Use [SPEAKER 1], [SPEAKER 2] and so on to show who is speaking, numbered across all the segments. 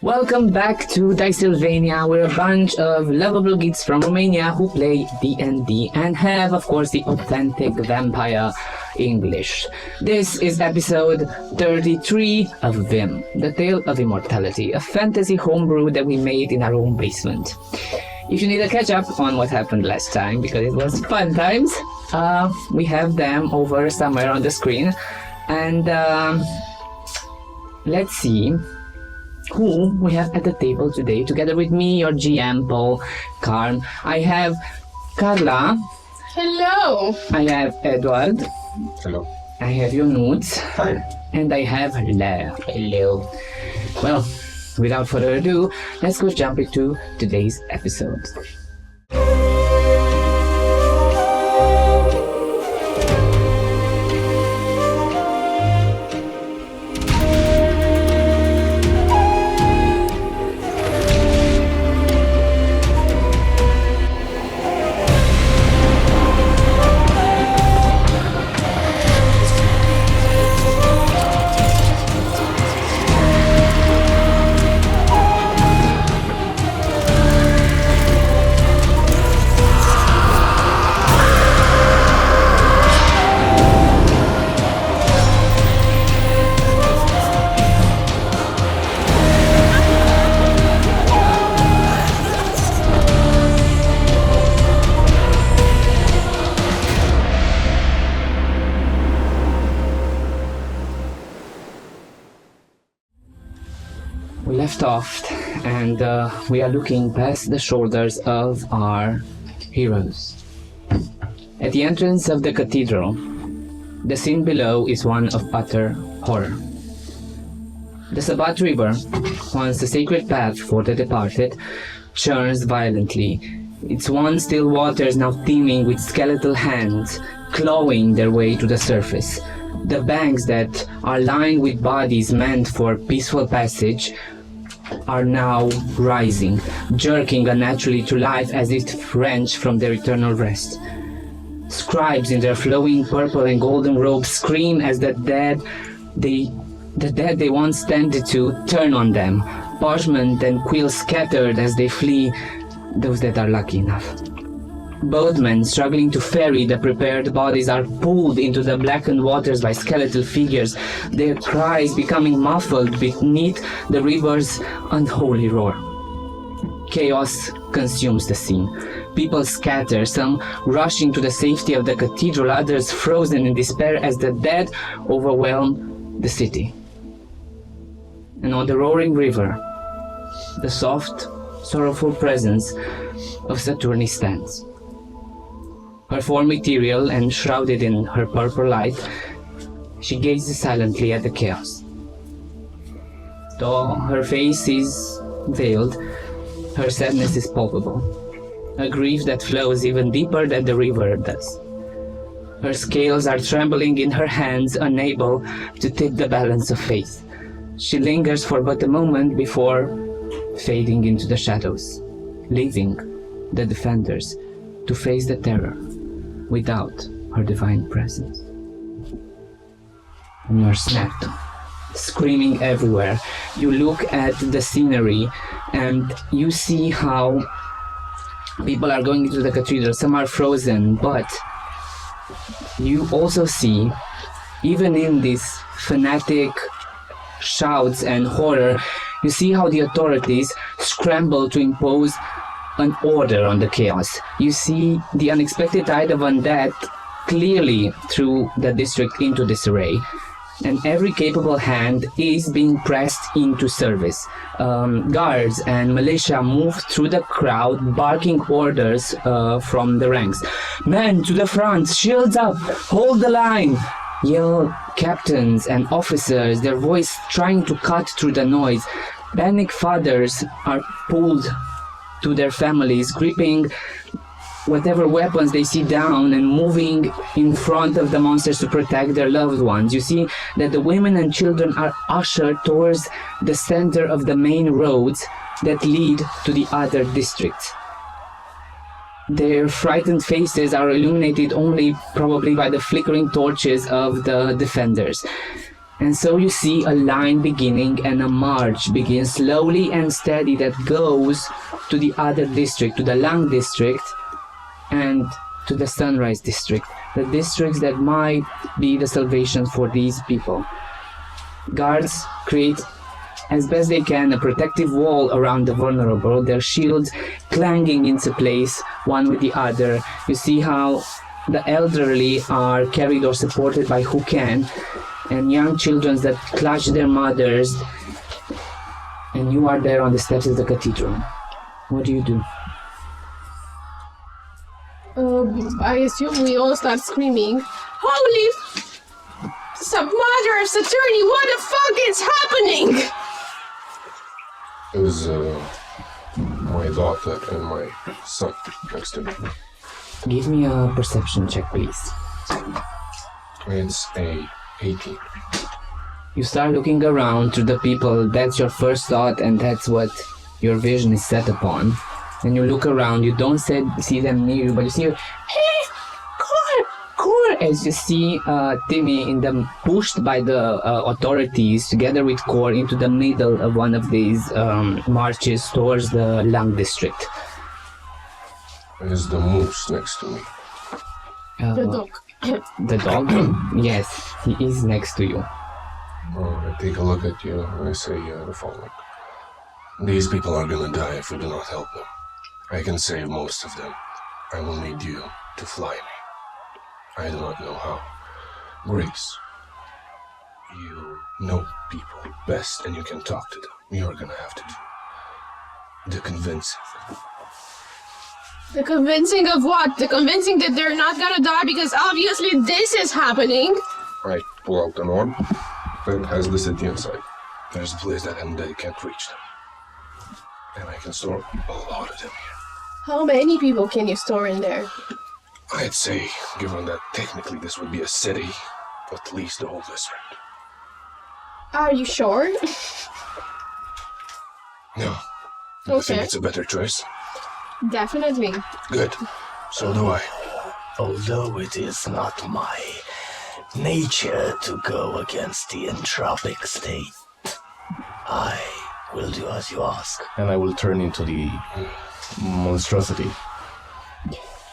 [SPEAKER 1] Welcome back to Dicesylvania. We're a bunch of lovable geeks from Romania who play D&D and have, of course, the authentic vampire English. This is episode 33 of VIM, The Tale of Immortality, a fantasy homebrew that we made in our own basement. If you need a catch-up on what happened last time, because it was fun times, we have them over somewhere on the screen. And let's see who we have at the table today. Together with me, your GM, Paul, Karm. I have Karla.
[SPEAKER 2] Hello.
[SPEAKER 1] I have Edward.
[SPEAKER 3] Hello.
[SPEAKER 1] I have Ionita.
[SPEAKER 3] Hi.
[SPEAKER 1] And I have Lair. Hello. Well, without further ado, let's go jump into today's episode. We left off and we are looking past the shoulders of our heroes. At the entrance of the cathedral, the scene below is one of utter horror. The Sabat River, once a sacred path for the departed, churns violently, its once still waters now teeming with skeletal hands, clawing their way to the surface. The banks that are lined with bodies meant for peaceful passage are now rising, jerking unnaturally to life as if wrenched from their eternal rest. Scribes in their flowing purple and golden robes scream as the dead they once tended to turn on them, parchment and quill scattered as they flee, those that are lucky enough. Boatmen struggling to ferry the prepared bodies are pulled into the blackened waters by skeletal figures, their cries becoming muffled beneath the river's unholy roar. Chaos consumes the scene. People scatter, some rushing to the safety of the cathedral, others frozen in despair as the dead overwhelm the city. And on the roaring river, the soft, sorrowful presence of Saturni stands. Her form ethereal and shrouded in her purple light, she gazes silently at the chaos. Though her face is veiled, her sadness is palpable, a grief that flows even deeper than the river does. Her scales are trembling in her hands, unable to tip the balance of faith. She lingers for but a moment before fading into the shadows, leaving the defenders to face the terror without her divine presence. And you are snapped, screaming everywhere. You look at the scenery and you see how people are going into the cathedral. Some are frozen, but you also see, even in these fanatic shouts and horror, you see how the authorities scramble to impose an order on the chaos. You see the unexpected tide of undead clearly through the district into disarray, and every capable hand is being pressed into service. Guards and militia move through the crowd, barking orders from the ranks. Men to the front, shields up, hold the line! Yell captains and officers, their voice trying to cut through the noise. Panic fathers are pulled to their families, gripping whatever weapons they see down and moving in front of the monsters to protect their loved ones. You see that the women and children are ushered towards the center of the main roads that lead to the other districts. Their frightened faces are illuminated only probably by the flickering torches of the defenders. And so you see a line beginning and a march begins slowly and steady that goes to the other district, to the Lang district and to the Sunrise district, the districts that might be the salvation for these people. Guards create as best they can a protective wall around the vulnerable, their shields clanging into place one with the other. You see how the elderly are carried or supported by who can, and young children that clutch their mothers, and you are there on the steps of the cathedral. What do you do?
[SPEAKER 2] I assume we all start screaming, "Holy Mother of Saturni, what the fuck is happening?"
[SPEAKER 3] It was my daughter and my son next to me.
[SPEAKER 1] Give me a perception check, please.
[SPEAKER 3] It's a 18.
[SPEAKER 1] You start looking around to the people, that's your first thought, and that's what your vision is set upon. And you look around, you don't see them near you, but you see, hey, Karm, as you see Timmy pushed by the authorities together with Kor into the middle of one of these marches towards the Lang district.
[SPEAKER 3] There's the moose next to me.
[SPEAKER 2] The dog.
[SPEAKER 1] The dog? Yes, he is next to you.
[SPEAKER 3] I take a look at you and I say the following. These people are gonna die if we do not help them. I can save most of them. I will need you to fly me. I do not know how. Grace, you know people best and you can talk to them. You're gonna have to do the convincing.
[SPEAKER 2] The convincing of what? The convincing that they're not gonna die because obviously this is happening.
[SPEAKER 3] I pull out an orb that has the city inside. There's a place that they can't reach them. And I can store a lot of them here.
[SPEAKER 2] How many people can you store in there?
[SPEAKER 3] I'd say, given that technically this would be a city, at least the whole district.
[SPEAKER 2] Are you sure?
[SPEAKER 3] No. I think it's a better choice.
[SPEAKER 2] Definitely.
[SPEAKER 3] Good. So do I.
[SPEAKER 4] Although it is not my nature to go against the entropic state, I will do as you ask.
[SPEAKER 5] And I will turn into the monstrosity.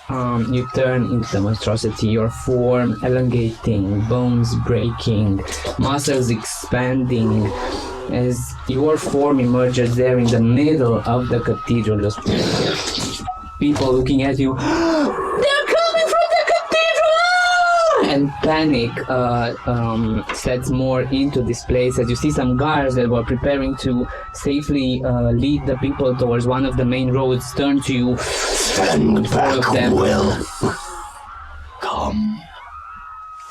[SPEAKER 1] You turn into the monstrosity, your form elongating, bones breaking, muscles expanding, as your form emerges there in the middle of the cathedral. Just people looking at you. They're coming from the cathedral! And panic sets more into this place as you see some guards that were preparing to safely lead the people towards one of the main roads turn to you.
[SPEAKER 4] Stand back, Will. Come.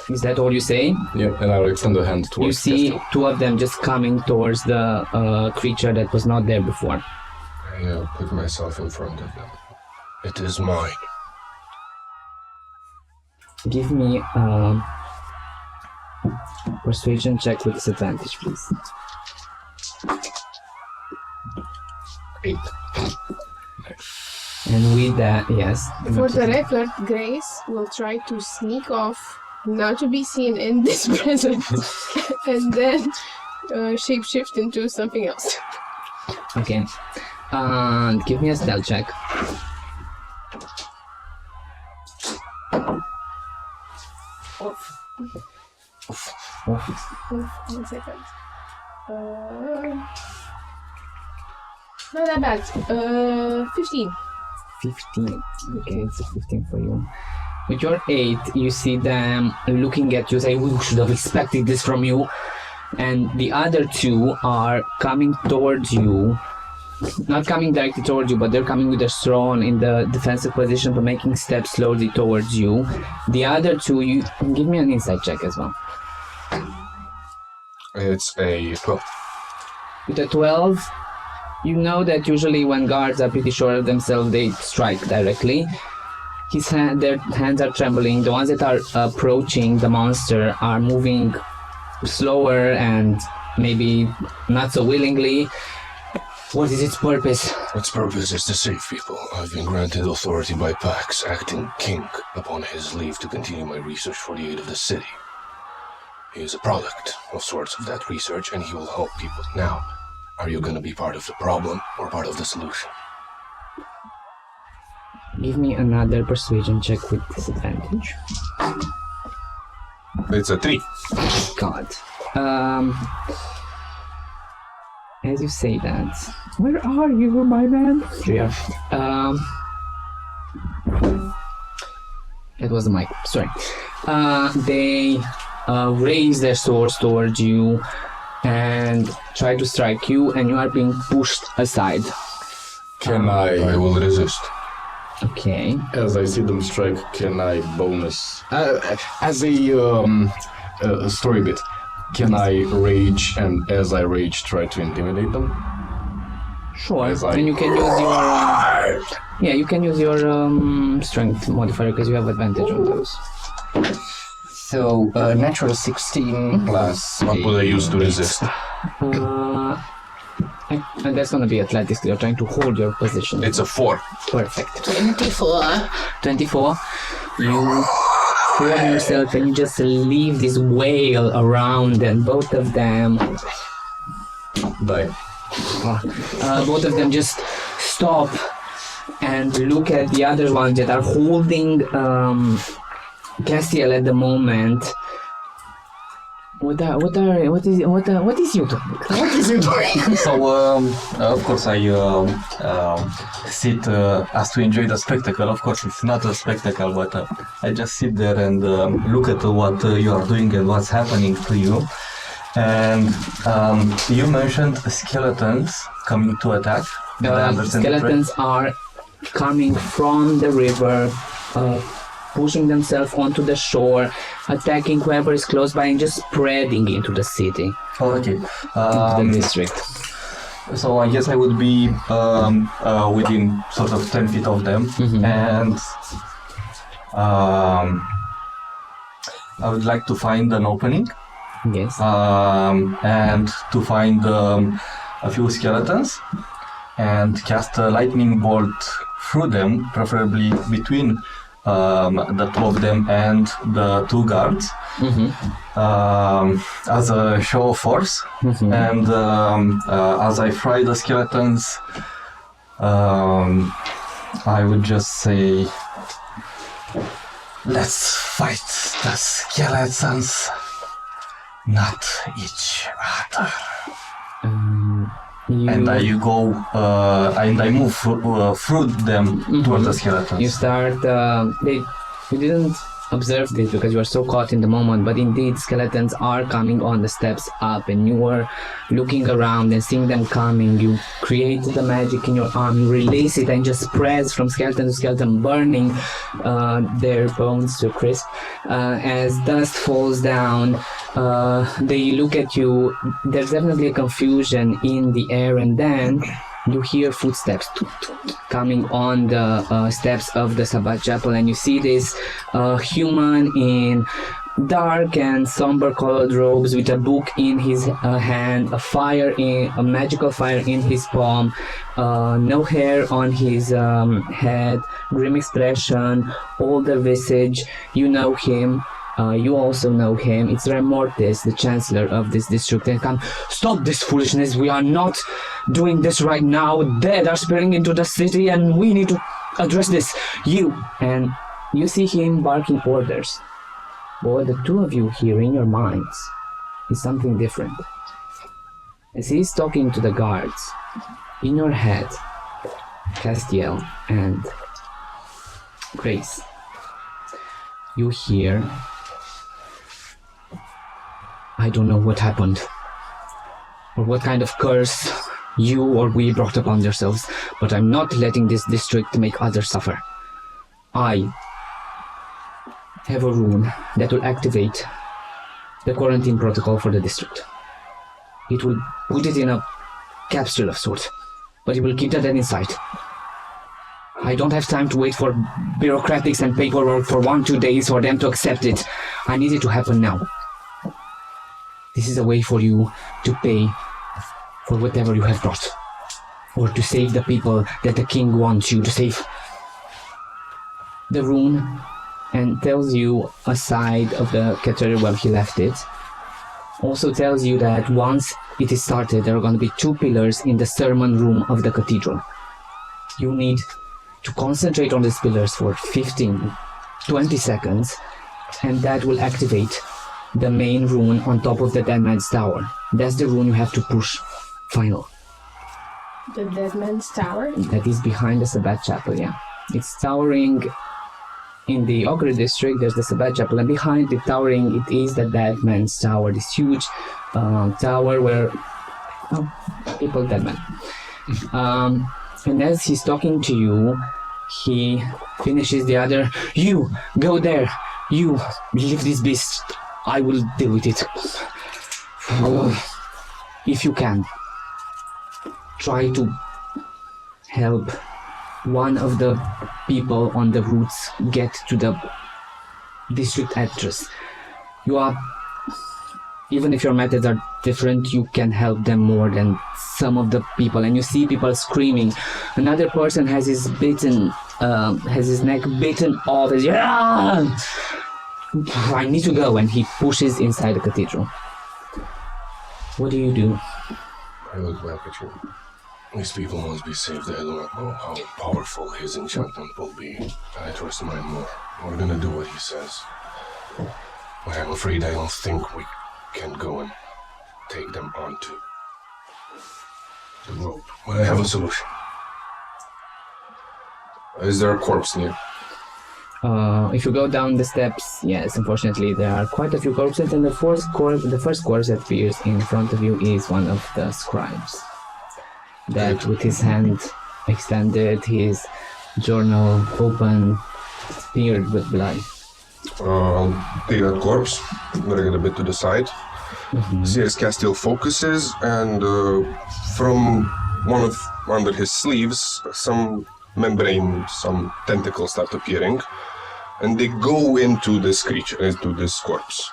[SPEAKER 1] Is that all you say?
[SPEAKER 5] Yep, and I will extend a hand towards
[SPEAKER 1] You see
[SPEAKER 5] Castor.
[SPEAKER 1] two of them just coming towards the creature that was not there before.
[SPEAKER 3] I put myself in front of them. It is mine.
[SPEAKER 1] Give me a persuasion check with disadvantage, please.
[SPEAKER 3] 8.
[SPEAKER 1] And with that, yes.
[SPEAKER 2] For the record, Grace will try to sneak off, not to be seen in this present, and then shapeshift into something else.
[SPEAKER 1] Okay. Give me a stealth check.
[SPEAKER 2] Oof, 1 second. Not that bad. 15.
[SPEAKER 1] 15. Okay, it's a 15 for you. With your 8, you see them looking at you, say, we should have expected this from you. And the other two are coming towards you. Not coming directly towards you, but they're coming with their throne in the defensive position, but making steps slowly towards you. The other two, you can give me an insight check as well.
[SPEAKER 3] It's a 12.
[SPEAKER 1] With a 12, you know that usually when guards are pretty sure of themselves, they strike directly. Their hands are trembling. The ones that are approaching the monster are moving slower and maybe not so willingly. What is its purpose?
[SPEAKER 3] Its purpose is to save people. I've been granted authority by Pax, acting king, upon his leave to continue my research for the aid of the city. He is a product of sorts of that research, and he will help people. Now, are you going to be part of the problem or part of the solution?
[SPEAKER 1] Give me another persuasion check with disadvantage.
[SPEAKER 3] It's a 3.
[SPEAKER 1] God. As you say that, where are you, my man? Here. It was the mic. Sorry. They raise their swords towards you and try to strike you, and you are being pushed aside.
[SPEAKER 5] Can
[SPEAKER 3] I will resist.
[SPEAKER 1] Okay.
[SPEAKER 5] as I see them strike, can I bonus as a story bit? Can I rage, and as I rage, try to intimidate them?
[SPEAKER 1] Sure.
[SPEAKER 5] As I-
[SPEAKER 1] And you can use your you can use your strength modifier because you have advantage on those.
[SPEAKER 6] So, natural 16 plus.
[SPEAKER 3] What would I use to resist?
[SPEAKER 1] And that's gonna be athletics. You're trying to hold your position.
[SPEAKER 3] It's a 4.
[SPEAKER 1] Perfect.
[SPEAKER 2] 24.
[SPEAKER 1] 24. You hold yourself and you just leave this wail around, and both of them both of them just stop and look at the other ones that are holding Castiel at the moment. What is you doing? What is you doing?
[SPEAKER 7] So, of course, I sit as to enjoy the spectacle. Of course, it's not a spectacle, but I just sit there and look at what you are doing and what's happening to you. And you mentioned skeletons coming to attack. Did I understand it right?
[SPEAKER 1] Skeletons are coming from the river, pushing themselves onto the shore, attacking whoever is close by, and just spreading into the city,
[SPEAKER 7] Oh, okay.
[SPEAKER 1] into the district.
[SPEAKER 7] So I guess I would be within sort of 10 feet of them, and I would like to find an opening
[SPEAKER 1] Yes.
[SPEAKER 7] and to find a few skeletons and cast a lightning bolt through them, preferably between the two of them and the two guards, as a show of force. And as I fry the skeletons, I would just say, let's fight the skeletons, not each other. And I go, and I move through them towards the skeletons.
[SPEAKER 1] You start. You didn't observe this because you are so caught in the moment, but indeed, skeletons are coming on the steps up, and you are looking around and seeing them coming. You create the magic in your arm, you release it, and just spreads from skeleton to skeleton, burning their bones to crisp. As dust falls down, they look at you. There's definitely a confusion in the air, and then you hear footsteps coming on the steps of the Sabbath Chapel, and you see this human in dark and somber colored robes with a book in his hand, a magical fire in his palm, no hair on his head, grim expression, older visage. You know him. You also know him. It's Remortis, the chancellor of this district. And come, stop this foolishness. We are not doing this right now. Dead are spilling into the city, and we need to address this. And you see him barking orders. But what the two of you hear in your minds is something different. As he's talking to the guards, in your head, Castiel and Grace, you hear, I don't know what happened, or what kind of curse you or we brought upon yourselves, but I'm not letting this district make others suffer. I have a rune that will activate the quarantine protocol for the district. It will put it in a capsule of sorts, but it will keep that inside. I don't have time to wait for bureaucratics and paperwork for 1-2 days for them to accept it. I need it to happen now. This is a way for you to pay for whatever you have brought, or to save the people that the king wants you to save. The rune and tells you a side of the cathedral where he left it, also tells you that once it is started, there are going to be 2 pillars in the sermon room of the cathedral. You need to concentrate on these pillars for 15-20 seconds, and that will activate the main rune on top of the Dead Man's Tower. That's the rune you have to push final.
[SPEAKER 2] The Dead Man's Tower?
[SPEAKER 1] That is behind the Sabbath Chapel, yeah. It's towering in the Ogre district. There's the Sabbath Chapel, and behind it, towering, it is the Dead Man's Tower, this huge tower where people dead man. And as he's talking to you, he finishes the other. You go there. You leave this beast. I will deal with it. If you can, try to help one of the people on the routes get to the district address. You are, even if your methods are different, you can help them more than some of the people. And you see people screaming. Another person has his neck bitten off. I need to go, and he pushes inside the cathedral. What do you do?
[SPEAKER 3] I look back at you. These people must be saved. I do not know how powerful his enchantment will be. I trust mine more. We're gonna do what he says. But I'm afraid I don't think we can go and take them onto the road. But I have a solution. Is there a corpse near?
[SPEAKER 1] If you go down the steps, yes, unfortunately there are quite a few corpses, and the first corpse that appears in front of you is one of the scribes. That with his hand extended, his journal open, smeared with blood.
[SPEAKER 3] I'll take that corpse, drag it a bit to the side. See as Castiel focuses, and from under his sleeves, some membrane, some tentacles start appearing, and they go into this creature, into this corpse.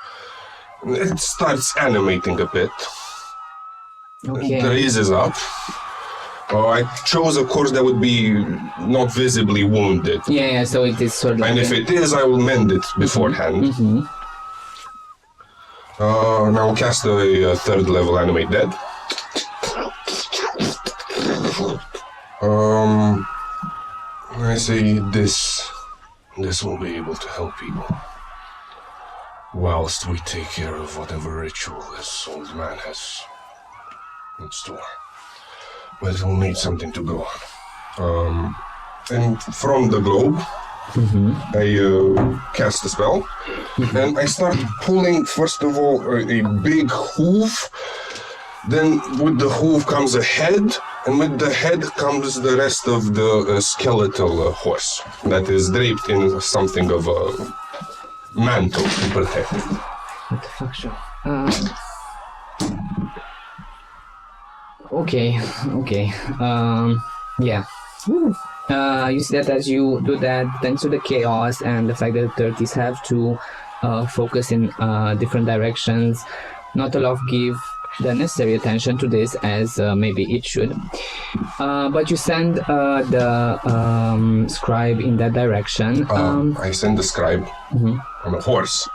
[SPEAKER 3] It starts animating a bit.
[SPEAKER 1] Okay.
[SPEAKER 3] It raises up. I chose a course that would be not visibly wounded.
[SPEAKER 1] Yeah, so it is sort of.
[SPEAKER 3] And if it is, I will mend it beforehand. Now cast a 3rd level animate dead. I say this will be able to help people, whilst we take care of whatever ritual this old man has in store. But it will need something to go on. And from the globe, I cast a spell, and I start pulling, first of all, a big hoof. Then with the hoof comes a head, and with the head comes the rest of the skeletal horse that is draped in something of a mantle to protect it.
[SPEAKER 1] What the fuck, sure. Okay. Yeah. You see that as you do that, thanks to the chaos and the fact that the 30s have to focus in different directions, not all of give the necessary attention to this as maybe it should. But you send the scribe in that direction.
[SPEAKER 3] I send the scribe on a horse.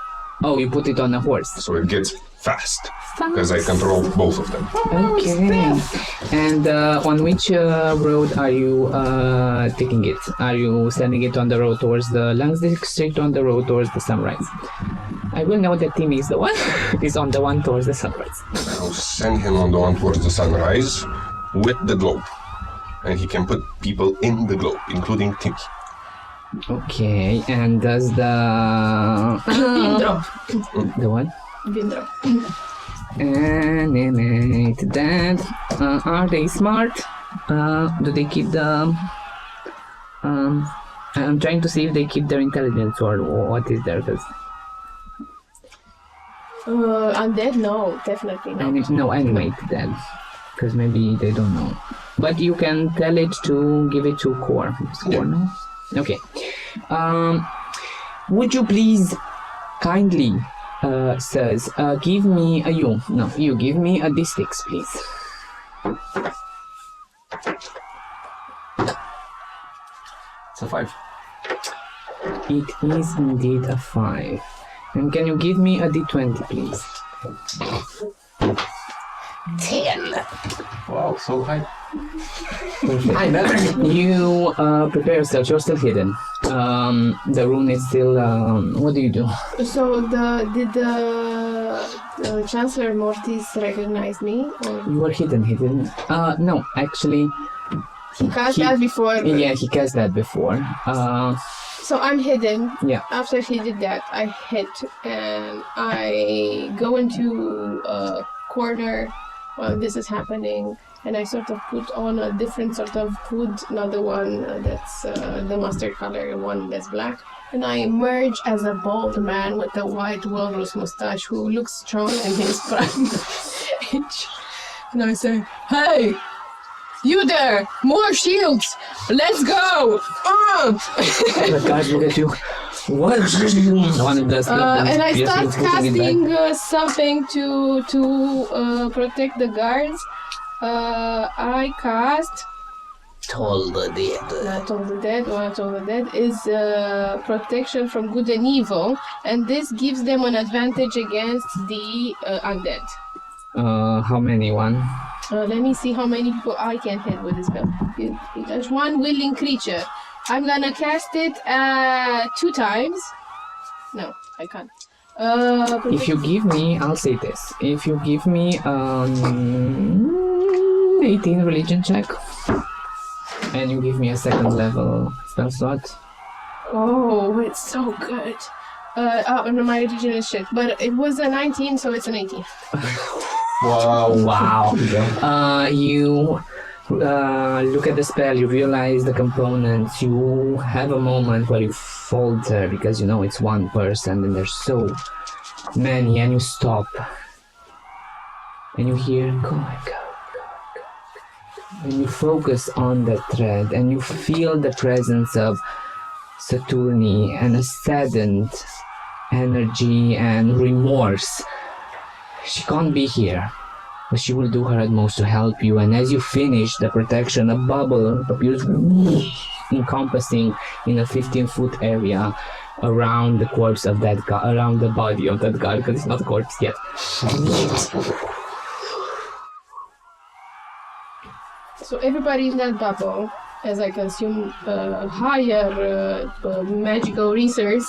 [SPEAKER 1] Oh, you put it on a horse.
[SPEAKER 3] So it gets fast. Because I control both of them.
[SPEAKER 1] Okay. And on which road are you taking it? Are you sending it on the road towards the Lungs district, on the road towards the sunrise? I will know that Tim is the one is on the one towards the sunrise.
[SPEAKER 3] I'll send him on the one towards the sunrise with the globe. And he can put people in the globe, including Timmy.
[SPEAKER 1] Okay, and does the
[SPEAKER 2] Vindro.
[SPEAKER 1] The what?
[SPEAKER 2] Vindro.
[SPEAKER 1] Animate that. Are they smart? Do they keep the I'm trying to see if they keep their intelligence or what is there, because
[SPEAKER 2] Undead? No, definitely not.
[SPEAKER 1] no, animate that, because maybe they don't know. But you can tell it to give it to core. Core, no? Okay. Would you please kindly, sirs, give me a you give me a D6, please.
[SPEAKER 7] It's a 5.
[SPEAKER 1] It is indeed a 5. And can you give me a D20, please?
[SPEAKER 4] 10.
[SPEAKER 7] Wow, so high.
[SPEAKER 1] You prepare yourself. You're still hidden. The room is still. What do you do?
[SPEAKER 2] So did the Chancellor Mortis recognize me? Or?
[SPEAKER 1] You are hidden. He didn't. No, actually.
[SPEAKER 2] He cast that before.
[SPEAKER 1] Yeah, he cast that before.
[SPEAKER 2] So I'm hidden.
[SPEAKER 1] Yeah.
[SPEAKER 2] After he did that, I hid and I go into a corner while this is happening, and I sort of put on a different sort of hood, not the one that's the mustard color, one that's black. And I emerge as a bald man with a white walrus mustache who looks strong in his prime age. And I say, "Hey! You there! More shields! Let's go!"
[SPEAKER 1] The guys look at you. What?
[SPEAKER 2] And I start casting something to protect the guards. I cast
[SPEAKER 4] Toll the Dead.
[SPEAKER 2] Not Toll the Dead. Not Toll the Dead is protection from good and evil, and this gives them an advantage against the undead.
[SPEAKER 1] How many? One?
[SPEAKER 2] Let me see how many people I can hit with this spell. There's one willing creature. I'm gonna cast it 2 times. No, I can't.
[SPEAKER 1] If you give me, I'll say this. If you give me 18 religion check, and you give me a 2nd level spell slot.
[SPEAKER 2] Oh, it's so good. No, my religion is shit. But it was a 19, so it's an 18.
[SPEAKER 1] Wow. You look at the spell, you realize the components, you have a moment where you falter because you know it's one person and there's so many, and you stop. And you hear, go. And you focus on that thread and you feel the presence of Saturni and a saddened energy and remorse. She can't be here, but she will do her utmost to help you. And as you finish the protection, a bubble appears encompassing in a 15-foot area around the corpse of that guy, around the body of that guy, because it's not a corpse yet.
[SPEAKER 2] So everybody in that bubble, as I consume higher magical resource,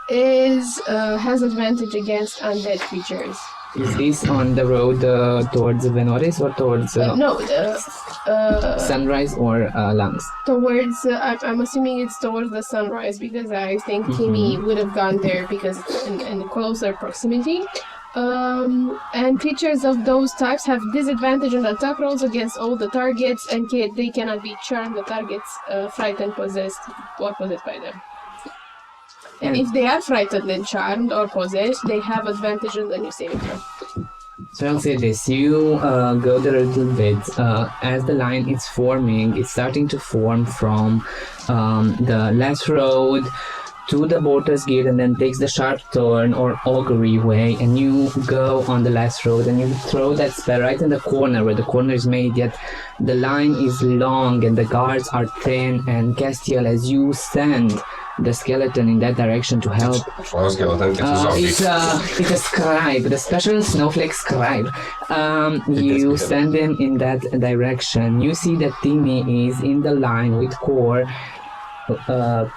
[SPEAKER 2] has advantage against undead creatures.
[SPEAKER 1] Is this on the road towards Venoris or towards Sunrise or Langs?
[SPEAKER 2] Towards, I'm assuming it's towards the sunrise because I think Timmy would have gone there because it's in closer proximity. And creatures of those types have disadvantage on attack rolls against all the targets, and they cannot be charmed. The targets frightened, possessed, or possessed by them. And if they are frightened and charmed or possessed, they have advantage on the new saving throw.
[SPEAKER 1] So I'll say this, you go there a little bit, as the line is forming, it's starting to form from the last road to the Border's Gate, and then takes the sharp turn or augury way, and you go on the last road and you throw that spell right in the corner where the corner is made, yet the line is long and the guards are thin, and Castiel, as you send the skeleton in that direction to help. It's a scribe, the special snowflake scribe. You send him in that direction. You see that Timmy is in the line with Core,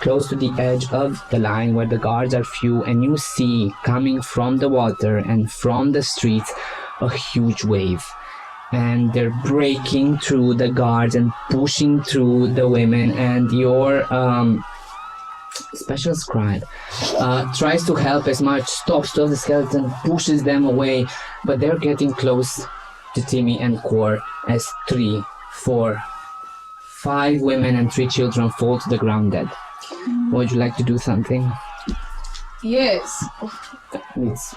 [SPEAKER 1] close to the edge of the line where the guards are few, and you see coming from the water and from the streets a huge wave. And they're breaking through the guards and pushing through the women, and your special scribe tries to help as much, stops the skeleton, pushes them away, but they're getting close to Timmy and Core as 3, 4, 5 women and 3 children fall to the ground dead. Would you like to do something?
[SPEAKER 2] Yes.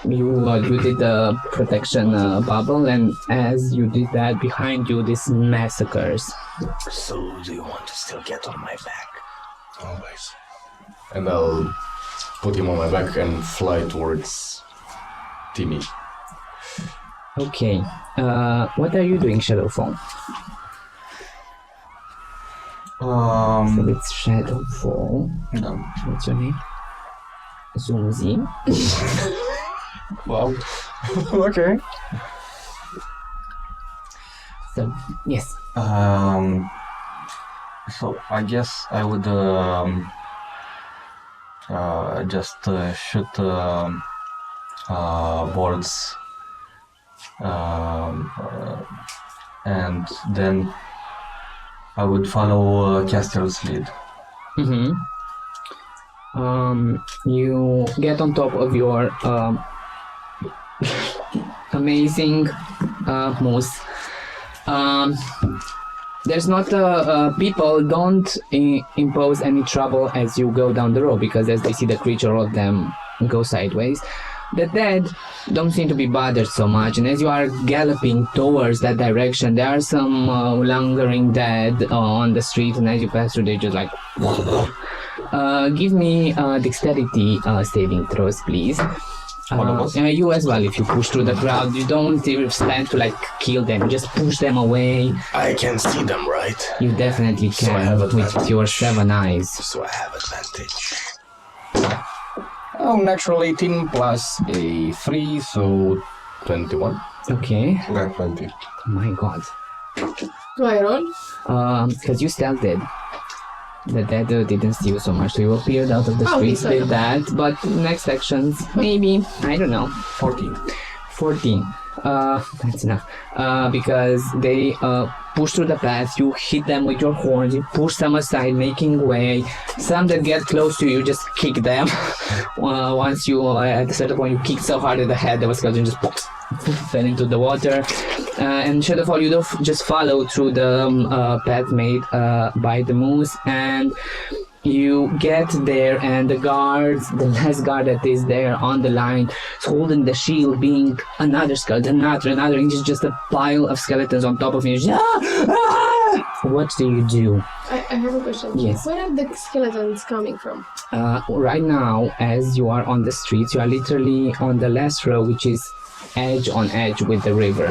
[SPEAKER 1] You did the protection bubble, and as you did that, behind you this massacres.
[SPEAKER 4] So do you want to still get on my back?
[SPEAKER 3] Always.
[SPEAKER 5] And I'll put him on my back and fly towards Timmy.
[SPEAKER 1] Okay. What are you doing, Shadowfall? So it's Shadowfall.
[SPEAKER 7] No.
[SPEAKER 1] What's your name? Zoomzy.
[SPEAKER 5] Wow. Okay.
[SPEAKER 1] So, yes.
[SPEAKER 7] So I guess I would just shoot boards, and then I would follow Castell's lead.
[SPEAKER 1] Mm-hmm. You get on top of your amazing moose. There's not people don't impose any trouble as you go down the road, because as they see the creature, all of them go sideways. The dead don't seem to be bothered so much, and as you are galloping towards that direction, there are some lingering dead on the street, and as you pass through, they're just like... give me dexterity saving throws, please. You as well, if you push through the crowd, you don't stand to like kill them, you just push them away.
[SPEAKER 4] I can see them, right?
[SPEAKER 1] You definitely
[SPEAKER 4] So I
[SPEAKER 1] can
[SPEAKER 4] have
[SPEAKER 1] with
[SPEAKER 4] advantage.
[SPEAKER 1] your 7 eyes.
[SPEAKER 4] So I have advantage.
[SPEAKER 5] Oh, natural 18 plus a 3, so 21.
[SPEAKER 1] Okay.
[SPEAKER 3] Got 20.
[SPEAKER 1] Oh my god.
[SPEAKER 2] Do I roll?
[SPEAKER 1] Because you stealthed it. The dead didn't see you so much, so you appeared out of the streets
[SPEAKER 2] sorry.
[SPEAKER 1] with that, but next sections, maybe, I don't know.
[SPEAKER 7] 14.
[SPEAKER 1] 14. That's enough. Because they push through the path, you hit them with your horns, you push them aside, making way. Some that get close to you, just kick them. Once you, at a certain point, you kick so hard at the head, the skeleton just fell into the water. And Shadowfall, you don't just follow through the path made by the moose, and you get there, and the last guard that is there on the line is holding the shield, being another skeleton, another, and it's just a pile of skeletons on top of you. What do you do?
[SPEAKER 2] I have a question.
[SPEAKER 1] Yes.
[SPEAKER 2] Where are the skeletons coming from?
[SPEAKER 1] Right now, as you are on the streets, you are literally on the last row, which is edge on edge with the river.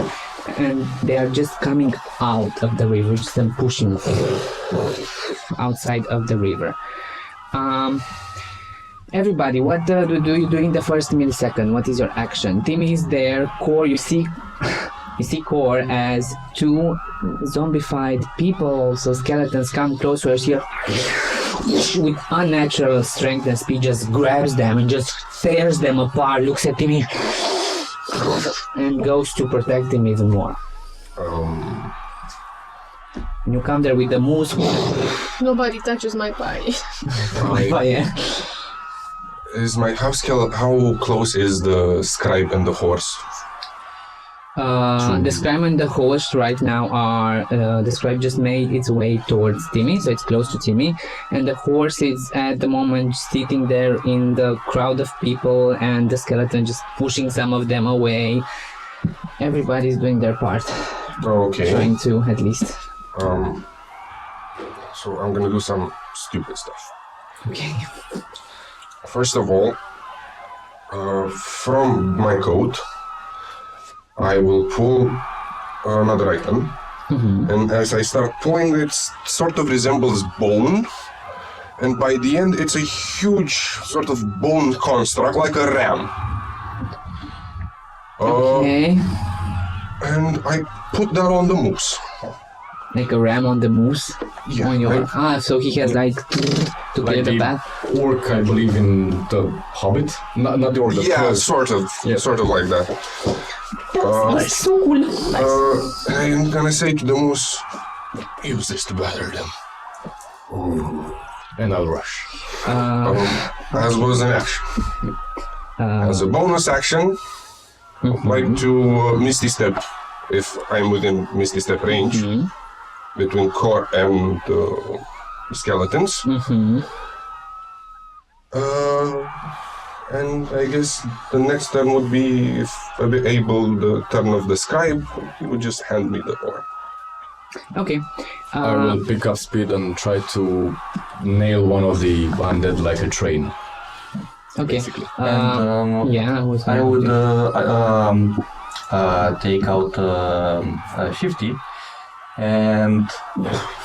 [SPEAKER 1] And they are just coming out of the river, just them pushing outside of the river. Everybody, what do you do in the first millisecond? What is your action? Timmy is there. Core, you see Core as 2 zombified people, so skeletons come closer here. With unnatural strength and speed, just grabs them and just tears them apart. Looks at Timmy. And goes to protect him even more. And you come there with the moose.
[SPEAKER 2] Nobody touches my pie.
[SPEAKER 1] Yeah.
[SPEAKER 3] How close is the scribe and the horse?
[SPEAKER 1] The scribe and the horse right now are the scribe just made its way towards Timmy, so it's close to Timmy, and the horse is at the moment sitting there in the crowd of people, and the skeleton just pushing some of them away. Everybody's doing their part.
[SPEAKER 3] Okay.
[SPEAKER 1] Trying to, at least.
[SPEAKER 3] So I'm gonna do some stupid stuff.
[SPEAKER 1] Okay.
[SPEAKER 3] First of all, from my coat, I will pull another item, and as I start pulling, it sort of resembles bone, and by the end, it's a huge sort of bone construct, like a ram.
[SPEAKER 1] Okay.
[SPEAKER 3] And I put that on the moose.
[SPEAKER 1] Like a ram on the moose?
[SPEAKER 3] Yeah,
[SPEAKER 1] On your...
[SPEAKER 3] I-
[SPEAKER 1] so he has like to clear the
[SPEAKER 5] the
[SPEAKER 1] path?
[SPEAKER 5] orc, I believe, in the Hobbit. Not the orc, the
[SPEAKER 3] Yeah,
[SPEAKER 5] troll.
[SPEAKER 3] sort of like that.
[SPEAKER 1] That's so cool.
[SPEAKER 3] I'm gonna say to the moose, use this to batter them.
[SPEAKER 5] And I'll rush.
[SPEAKER 3] As was an action. As a bonus action, I'd like to Misty Step, if I'm within Misty Step range, between Core and skeletons. And I guess the next turn would be, if I'd be able, the turn of the scribe, he would just hand me the ore.
[SPEAKER 1] Okay.
[SPEAKER 5] I will pick up speed and try to nail one of the undead like a train.
[SPEAKER 1] Okay.
[SPEAKER 5] Basically.
[SPEAKER 7] And
[SPEAKER 1] Yeah,
[SPEAKER 7] I would take out 50 and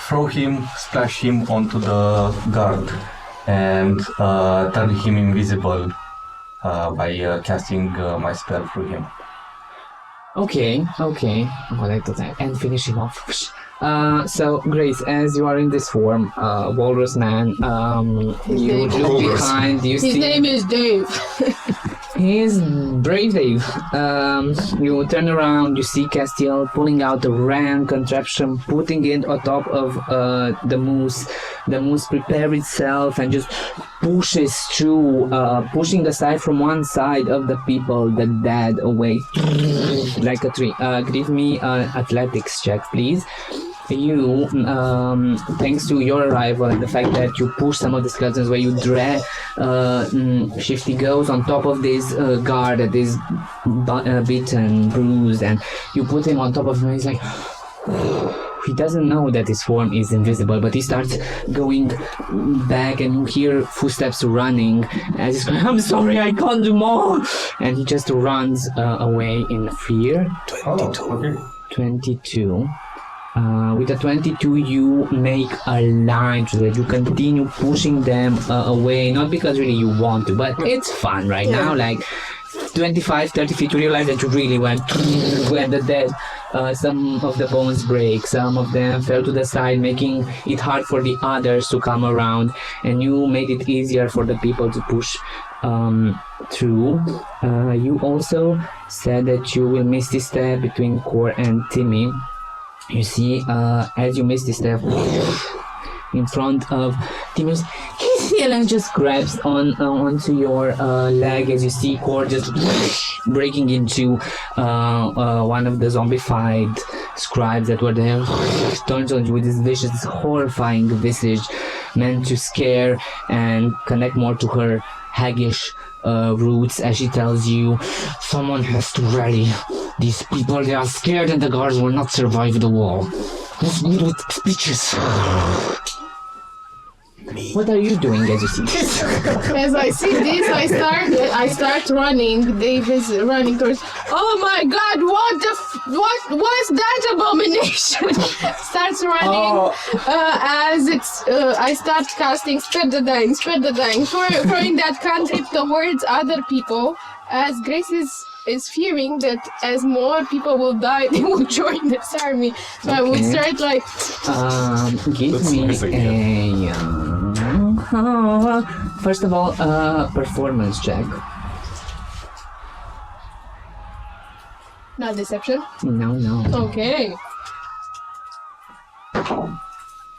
[SPEAKER 7] throw him, splash him onto the guard, and turn him invisible by casting my spell through him.
[SPEAKER 1] Okay. I'm gonna do that and finish him off. So Grace, as you are in this form, Walrus Man, you look behind. You
[SPEAKER 2] His
[SPEAKER 1] see
[SPEAKER 2] name is Dave.
[SPEAKER 1] he's brave Dave. You turn around. You see Castiel pulling out the ram contraption, putting it on top of the moose. The moose prepares itself and just pushes through, pushing aside from one side of the people, the dead away like a tree. Give me an athletics check, please. You, thanks to your arrival and the fact that you push some of the skeletons where you drag Shifty goes on top of this guard that is beaten, bruised, and you put him on top of him and he's like, he doesn't know that his form is invisible, but he starts going back and you hear footsteps running as he's going, I'm sorry, I can't do more, and he just runs away in fear. 22. With a 22, you make a line so that you continue pushing them away, not because really you want to, but it's fun right now. Like 25, 30 feet, you realize that you really went and the dead. Some of the bones break, some of them fell to the side, making it hard for the others to come around, and you made it easier for the people to push through. You also said that you will Misty Step between Core and Timmy. You see, as you Misty Step in front of Timmy's, and just grabs onto your leg as you see Core just breaking into one of the zombified scribes that were there. Turns on you with this vicious, horrifying visage meant to scare and connect more to her haggish roots as she tells you, someone has to rally. These people, they are scared and the guards will not survive the war. Who's good with speeches? What are you doing as you see this?
[SPEAKER 2] As I see this, I start running. Dave is running towards. Oh my God! What's that abomination? Starts running as it's. I start casting spread the dying, throwing that cantrip towards other people. As Grace is fearing that as more people will die, they will join this army. So I would start like.
[SPEAKER 1] Give me a. First of all, performance check.
[SPEAKER 2] Not deception?
[SPEAKER 1] No.
[SPEAKER 2] Okay.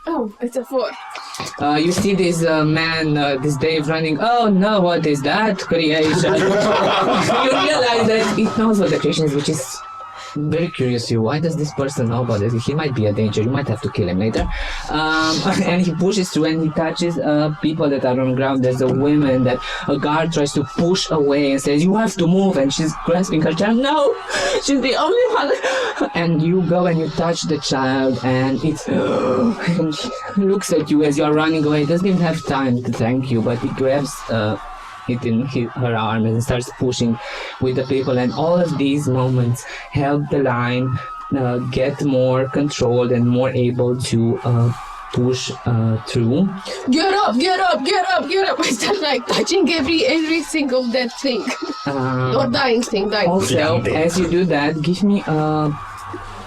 [SPEAKER 2] Oh, it's a 4.
[SPEAKER 1] You see this man, this Dave running. Oh no, what is that creation? You realize that it knows what the creation is, which is very curious to you. Why does this person know about it? He might be a danger. You might have to kill him later. And he pushes through and he touches people that are on the ground. There's a woman that a guard tries to push away and says, you have to move. And she's grasping her child. No, she's the only one. And you go and you touch the child and it looks at you as you're running away. It doesn't even have time to thank you, but it grabs it in her arm and starts pushing with the people, and all of these moments help the line get more controlled and more able to push through.
[SPEAKER 2] Get up! I start like touching every single dead thing. Or dying thing.
[SPEAKER 1] Also, as you do that, give me a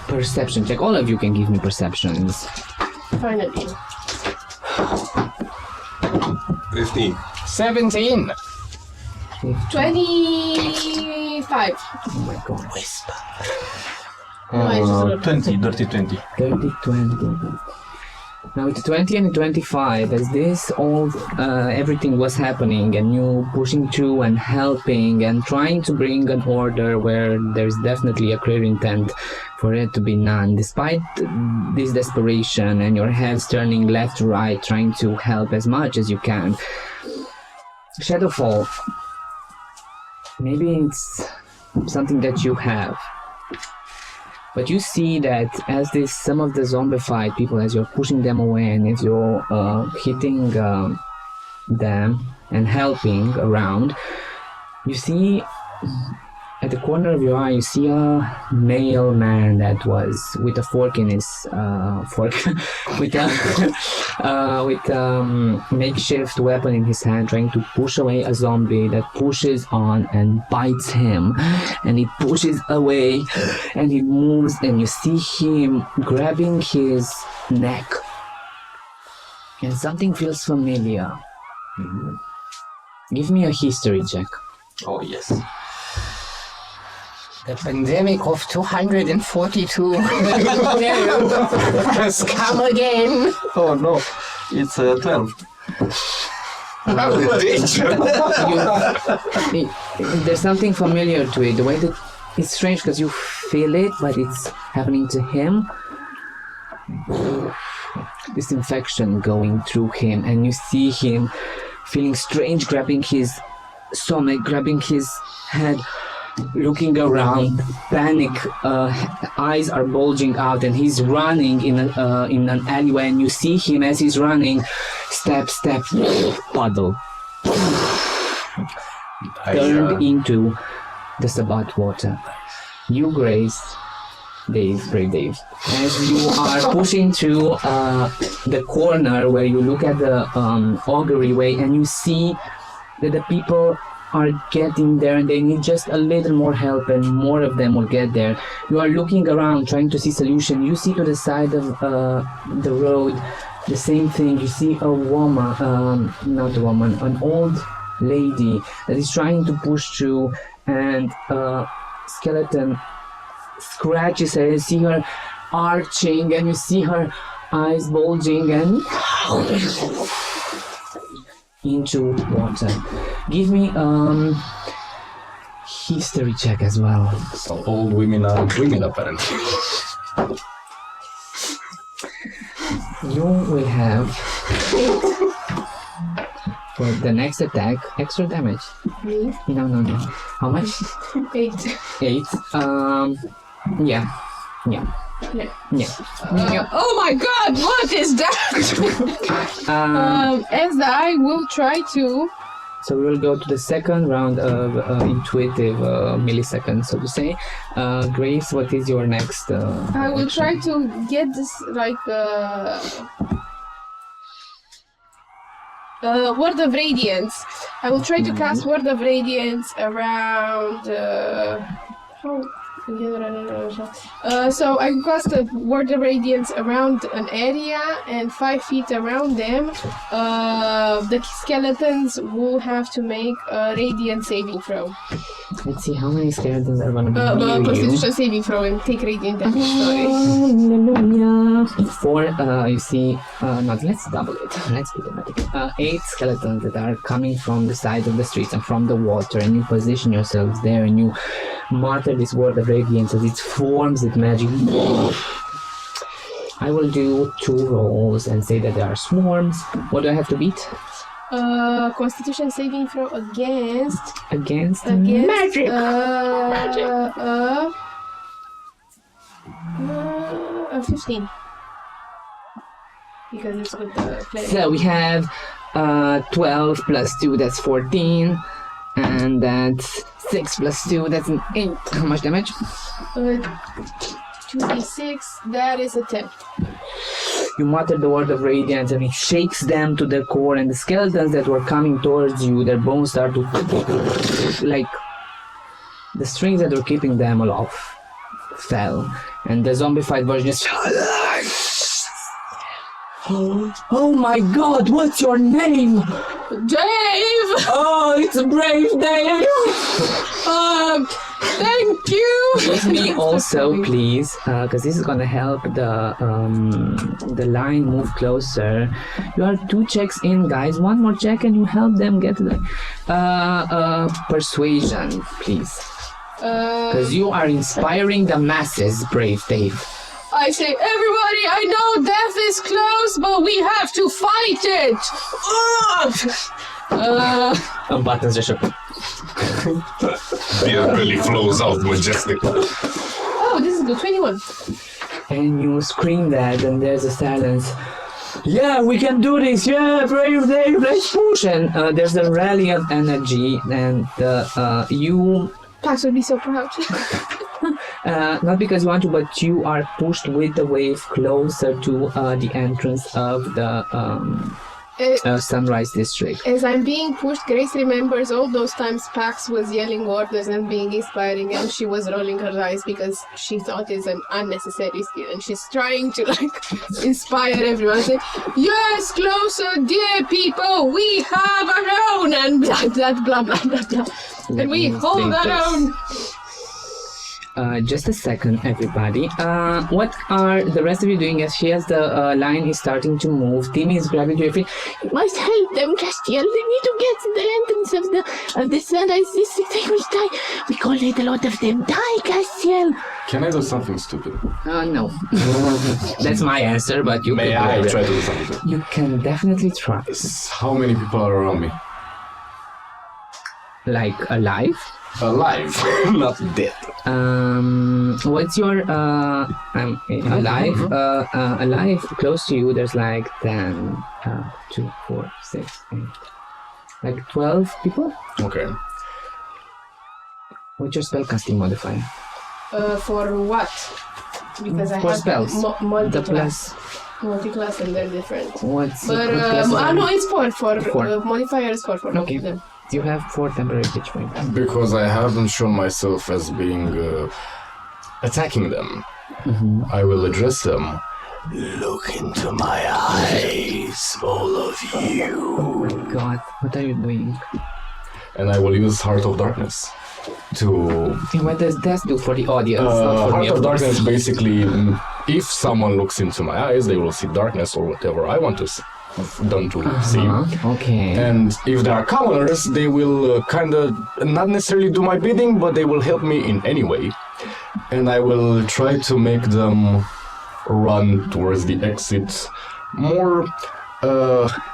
[SPEAKER 1] perception check. All of you can give me perceptions.
[SPEAKER 2] Finally.
[SPEAKER 3] 15.
[SPEAKER 4] 17.
[SPEAKER 2] 25.
[SPEAKER 1] Oh my god.
[SPEAKER 2] No,
[SPEAKER 7] 20, dirty 20.
[SPEAKER 1] 30, 20. Now with 20 and 25, as this all, everything was happening and you pushing through and helping and trying to bring an order where there's definitely a clear intent for it to be none, despite this desperation and your heads turning left to right, trying to help as much as you can. Shadowfall, maybe it's something that you have, but you see that as some of the zombified people, as you're pushing them away and as you're hitting them and helping around, you see At the corner of your eye, you see a male man that was with a fork in his with a makeshift weapon in his hand, trying to push away a zombie that pushes on and bites him, and he pushes away, and he moves, and you see him grabbing his neck, and something feels familiar. Give me a history check.
[SPEAKER 7] Oh yes.
[SPEAKER 6] The pandemic of 242 has come again.
[SPEAKER 7] Oh no, it's 12.
[SPEAKER 1] There's something familiar to it. The way that it's strange because you feel it, but it's happening to him. This infection going through him, and you see him feeling strange, grabbing his stomach, grabbing his head, looking around, panic, eyes are bulging out, and he's running in an alleyway, and you see him as he's running, step, puddle, turned into the Sabbat water. You, Grace, Brave Dave, as you are pushing through the corner where you look at the augury way, and you see that the people are getting there and they need just a little more help, and more of them will get there. You are looking around trying to see solution. You see to the side of the road the same thing. You see a woman, not a woman, an old lady that is trying to push through, and skeleton scratches her. You see her arching, and you see her eyes bulging and into water. Give me history check as well.
[SPEAKER 5] So old women are women apparently.
[SPEAKER 1] You will have for the next attack extra damage.
[SPEAKER 2] Me?
[SPEAKER 1] No. How much?
[SPEAKER 2] 8.
[SPEAKER 1] 8. Yeah.
[SPEAKER 2] Oh my god, what is that? As I will try to.
[SPEAKER 1] So we will go to the second round of intuitive milliseconds, so to say. Grace, what is your next?
[SPEAKER 2] I will try to get this like Word of Radiance. I will try to cast Word of Radiance around. So I cast a Word of Radiance around an area, and 5 feet around them, the skeletons will have to make a Radiant saving throw.
[SPEAKER 1] Let's see how many skeletons are gonna be near you.
[SPEAKER 2] Constitution saving throw and take Radiant damage. Sorry.
[SPEAKER 1] Hallelujah. 4, you see, not, let's double it. Let's be dramatic. 8 skeletons that are coming from the side of the streets and from the water, and you position yourselves there, and you mutter this Word of Radiance as it forms its magic. I will do 2 rolls and say that there are swarms. What do I have to beat?
[SPEAKER 2] Constitution saving throw against
[SPEAKER 1] magic.
[SPEAKER 2] A 15. Because it's with the player.
[SPEAKER 1] So we have 12 plus 2, that's 14. And that's 6 plus 2, that's an 8. How much damage?
[SPEAKER 2] 2d6, that is a 10.
[SPEAKER 1] You mutter the Word of Radiance, and it shakes them to their core, and the skeletons that were coming towards you, their bones start to, like, the strings that were keeping them aloft fell, and the zombified version just Oh my god, what's your name?
[SPEAKER 2] Dave!
[SPEAKER 1] Oh, it's Brave Dave!
[SPEAKER 2] Thank you!
[SPEAKER 1] Give me also, please, because this is gonna help the line move closer. You are 2 checks in, guys. 1 more check and you help them get to the persuasion, please. Because you are inspiring the masses, Brave Dave.
[SPEAKER 2] I say, everybody, I know death is close, but we have to fight it!
[SPEAKER 1] Buttons just shook.
[SPEAKER 3] Beer really flows out majestically.
[SPEAKER 2] Oh, this is good, 21.
[SPEAKER 1] And you scream that, and there's a silence. Yeah, we can do this! Yeah, Brave Dave, let's push! And there's a rally of energy, and you
[SPEAKER 2] Pax would be so proud.
[SPEAKER 1] Not because you want to, but you are pushed with the wave closer to the entrance of the Sunrise District.
[SPEAKER 2] As I'm being pushed, Grace remembers all those times Pax was yelling orders and being inspiring, and she was rolling her eyes because she thought it's an unnecessary skill, and she's trying to inspire everyone. Say, yes, closer, dear people, we have our own, and blah blah blah blah blah, and we hold our own.
[SPEAKER 1] Just a second, everybody. What are the rest of you doing as she has the line is starting to move? Timmy is grabbing your feet.
[SPEAKER 2] You must help them, Castiel. They need to get to the entrance of the Sunrise District. They will die. We can't let a lot of them die, Castiel.
[SPEAKER 5] Can I do something stupid?
[SPEAKER 1] No. That's my answer, but you
[SPEAKER 5] May
[SPEAKER 1] could
[SPEAKER 5] I
[SPEAKER 1] do
[SPEAKER 5] try
[SPEAKER 1] it.
[SPEAKER 5] to do something?
[SPEAKER 1] You can definitely try.
[SPEAKER 5] How many people are around me?
[SPEAKER 1] Like alive?
[SPEAKER 5] Alive, not dead.
[SPEAKER 1] What's your alive? Alive close to you. There's like 10, 2, 4, 6, 8, like 12 people.
[SPEAKER 5] Okay.
[SPEAKER 1] What's your spellcasting modifier?
[SPEAKER 2] For what? Because I
[SPEAKER 1] For
[SPEAKER 2] have
[SPEAKER 1] spells. The
[SPEAKER 2] multi-class.
[SPEAKER 1] plus.
[SPEAKER 2] Multi-class and they're different.
[SPEAKER 1] What's
[SPEAKER 2] But
[SPEAKER 1] what class are you?
[SPEAKER 2] no, it's four.
[SPEAKER 1] Four.
[SPEAKER 2] Modifier is four for both
[SPEAKER 1] Okay.
[SPEAKER 2] of them.
[SPEAKER 1] You have 4 temporary hit points.
[SPEAKER 5] Because I haven't shown myself as being attacking them. I will address them.
[SPEAKER 4] Look into my eyes, all of you.
[SPEAKER 1] God, what are you doing?
[SPEAKER 5] And I will use Heart of Darkness to...
[SPEAKER 1] And what does that do for the audience? Not for
[SPEAKER 5] Heart
[SPEAKER 1] me,
[SPEAKER 5] of
[SPEAKER 1] of course.
[SPEAKER 5] Darkness basically, if someone looks into my eyes, they will see darkness or whatever I want to see. Done to see.
[SPEAKER 1] Okay.
[SPEAKER 5] And if they are commoners, they will kind of not necessarily do my bidding, but they will help me in any way. And I will try to make them run towards the exit more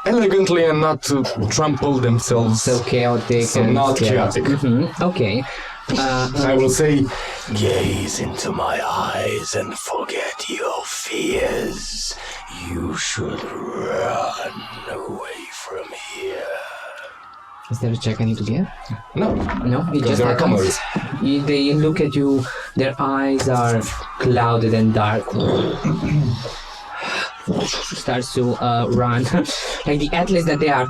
[SPEAKER 5] elegantly and not to trample themselves.
[SPEAKER 1] So chaotic.
[SPEAKER 5] So
[SPEAKER 1] and
[SPEAKER 5] not
[SPEAKER 1] scary.
[SPEAKER 5] chaotic.
[SPEAKER 1] Okay.
[SPEAKER 5] I will say,
[SPEAKER 4] Gaze into my eyes and forget your fears. You should run away from here.
[SPEAKER 1] Is there a check I need to get?
[SPEAKER 5] no.
[SPEAKER 1] No, it
[SPEAKER 5] Because
[SPEAKER 1] just
[SPEAKER 5] they are
[SPEAKER 1] happens.
[SPEAKER 5] commoners.
[SPEAKER 1] They look at you, their eyes are clouded and dark. Starts to run like the atlas that they are.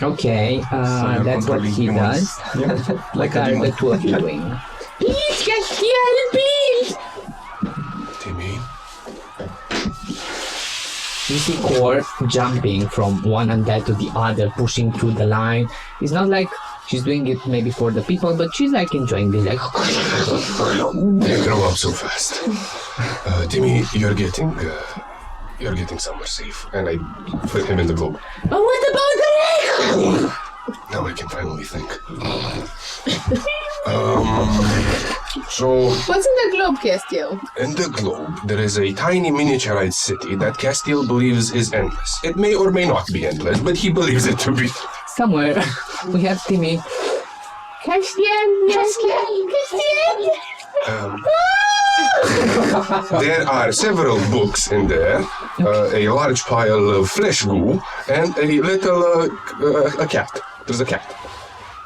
[SPEAKER 1] Okay, that's what he does.
[SPEAKER 7] Like
[SPEAKER 1] What
[SPEAKER 7] a
[SPEAKER 1] are the
[SPEAKER 7] demon.
[SPEAKER 1] two of you doing?
[SPEAKER 2] Please, Castiel, please!
[SPEAKER 3] Timmy,
[SPEAKER 1] You see Core jumping from one undead to the other, pushing through the line. It's not like she's doing it maybe for the people, but she's like enjoying this, like.
[SPEAKER 3] they grow up so fast. Timmy, you're getting somewhere safe, and I put him in the globe.
[SPEAKER 2] But what about the leg?
[SPEAKER 3] Now I can finally think. So,
[SPEAKER 2] What's in the globe, Castiel?
[SPEAKER 3] in the globe, there is a tiny miniaturized city that Castiel believes is endless. It may or may not be endless, but he believes it to be.
[SPEAKER 1] Somewhere we have Timmy.
[SPEAKER 2] Castiel, Castiel!
[SPEAKER 3] There are several books in there, a large pile of flesh goo, and a little a cat. There's a cat.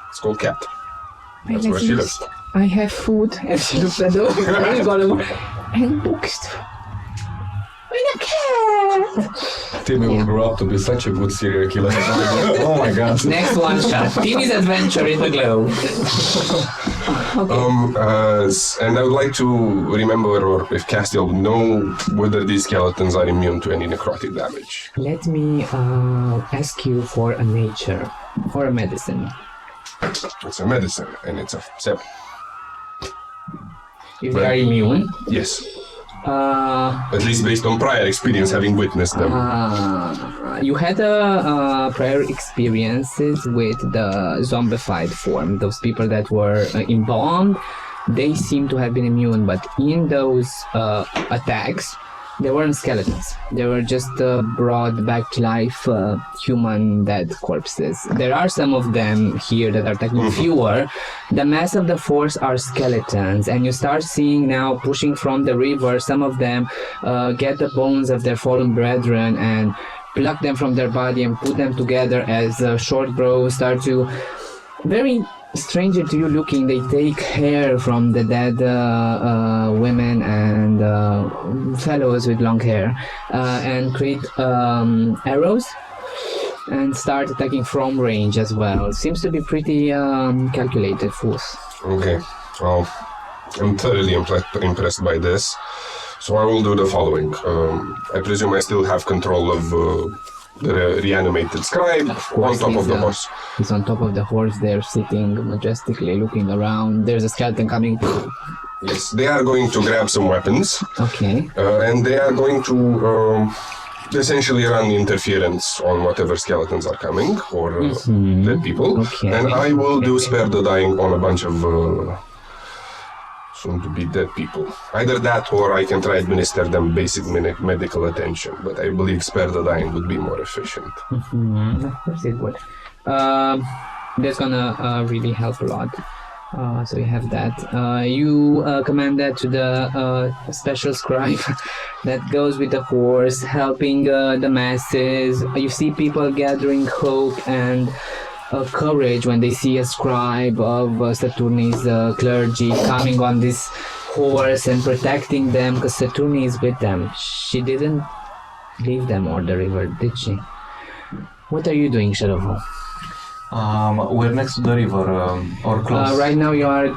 [SPEAKER 3] It's called Cat. That's where she lives.
[SPEAKER 1] I have food, and she looks at the and books. With a cat.
[SPEAKER 5] Timmy will grow up to be such a good serial killer. Oh my god.
[SPEAKER 1] Next one shot. Timmy's adventure in the globe.
[SPEAKER 3] And I would like to remember, or if Castiel would know, whether these skeletons are immune to any necrotic damage.
[SPEAKER 1] Let me ask you for a nature or a medicine.
[SPEAKER 3] It's a medicine, and it's a 7.
[SPEAKER 1] If they are immune,
[SPEAKER 3] Yes,
[SPEAKER 1] uh,
[SPEAKER 3] at least based on prior experience, having witnessed them.
[SPEAKER 1] you had prior experiences with the zombified form. Those people that were embalmed, they seem to have been immune, but in those attacks, they weren't skeletons. They were just brought back to life human dead corpses. There are some of them here that are technically fewer. The mass of the force are skeletons, and you start seeing now pushing from the river, some of them get the bones of their fallen brethren and pluck them from their body and put them together as short bows start to very stranger to you looking, they take hair from the dead women and fellows with long hair and create arrows and start attacking from range as well. Seems to be pretty calculated force.
[SPEAKER 3] Okay, well, I'm thoroughly impressed by this. So I will do the following. I presume I still have control of the reanimated scribe on top of the horse.
[SPEAKER 1] He's on top of the horse there, sitting majestically, looking around. There's a skeleton coming.
[SPEAKER 3] Yes, they are going to grab some weapons.
[SPEAKER 1] Okay.
[SPEAKER 3] And they are going to essentially run interference on whatever skeletons are coming, or dead people.
[SPEAKER 1] Okay.
[SPEAKER 3] And I will do spare the dying on a bunch of soon-to-be dead people. Either that, or I can try administer them basic medical attention, but I believe spare the dying would be more efficient.
[SPEAKER 1] Of course it would. That's gonna really help a lot. So you have that. You command that to the special scribe that goes with the horse, helping the masses. You see people gathering hope and courage when they see a scribe of Saturni's clergy coming on this horse and protecting them, because Saturni is with them. She didn't leave them on the river, did she? What are you doing, Shadowfall?
[SPEAKER 7] We're next to the river, or close.
[SPEAKER 1] Right now you are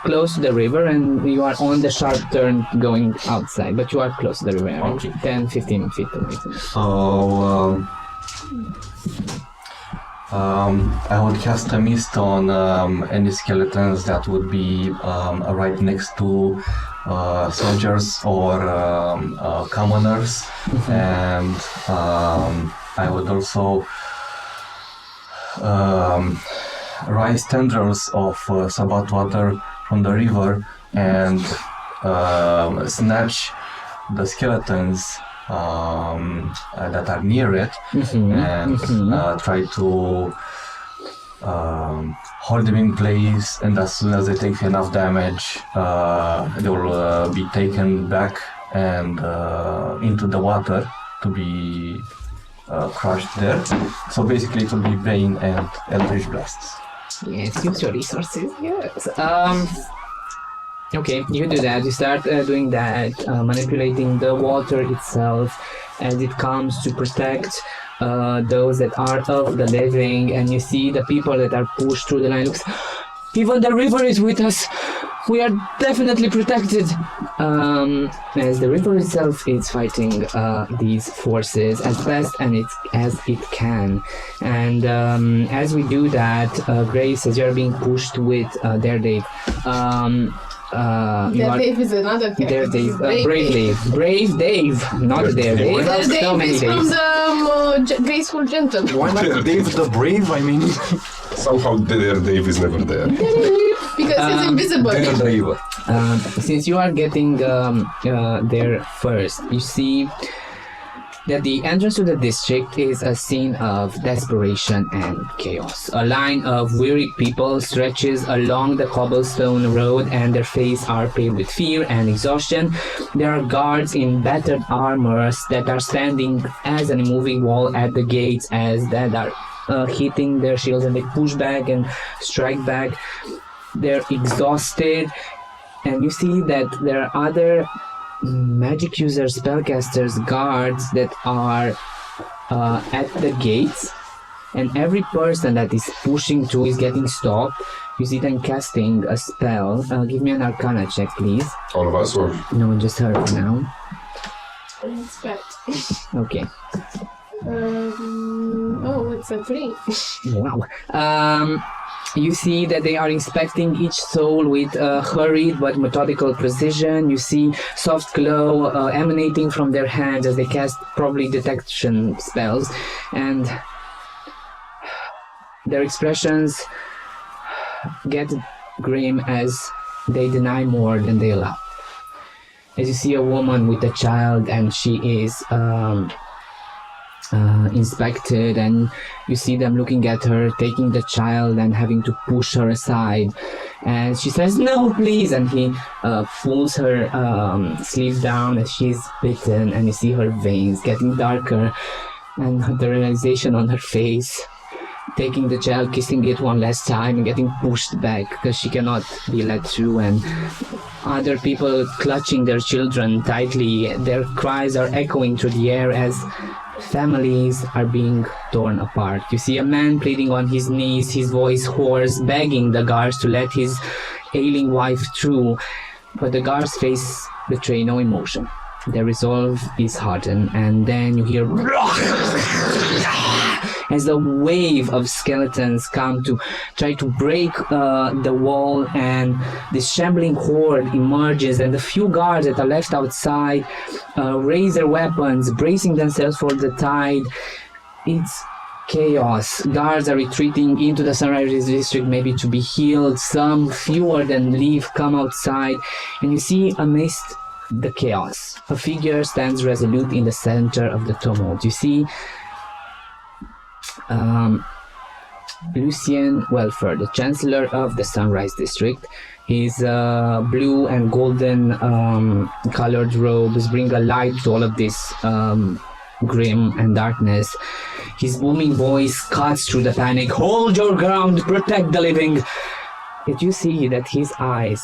[SPEAKER 1] close to the river and you are on the sharp turn going outside, but you are close to the river,
[SPEAKER 7] Okay.
[SPEAKER 1] 10-15 feet away.
[SPEAKER 7] So I would cast a mist on any skeletons that would be right next to soldiers or commoners, and I would also rise tendrils of Sabbat water from the river and snatch the skeletons that are near it and try to hold them in place, and as soon as they take enough damage they will be taken back and into the water to be crushed there. So basically it will be Bane and Eldritch Blasts.
[SPEAKER 1] Yes, use your resources, yes. Okay, you do that. You start doing that, manipulating the water itself as it comes to protect those that are of the living, and you see the people that are pushed through the line. Looks, even the river is with us. We are definitely protected. As the river itself is fighting these forces as best as it can. And as we do that, Grace, as you're being pushed with Dave.
[SPEAKER 2] Dave is another character.
[SPEAKER 1] Dave, Brave Dave, not Dave.
[SPEAKER 2] Dave
[SPEAKER 1] So many
[SPEAKER 2] is from
[SPEAKER 1] Daves.
[SPEAKER 2] the Graceful Gentleman.
[SPEAKER 5] Why not Dave the Brave? I mean,
[SPEAKER 3] Somehow Dave is never there.
[SPEAKER 2] Because he's invisible.
[SPEAKER 5] the river.
[SPEAKER 1] Since you are getting there first, you see that the entrance to the district is a scene of desperation and chaos. A line of weary people stretches along the cobblestone road, and their faces are pale with fear and exhaustion. There are guards in battered armors that are standing as an immoving wall at the gates, as that are hitting their shields, and they push back and strike back. They're exhausted, and you see that there are other magic users, spellcasters, guards that are at the gates, and every person that is pushing through is getting stopped. You see them casting a spell. Give me an Arcana check, please.
[SPEAKER 3] All of us, or
[SPEAKER 1] No, just her for now.
[SPEAKER 2] It's bad.
[SPEAKER 1] Okay.
[SPEAKER 2] Oh, it's a 3.
[SPEAKER 1] Wow. You see that they are inspecting each soul with hurried but methodical precision. You see soft glow emanating from their hands as they cast probably detection spells, and their expressions get grim as they deny more than they allow. As you see a woman with a child, and she is inspected, and you see them looking at her, taking the child and having to push her aside, and she says, "No, please," and he pulls her sleeve down as she's bitten, and you see her veins getting darker and the realization on her face. taking the child, kissing it one last time, and getting pushed back because she cannot be let through, and other people clutching their children tightly. Their cries are echoing through the air as families are being torn apart. You see a man pleading on his knees, his voice hoarse, begging the guards to let his ailing wife through, but the guards' face betray no emotion. Their resolve is hardened, and then you hear as a wave of skeletons come to try to break the wall, and this shambling horde emerges, and the few guards that are left outside raise their weapons, bracing themselves for the tide. It's chaos. Guards are retreating into the Sunrise District, maybe to be healed. Some, fewer than leave, come outside, and you see amidst the chaos, a figure stands resolute in the center of the tumult. You see Lucien Welfare, the Chancellor of the Sunrise District. His blue and golden colored robes bring a light to all of this grim and darkness. His booming voice cuts through the panic. Hold your ground, protect the living. Yet you see that his eyes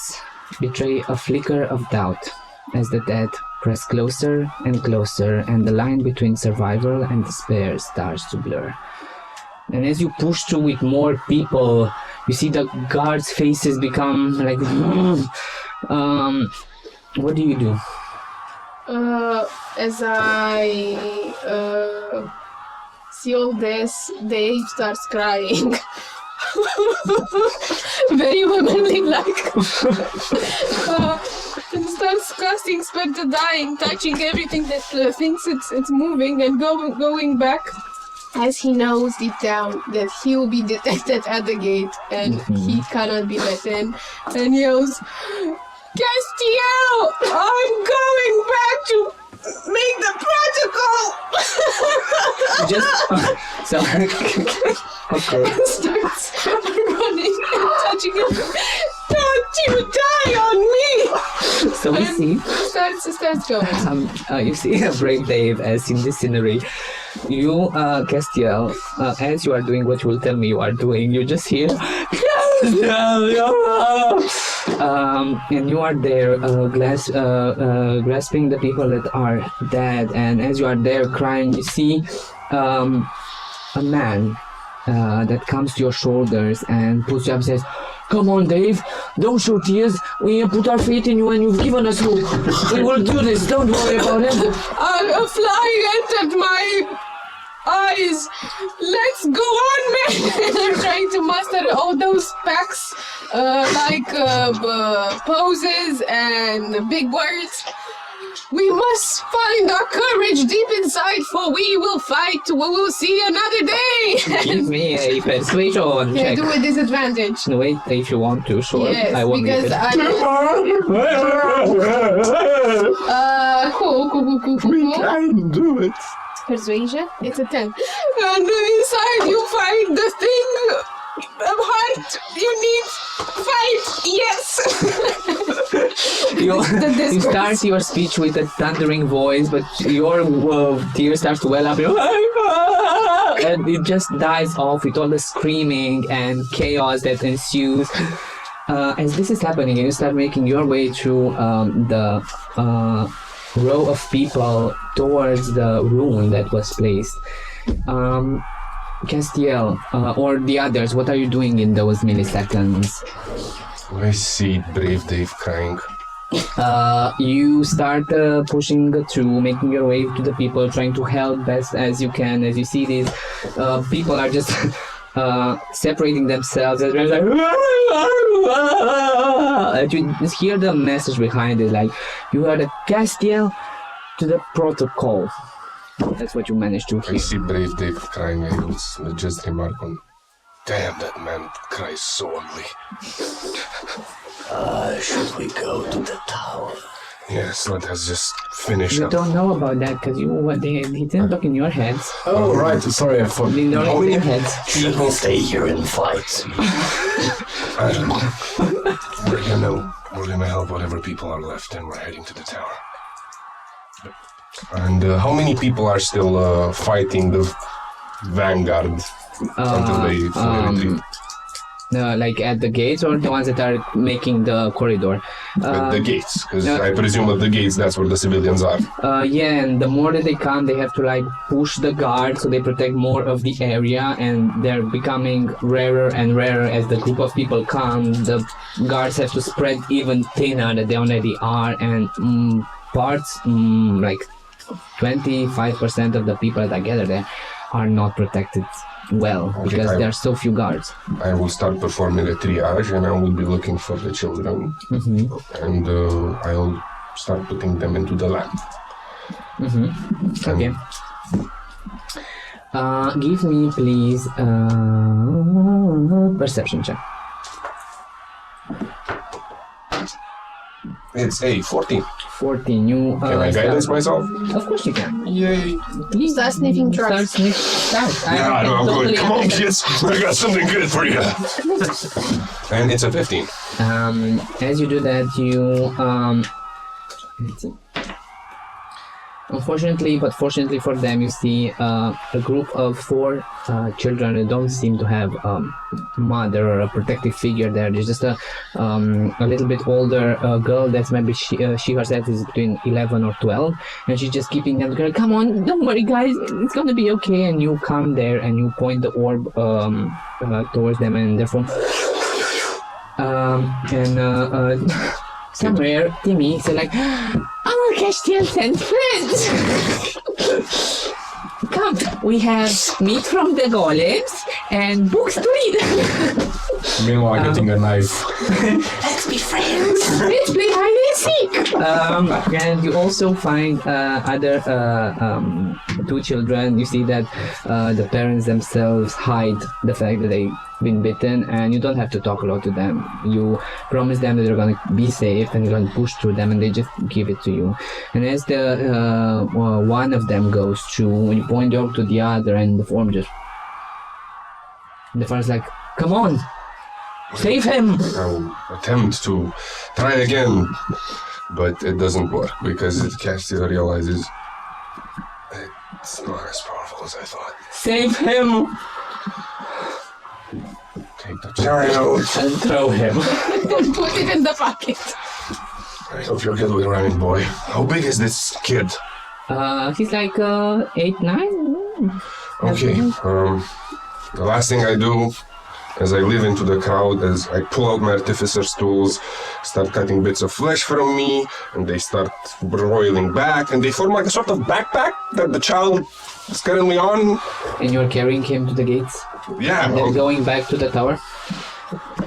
[SPEAKER 1] betray a flicker of doubt as the dead press closer and closer, and the line between survival and despair starts to blur. And as you push through with more people, you see the guards' faces become like, what do you do?
[SPEAKER 2] As I see all this, Dave starts crying. Very womanly like. And starts casting Spare the Dying, touching everything that thinks it's moving, and going back, as he knows deep down that he will be detected at the gate and he cannot be let in, and yells, Castiel, I'm going back to make the protocol!
[SPEAKER 1] So okay.
[SPEAKER 2] And starts running and touching him. Don't you die on me!
[SPEAKER 1] So we see
[SPEAKER 2] Starts going.
[SPEAKER 1] you see a brave Dave as in this scenery. You, Castiel, as you are doing what you will tell me you are doing, you just hear and you are there grasping the people that are dead, and as you are there crying, you see a man that comes to your shoulders and puts you up and says, come on, Dave, don't show tears. We put our faith in you and you've given us hope. We will do this, don't worry about it.
[SPEAKER 2] A fly entered my eyes. Let's go on, man. I'm trying to master all those packs, poses and big words. We must find our courage deep inside, for we will fight. We will see another day.
[SPEAKER 1] Give me a persuasion
[SPEAKER 2] Can I
[SPEAKER 1] check.
[SPEAKER 2] do a disadvantage?
[SPEAKER 1] No, wait, if you want to, sure.
[SPEAKER 2] Yes,
[SPEAKER 1] I won't
[SPEAKER 2] because
[SPEAKER 1] make it.
[SPEAKER 2] Cool.
[SPEAKER 5] can do it.
[SPEAKER 2] Persuasion? It's a 10. And inside you find the thing of heart. You need fight. Yes.
[SPEAKER 1] You start your speech with a thundering voice, but your tears start to well up, and it just dies off with all the screaming and chaos that ensues. As this is happening, you start making your way through the row of people towards the room that was placed. Castiel, or the others, what are you doing in those milliseconds?
[SPEAKER 3] I see brave Dave crying.
[SPEAKER 1] You start pushing through, making your way to the people, trying to help best as you can. As you see these people are just separating themselves. And you just hear the message behind it, like, you are the Castiel to the protocol. That's what you managed to
[SPEAKER 3] I
[SPEAKER 1] hear.
[SPEAKER 3] see brave Dave crying. I will just remark on, damn, that man cries so ugly.
[SPEAKER 4] Should we go to the tower?
[SPEAKER 3] Yes, let us just finish
[SPEAKER 1] You
[SPEAKER 3] up.
[SPEAKER 1] don't know about that because he didn't look in your heads.
[SPEAKER 5] Oh, right. Sorry, I forgot.
[SPEAKER 1] He didn't look in your heads.
[SPEAKER 4] Should we stay here and fight?
[SPEAKER 3] I don't know. We're gonna help whatever people are left, and we're heading to the tower. And how many people are still fighting the vanguard? until they fully retreat.
[SPEAKER 1] Like at the gates, or the ones that are making the corridor?
[SPEAKER 3] At the gates, because I presume at the gates that's where the civilians are.
[SPEAKER 1] Yeah, and the more that they come, they have to like push the guards so they protect more of the area, and they're becoming rarer and rarer as the group of people come. The guards have to spread even thinner than they already are, and like 25% of the people that gather there are not protected well, because there are so few guards.
[SPEAKER 3] I will start performing a triage, and I will be looking for the children, and I'll start putting them into the lab.
[SPEAKER 1] Okay. Give me please perception check.
[SPEAKER 3] It's a 14.
[SPEAKER 1] 14. You
[SPEAKER 3] Can I guidance myself?
[SPEAKER 1] Of course you can.
[SPEAKER 3] Yay.
[SPEAKER 1] Please
[SPEAKER 2] Start sniffing drugs.
[SPEAKER 1] Start.
[SPEAKER 3] Yeah, no, I'm
[SPEAKER 1] totally
[SPEAKER 3] good. Come on, kids. I got something good for you. And it's a 15.
[SPEAKER 1] As you do that, you let's see. Unfortunately, but fortunately for them, you see a group of 4 children who don't seem to have a mother or a protective figure there. There's just a little bit older girl that's maybe she herself is between 11 or 12, and she's just keeping them going, come on, don't worry guys, it's gonna be okay. And you come there and you point the orb towards them, and therefore somewhere Timmy said like, our Castiel sent friends. Come, we have meat from the golems and books to read.
[SPEAKER 5] Meanwhile, getting a knife.
[SPEAKER 6] Let's be friends.
[SPEAKER 1] Let's play hide and seek. And you also find other 2 children. You see that the parents themselves hide the fact that they've been bitten, and you don't have to talk a lot to them. You promise them that they're going to be safe and you're going to push through them, and they just give it to you. And as the one of them goes through, when you point the orb to the other, and the form just... The first like, come on! Save him!
[SPEAKER 3] I'll attempt to try again, but it doesn't work because the Castiel realizes it's not as powerful as I thought.
[SPEAKER 1] Save him!
[SPEAKER 3] Take the child
[SPEAKER 1] And throw him.
[SPEAKER 2] Put it in the pocket.
[SPEAKER 3] I hope you're good with running, boy. How big is this kid?
[SPEAKER 1] He's like 8, 9?
[SPEAKER 3] Okay, the last thing I do as I live into the crowd is I pull out my artificer's tools, start cutting bits of flesh from me, and they start broiling back, and they form like a sort of backpack that the child is currently on.
[SPEAKER 1] And you're carrying him to the gates?
[SPEAKER 3] Yeah.
[SPEAKER 1] And then going back to the tower?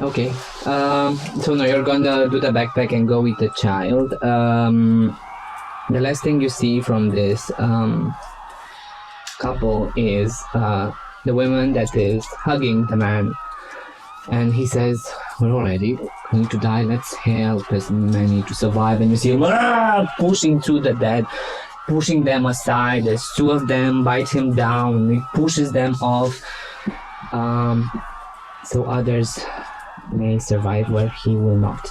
[SPEAKER 1] Okay. So no, you're gonna do the backpack and go with the child. The last thing you see from this couple is the woman that is hugging the man. And he says, we're already going to die, let's help as many to survive. And you see him pushing through the dead, pushing them aside. There's 2 of them, bite him down, he pushes them off. So others may survive where he will not.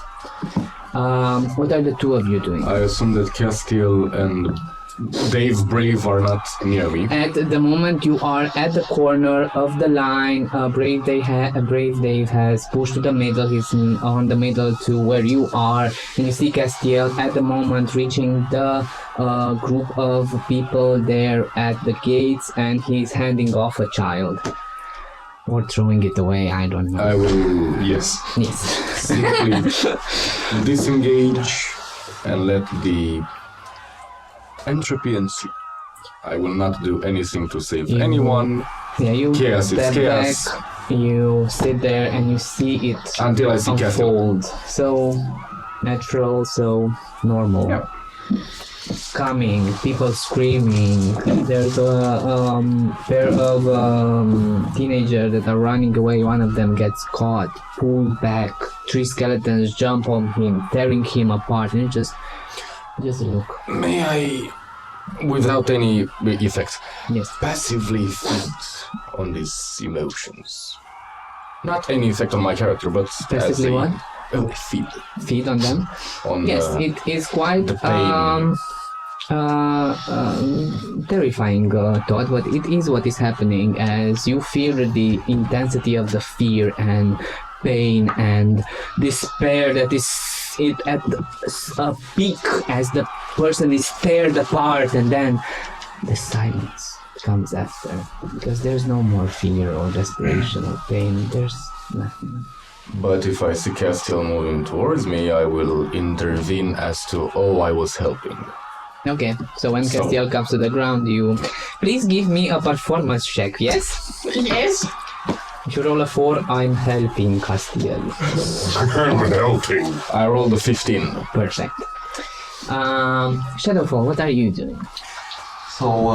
[SPEAKER 1] What are the 2 of you doing?
[SPEAKER 5] I assume that Castiel and Dave Brave are not near me.
[SPEAKER 1] At the moment, you are at the corner of the line. Brave Dave has pushed to the middle. He's on the middle to where you are. And you see Castiel at the moment reaching the group of people there at the gates, and he's handing off a child. Or throwing it away, I don't know.
[SPEAKER 5] I will, yes, simply disengage and let the entropy ensue. I will not do anything to save anyone.
[SPEAKER 1] Yeah, you
[SPEAKER 5] Chaos is
[SPEAKER 1] step
[SPEAKER 5] chaos.
[SPEAKER 1] back, you sit there and you see it
[SPEAKER 5] Until I see
[SPEAKER 1] unfold. So natural, so normal.
[SPEAKER 5] Yep.
[SPEAKER 1] Coming, people screaming. There's a pair of teenagers that are running away. One of them gets caught, pulled back. 3 skeletons jump on him, tearing him apart. And just look.
[SPEAKER 5] May I, without any effect,
[SPEAKER 1] Yes.
[SPEAKER 5] passively feed on these emotions? Not any effect on my character, but
[SPEAKER 1] Passively what?
[SPEAKER 5] Feed
[SPEAKER 1] Feed on them.
[SPEAKER 5] on
[SPEAKER 1] Yes, it is quite
[SPEAKER 5] the pain.
[SPEAKER 1] terrifying thought, but it is what is happening as you feel the intensity of the fear and pain and despair that is at a peak as the person is teared apart, and then the silence comes after, because there's no more fear or desperation or pain. There's nothing.
[SPEAKER 5] But if I see Castiel moving towards me, I will intervene as to, I was helping.
[SPEAKER 1] Okay, so when Castiel comes to the ground, you please give me a performance check, yes?
[SPEAKER 2] Yes.
[SPEAKER 1] If you roll a 4, I'm helping Castiel.
[SPEAKER 3] I'm helping.
[SPEAKER 5] I rolled a 15.
[SPEAKER 1] Perfect. Shadowfall, what are you doing?
[SPEAKER 7] So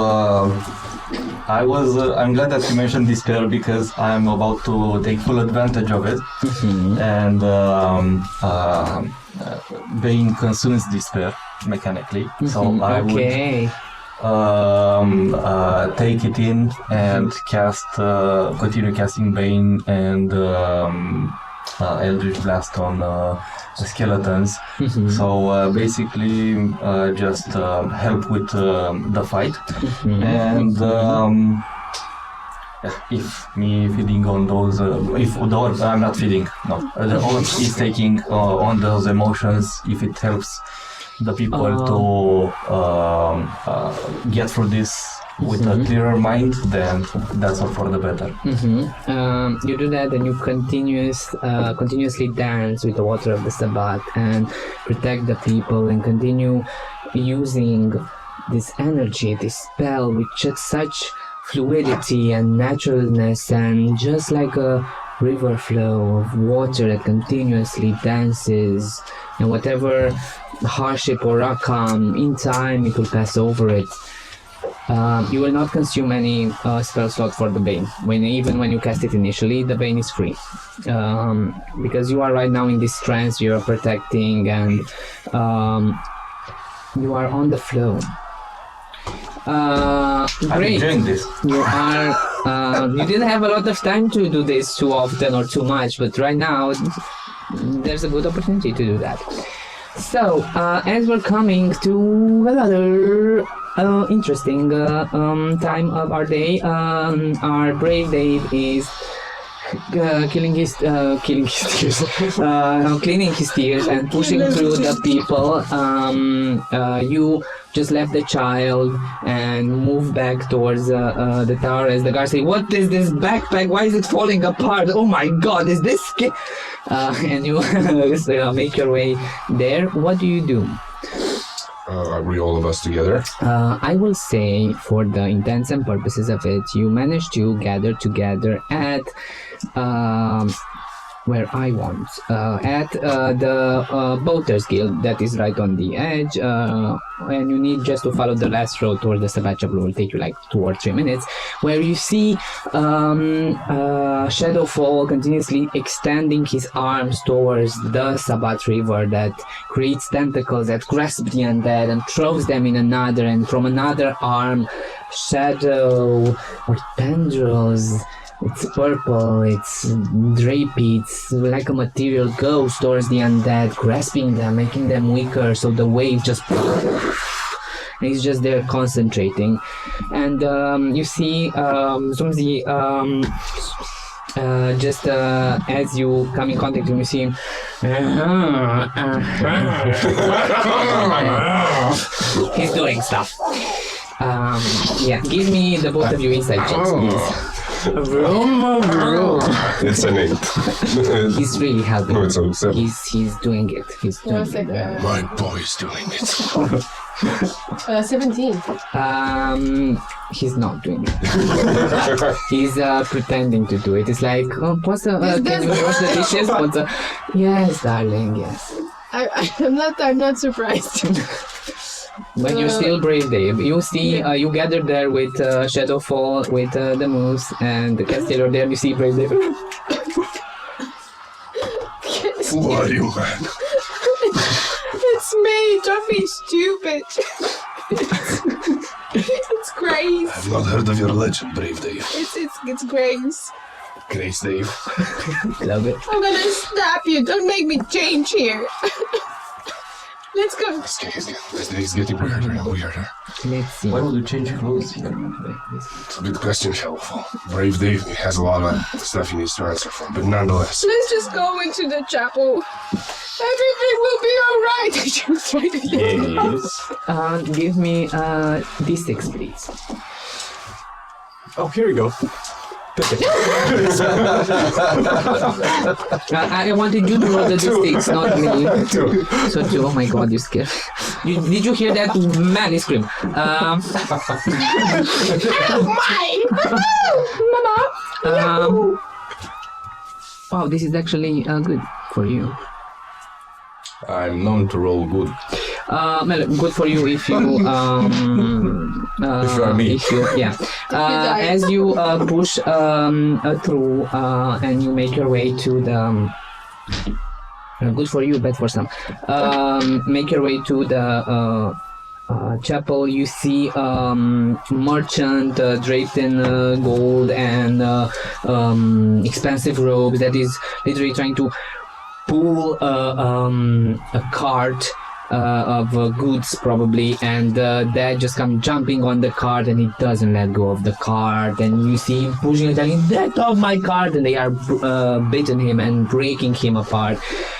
[SPEAKER 7] I'm glad that you mentioned despair, because I'm about to take full advantage of it. And Bane consumes despair mechanically. So I would take it in and continue casting Bane and Eldritch Blast on the skeletons. So basically just help with the fight. And if me feeding on those, if the orc, I'm not feeding, no, the orc is taking on those emotions, if it helps the people to get through this with a clearer mind, then that's all for the better.
[SPEAKER 1] You do that, and you continuously dance with the water of the Sabbath and protect the people, and continue using this energy, this spell, with just such fluidity and naturalness, and just like a river flow of water that continuously dances, and whatever hardship or outcome, in time it will pass over it. You will not consume any spell slot for the Bane. Even when you cast it initially, the Bane is free. Because you are right now in this trance, you are protecting, and you are on the flow. Great.
[SPEAKER 7] I'm enjoying this.
[SPEAKER 1] You are. You didn't have a lot of time to do this too often or too much, but right now there's a good opportunity to do that. So, as we're coming to another interesting time of our day, our brave Dave is cleaning his tears and pushing through the people. You just left the child and move back towards the tower as the guards say, "What is this backpack? Why is it falling apart? Oh my god, is this and you make your way there. What do you do?
[SPEAKER 3] Are we all of us together?
[SPEAKER 1] I will say, for the intents and purposes of it, you managed to gather together at where I want, at the Boaters Guild that is right on the edge, and you need just to follow the last road towards the Sabbath. It will take you like 2 or 3 minutes, where you see Shadowfall continuously extending his arms towards the Sabbath River that creates tentacles that grasp the undead and throws them in another, and from another arm, shadow or tendrils. It's purple, it's drapey, it's like a material goes towards the undead, grasping them, making them weaker, so the wave just... He's just there concentrating. And you see Zumzi, just as you come in contact with him, you see him... He's doing stuff. Yeah, give me the both of you inside checks, please.
[SPEAKER 3] It's an 8.
[SPEAKER 1] He's really helping.
[SPEAKER 3] No, it's a 7.
[SPEAKER 1] He's doing it. He's doing it.
[SPEAKER 3] My boy's doing it.
[SPEAKER 2] 17.
[SPEAKER 1] He's not doing it. He's pretending to do it. It's like, can you wash the dishes? Yes, darling, yes.
[SPEAKER 2] I'm not surprised.
[SPEAKER 1] But you're still brave, Dave. You see, you gathered there with Shadowfall, with the Moose, and the Castellar there. You see brave Dave.
[SPEAKER 3] Who are you, man?
[SPEAKER 2] It's me. Don't be stupid. It's Grace.
[SPEAKER 3] I've not heard of your legend, brave Dave.
[SPEAKER 2] It's Grace.
[SPEAKER 3] Grace Dave.
[SPEAKER 1] Love it.
[SPEAKER 2] I'm gonna snap you. Don't make me change here. Let's go.
[SPEAKER 3] This day is getting weirder and weirder.
[SPEAKER 1] Let's see.
[SPEAKER 7] Why would you change clothes here?
[SPEAKER 3] It's a good question, Shadowfall. Brave Dave has a lot of stuff he needs to answer for, but nonetheless.
[SPEAKER 2] Let's just go into the chapel. Everything will be alright.
[SPEAKER 5] Yes.
[SPEAKER 1] Give me D6, please.
[SPEAKER 5] Oh, here you go.
[SPEAKER 1] I wanted you to roll the D6, not me.
[SPEAKER 5] Two.
[SPEAKER 1] So 2, oh my god, you scared. Did you hear that man scream?
[SPEAKER 2] Mama!
[SPEAKER 1] Wow, this is actually good for you.
[SPEAKER 5] I'm known to roll good.
[SPEAKER 1] Well, good for you if you
[SPEAKER 5] If you are me.
[SPEAKER 1] As you push through and you make your way to the good for you, bad for some. Make your way to the chapel. You see merchant draped in gold and expensive robes that is literally trying to pull a cart of goods probably, and dad just comes jumping on the cart and he doesn't let go of the cart, and you see him pushing it, telling, "Let off my cart!" and they are beating him and breaking him apart,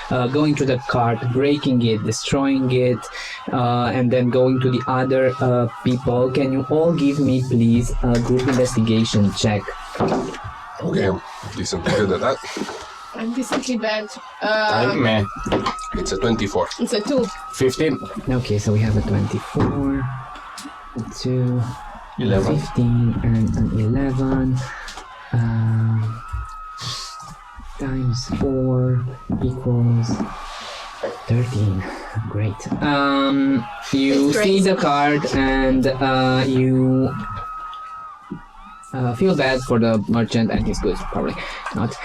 [SPEAKER 1] going to the cart, breaking it, destroying it, and then going to the other people. Can you all give me please a group investigation check?
[SPEAKER 3] Okay, I'm decently good at that.
[SPEAKER 2] I'm decently bad.
[SPEAKER 5] Meh.
[SPEAKER 3] It's a 24.
[SPEAKER 2] It's a 2.
[SPEAKER 5] 15.
[SPEAKER 1] Okay, so we have a 24, 2,
[SPEAKER 7] 11.
[SPEAKER 1] 15, and an 11. Times 4 equals 13. Great. You see the card and you feel bad for the merchant and his goods, probably not.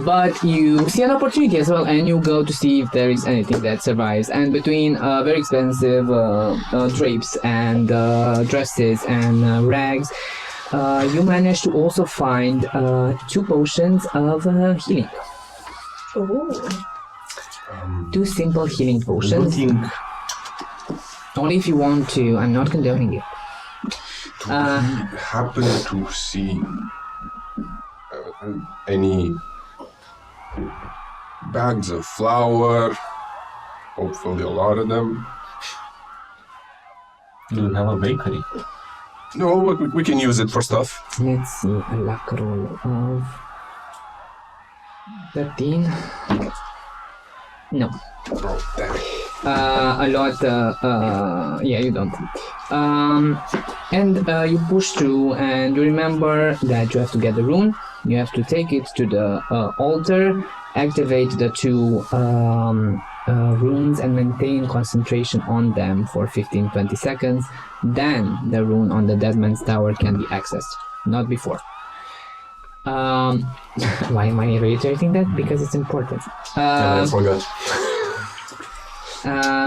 [SPEAKER 1] But you see an opportunity as well, and you go to see if there is anything that survives. And between very expensive drapes and dresses and rags, you manage to also find 2 potions of healing.
[SPEAKER 2] Oh.
[SPEAKER 1] 2 simple healing potions. Only if you want to. I'm not condoning it.
[SPEAKER 3] Do we happen to see any bags of flour? Hopefully a lot of them.
[SPEAKER 7] Do you have a bakery?
[SPEAKER 3] No, but we can use it for stuff.
[SPEAKER 1] Let's see, a luck roll of 13. No.
[SPEAKER 3] Oh, damn it.
[SPEAKER 1] A lot, yeah, you don't. And you push through, and you remember that you have to get the rune. You have to take it to the altar, activate the 2 runes, and maintain concentration on them for 15-20 seconds. Then the rune on the dead man's tower can be accessed, not before. Why am I reiterating that? Because it's important.
[SPEAKER 5] I forgot.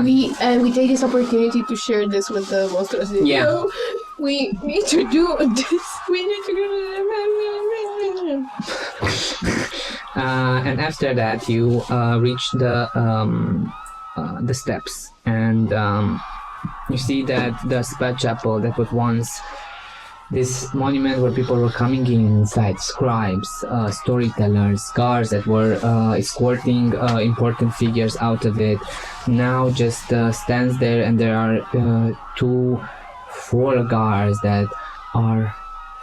[SPEAKER 2] We take this opportunity to share this with the monsters.
[SPEAKER 1] Yeah.
[SPEAKER 2] No, we need to do this. We need to do.
[SPEAKER 1] And after that, you reach the steps, and you see that the spa chapel that was once this monument where people were coming inside, scribes, storytellers, guards that were escorting important figures out of it, now just stands there, and there are 4 guards that are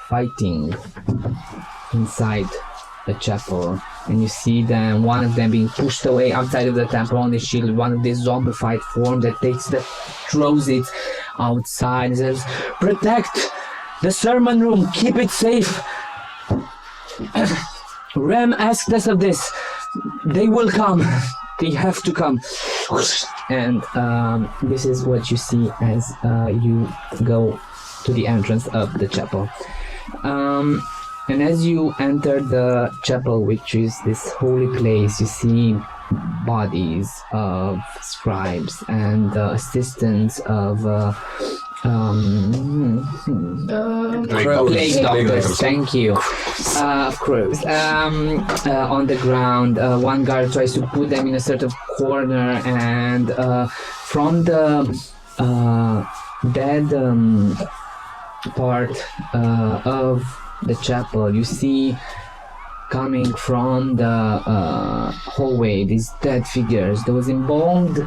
[SPEAKER 1] fighting inside the chapel, and you see them, one of them being pushed away outside of the temple on the shield, one of these zombified form that throws it outside and says, "Protect the sermon room, keep it safe. Rem asked us of this. They will come. They have to come." And this is what you see as you go to the entrance of the chapel. And as you enter the chapel, which is this holy place, you see bodies of scribes and assistants of Plague doctors, thank you. Crows. On the ground, one guard tries to put them in a sort of corner, and from the dead part of the chapel, you see coming from the hallway these dead figures, those embalmed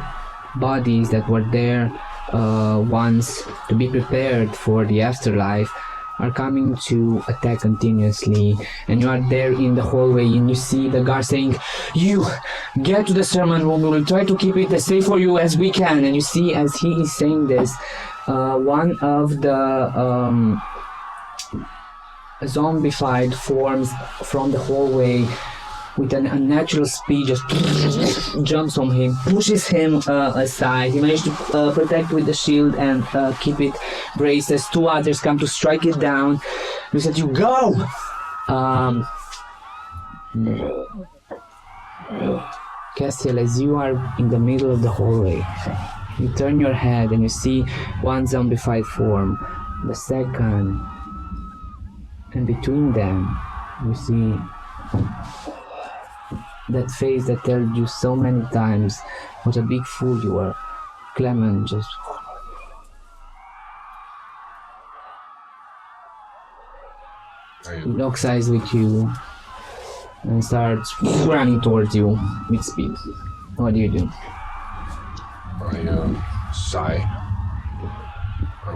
[SPEAKER 1] bodies that were there once to be prepared for the afterlife, are coming to attack continuously. And you are there in the hallway, and you see the guard saying, "You get to the sermon room, we will try to keep it as safe for you as we can." And you see, as he is saying this, one of the zombified forms from the hallway with an unnatural speed just jumps on him, pushes him aside. He managed to protect with the shield and keep it braced as two others come to strike it down. He said, "You go!" Castiel, as you are in the middle of the hallway, you turn your head and you see one zombified form, the second, and between them you see that face that told you so many times what a big fool you were. Clement just locks eyes with you and starts running towards you with speed. What do you do?
[SPEAKER 3] I sigh.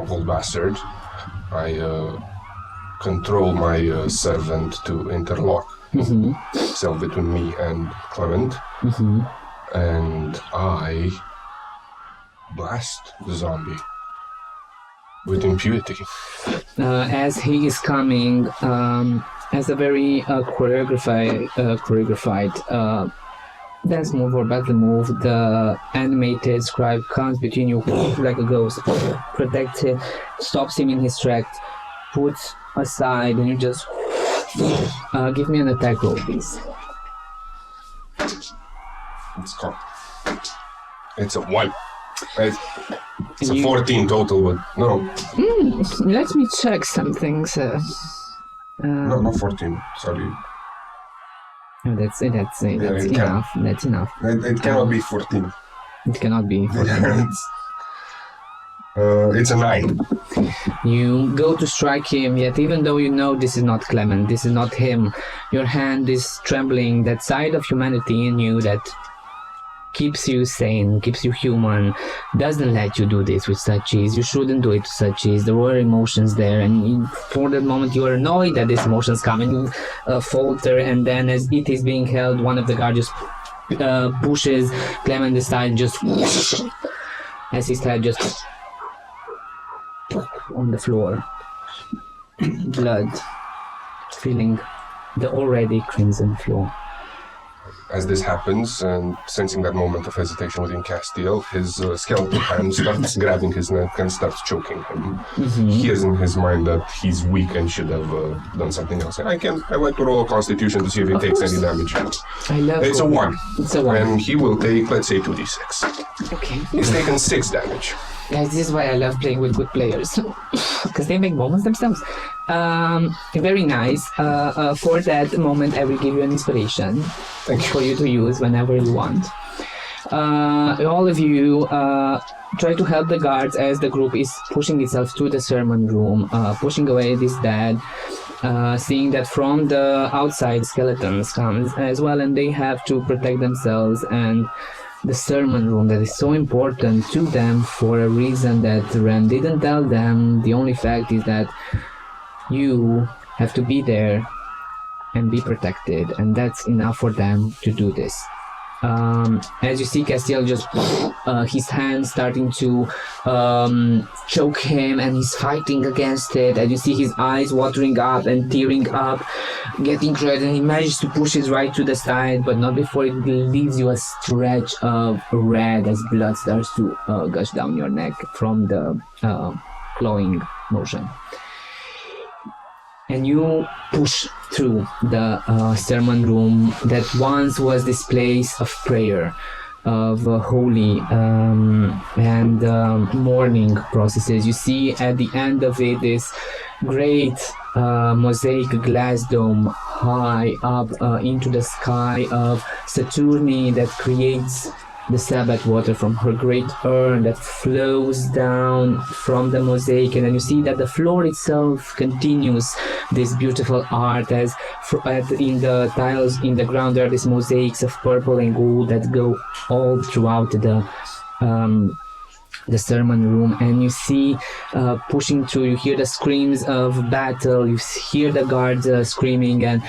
[SPEAKER 3] Old bastard. I control my servant to interlock itself between me and Clement, and I blast the zombie with impunity.
[SPEAKER 1] As he is coming, as a very choreographed dance move or battle move, the animated scribe comes between you like a ghost, protects him, stops him in his tracks, puts aside, and you just give me an attack roll, please.
[SPEAKER 3] It's a 1. It's a 14 total, but no.
[SPEAKER 1] Let me check something, sir.
[SPEAKER 3] No, not 14. Sorry.
[SPEAKER 1] No, that's enough. That's enough.
[SPEAKER 3] It cannot be 14.
[SPEAKER 1] It cannot be 14.
[SPEAKER 3] It's a 9.
[SPEAKER 1] You go to strike him, yet even though you know this is not Clement, this is not him, your hand is trembling. That side of humanity in you that keeps you sane, keeps you human, doesn't let you do this with such ease. You shouldn't do it with such ease. There were emotions there, and for that moment you are annoyed that these emotions come, and you falter, and then as it is being held, one of the guards just pushes Clement aside, just as his head just on the floor, blood filling the already crimson floor.
[SPEAKER 3] As this happens, and sensing that moment of hesitation within Castiel, his skeleton hand starts grabbing his neck and starts choking him. He hears in his mind that he's weak and should have done something else. I like to roll a constitution to see if he takes any damage.
[SPEAKER 1] I love
[SPEAKER 3] It's a 1.
[SPEAKER 1] It's a 1.
[SPEAKER 3] And he will take, let's say, 2d6.
[SPEAKER 1] Okay.
[SPEAKER 3] He's taken 6 damage.
[SPEAKER 1] Guys, this is why I love playing with good players. Because they make moments themselves. Very nice. For that moment, I will give you an inspiration.
[SPEAKER 3] Thank you.
[SPEAKER 1] For you to use whenever you want. All of you try to help the guards as the group is pushing itself to the sermon room, pushing away this dead, seeing that from the outside skeletons comes as well, and they have to protect themselves, and the sermon room that is so important to them for a reason that Ren didn't tell them. The only fact is that you have to be there and be protected, and that's enough for them to do this. As you see Castiel just his hands starting to choke him, and he's fighting against it, and you see his eyes watering up and tearing up, getting red, and he manages to push it right to the side, but not before it leaves you a stretch of red as blood starts to gush down your neck from the clawing motion. And you push through the sermon room that once was this place of prayer. of holy and mourning processes. You see at the end of it this great mosaic glass dome high up into the sky of Saturni that creates the Sabbath water from her great urn that flows down from the mosaic, and then you see that the floor itself continues this beautiful art as in the tiles in the ground there are these mosaics of purple and gold that go all throughout the sermon room, and you see pushing through, you hear the screams of battle, you hear the guards screaming, and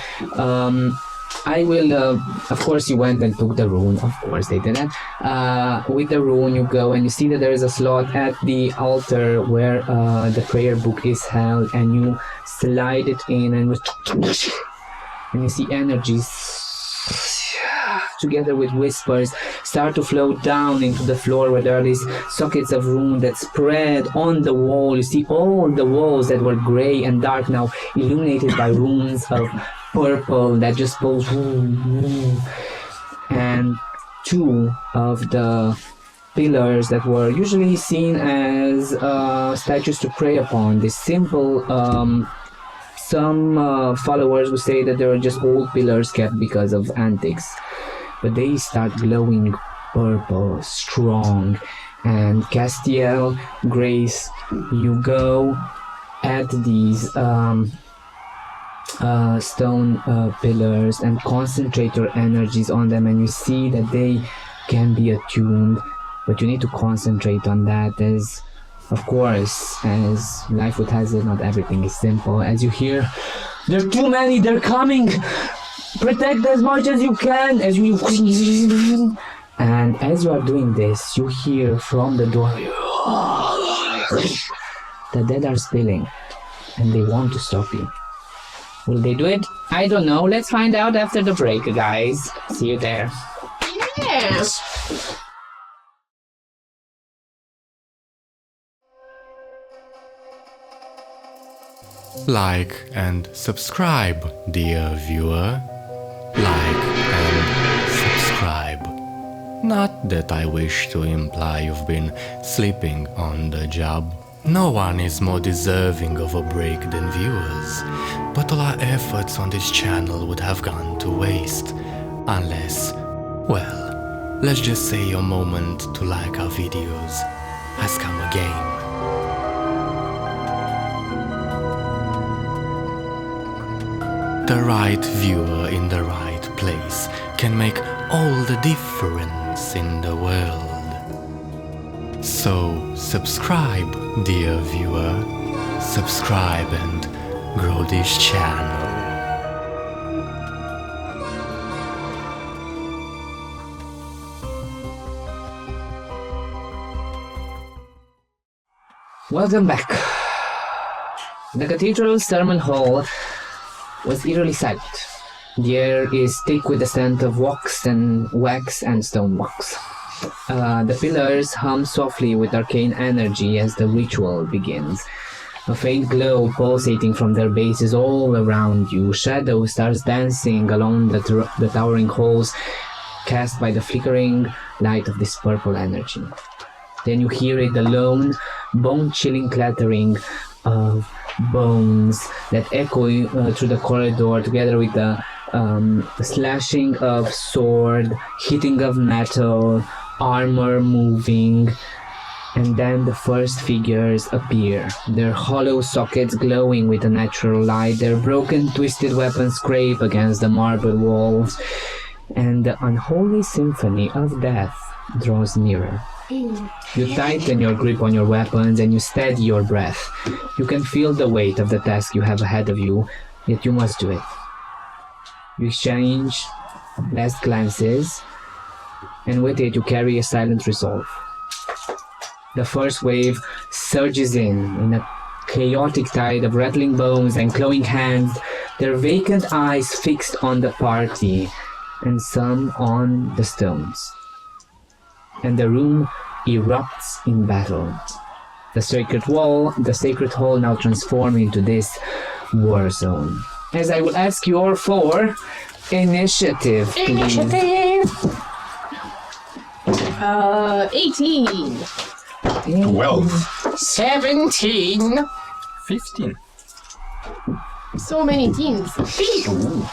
[SPEAKER 1] I will, of course you went and took the rune, of course they did that. With the rune you go and you see that there is a slot at the altar where the prayer book is held, and you slide it in and you see energies together with whispers start to flow down into the floor where there are these sockets of rune that spread on the wall. You see all the walls that were gray and dark now illuminated by runes of purple that just pulls, and two of the pillars that were usually seen as statues to pray upon, this simple some followers would say that they were just old pillars kept because of antics, but they start glowing purple, strong. And Castiel, Grace, you go at these stone pillars and concentrate your energies on them, and you see that they can be attuned, but you need to concentrate on that, as of course, as life would has it, not everything is simple. As you hear, there are too many, they're coming, protect as much as you can, as you and as you are doing this, you hear from the door the dead are spilling and they want to stop you. Will they do it? I don't know. Let's find out after the break, guys. See you there.
[SPEAKER 2] Yes.
[SPEAKER 8] Like and subscribe, dear viewer. Like and subscribe. Not that I wish to imply you've been sleeping on the job. No one is more deserving of a break than viewers, but all our efforts on this channel would have gone to waste unless, well, let's just say your moment to like our videos has come again. The right viewer in the right place can make all the difference in the world. So subscribe, dear viewer, subscribe and grow this channel.
[SPEAKER 1] Welcome back. The cathedral sermon hall was eerily silent. The air is thick with the scent of wax and stone wax. The pillars hum softly with arcane energy as the ritual begins. A faint glow pulsating from their bases all around you. Shadows starts dancing along the towering halls, cast by the flickering light of this purple energy. Then you hear it, the lone, bone-chilling clattering of bones that echo through the corridor, together with the slashing of sword, hitting of metal, armor moving, and then the first figures appear, their hollow sockets glowing with a natural light, their broken, twisted weapons scrape against the marble walls, and the unholy symphony of death draws nearer. You tighten your grip on your weapons and you steady your breath. You can feel the weight of the task you have ahead of you, yet you must do it. You exchange last glances, and with it you carry a silent resolve. The first wave surges in a chaotic tide of rattling bones and glowing hands, their vacant eyes fixed on the party, and some on the stones. And the room erupts in battle. The sacred hall now transforms into this war zone. As I will ask you for initiative, please.
[SPEAKER 6] Initiative!
[SPEAKER 2] 18.
[SPEAKER 3] 12.
[SPEAKER 2] 17.
[SPEAKER 7] 15.
[SPEAKER 2] So many teens.
[SPEAKER 1] 15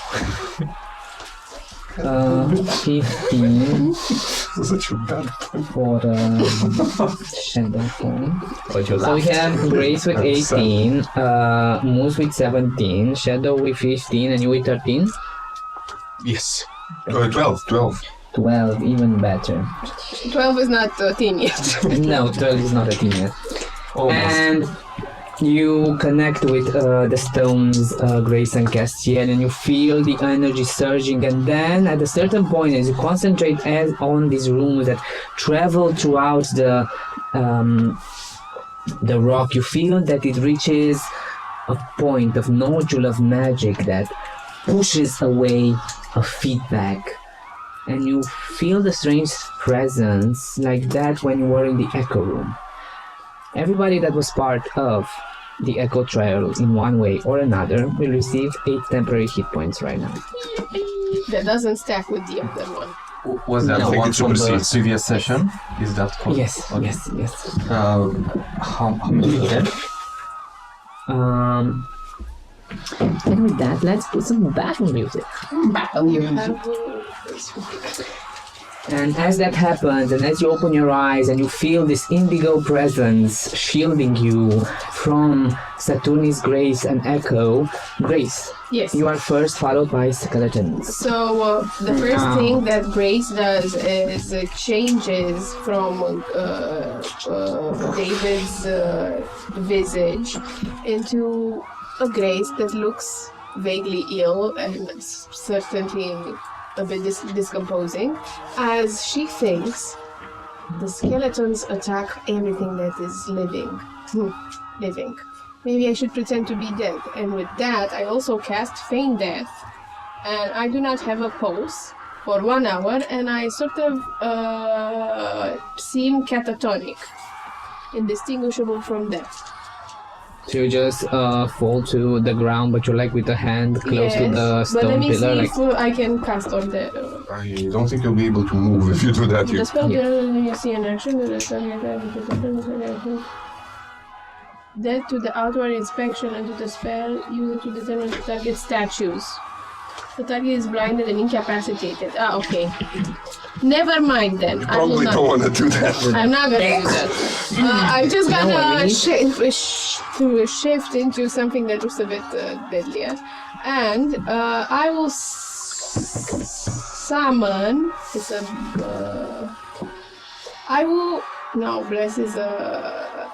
[SPEAKER 3] Such a bad point.
[SPEAKER 1] for shadow form.
[SPEAKER 7] But you
[SPEAKER 1] So we have Grace with 18, Moose with 17, Shadow with 15, and you with 13?
[SPEAKER 3] Yes. 12.
[SPEAKER 1] 12, even better.
[SPEAKER 2] 12 is not 13 yet.
[SPEAKER 1] No, 12 is not a team yet. And you connect with the stones, Grace and Castiel, and you feel the energy surging. And then, at a certain point, as you concentrate on these runes that travel throughout the rock, you feel that it reaches a point of nodule of magic that pushes away a feedback. And you feel the strange presence like that when you were in the Echo Room. Everybody that was part of the Echo Trial in one way or another will receive 8 temporary hit points right now.
[SPEAKER 2] That doesn't stack with the other one.
[SPEAKER 7] Was that
[SPEAKER 1] No.
[SPEAKER 7] the one from the
[SPEAKER 3] Supersedes.
[SPEAKER 7] previous session? Is that correct?
[SPEAKER 1] Yes, yes.
[SPEAKER 7] How many again?
[SPEAKER 1] And with that, let's put some battle music.
[SPEAKER 2] You have
[SPEAKER 1] And as that happens, and as you open your eyes and you feel this indigo presence shielding you from Saturnus, Grace, and Echo, Grace,
[SPEAKER 2] yes.
[SPEAKER 1] you are first, followed by skeletons.
[SPEAKER 2] So the first thing that Grace does is changes from David's visage into a Grace that looks vaguely ill and certainly a bit discomposing, as she thinks the skeletons attack everything that is living. Living. Maybe I should pretend to be dead. And with that, I also cast Feign Death. And I do not have a pulse for 1 hour, and I sort of seem catatonic, indistinguishable from death.
[SPEAKER 1] So you just fall to the ground, but you're like with a hand close to the
[SPEAKER 2] but let
[SPEAKER 1] stone
[SPEAKER 2] me
[SPEAKER 1] pillar.
[SPEAKER 2] see
[SPEAKER 1] Like,
[SPEAKER 2] if I can cast on the...
[SPEAKER 3] I don't think you'll be able to move if you do that.
[SPEAKER 2] The
[SPEAKER 3] You
[SPEAKER 2] spell you see an action dead to the outward inspection and to the spell used to determine the target statues. The target is blinded and incapacitated. Ah, okay. Never mind then. I will
[SPEAKER 3] probably
[SPEAKER 2] not.
[SPEAKER 3] don't want to do that.
[SPEAKER 2] I'm not gonna do that. I'm just
[SPEAKER 1] No
[SPEAKER 2] gonna
[SPEAKER 1] worries.
[SPEAKER 2] shift into something that looks a bit deadlier. And I will summon. It's a. I will. No, bless is a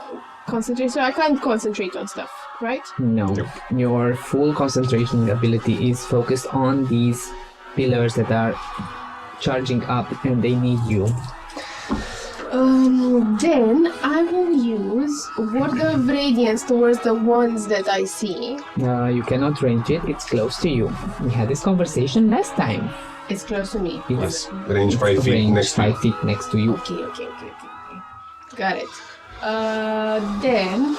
[SPEAKER 2] concentration. So I can't concentrate on stuff, right?
[SPEAKER 1] no, your full concentration ability is focused on these pillars that are charging up and they need you.
[SPEAKER 2] Then I will use Word of Radiance towards the ones that I see.
[SPEAKER 1] You cannot range it, it's close to you. We had this conversation last time.
[SPEAKER 2] It's close to me.
[SPEAKER 1] It's
[SPEAKER 3] Range 5 feet
[SPEAKER 1] range
[SPEAKER 3] next to
[SPEAKER 1] 5 feet next to you.
[SPEAKER 2] Okay. Got it. Then...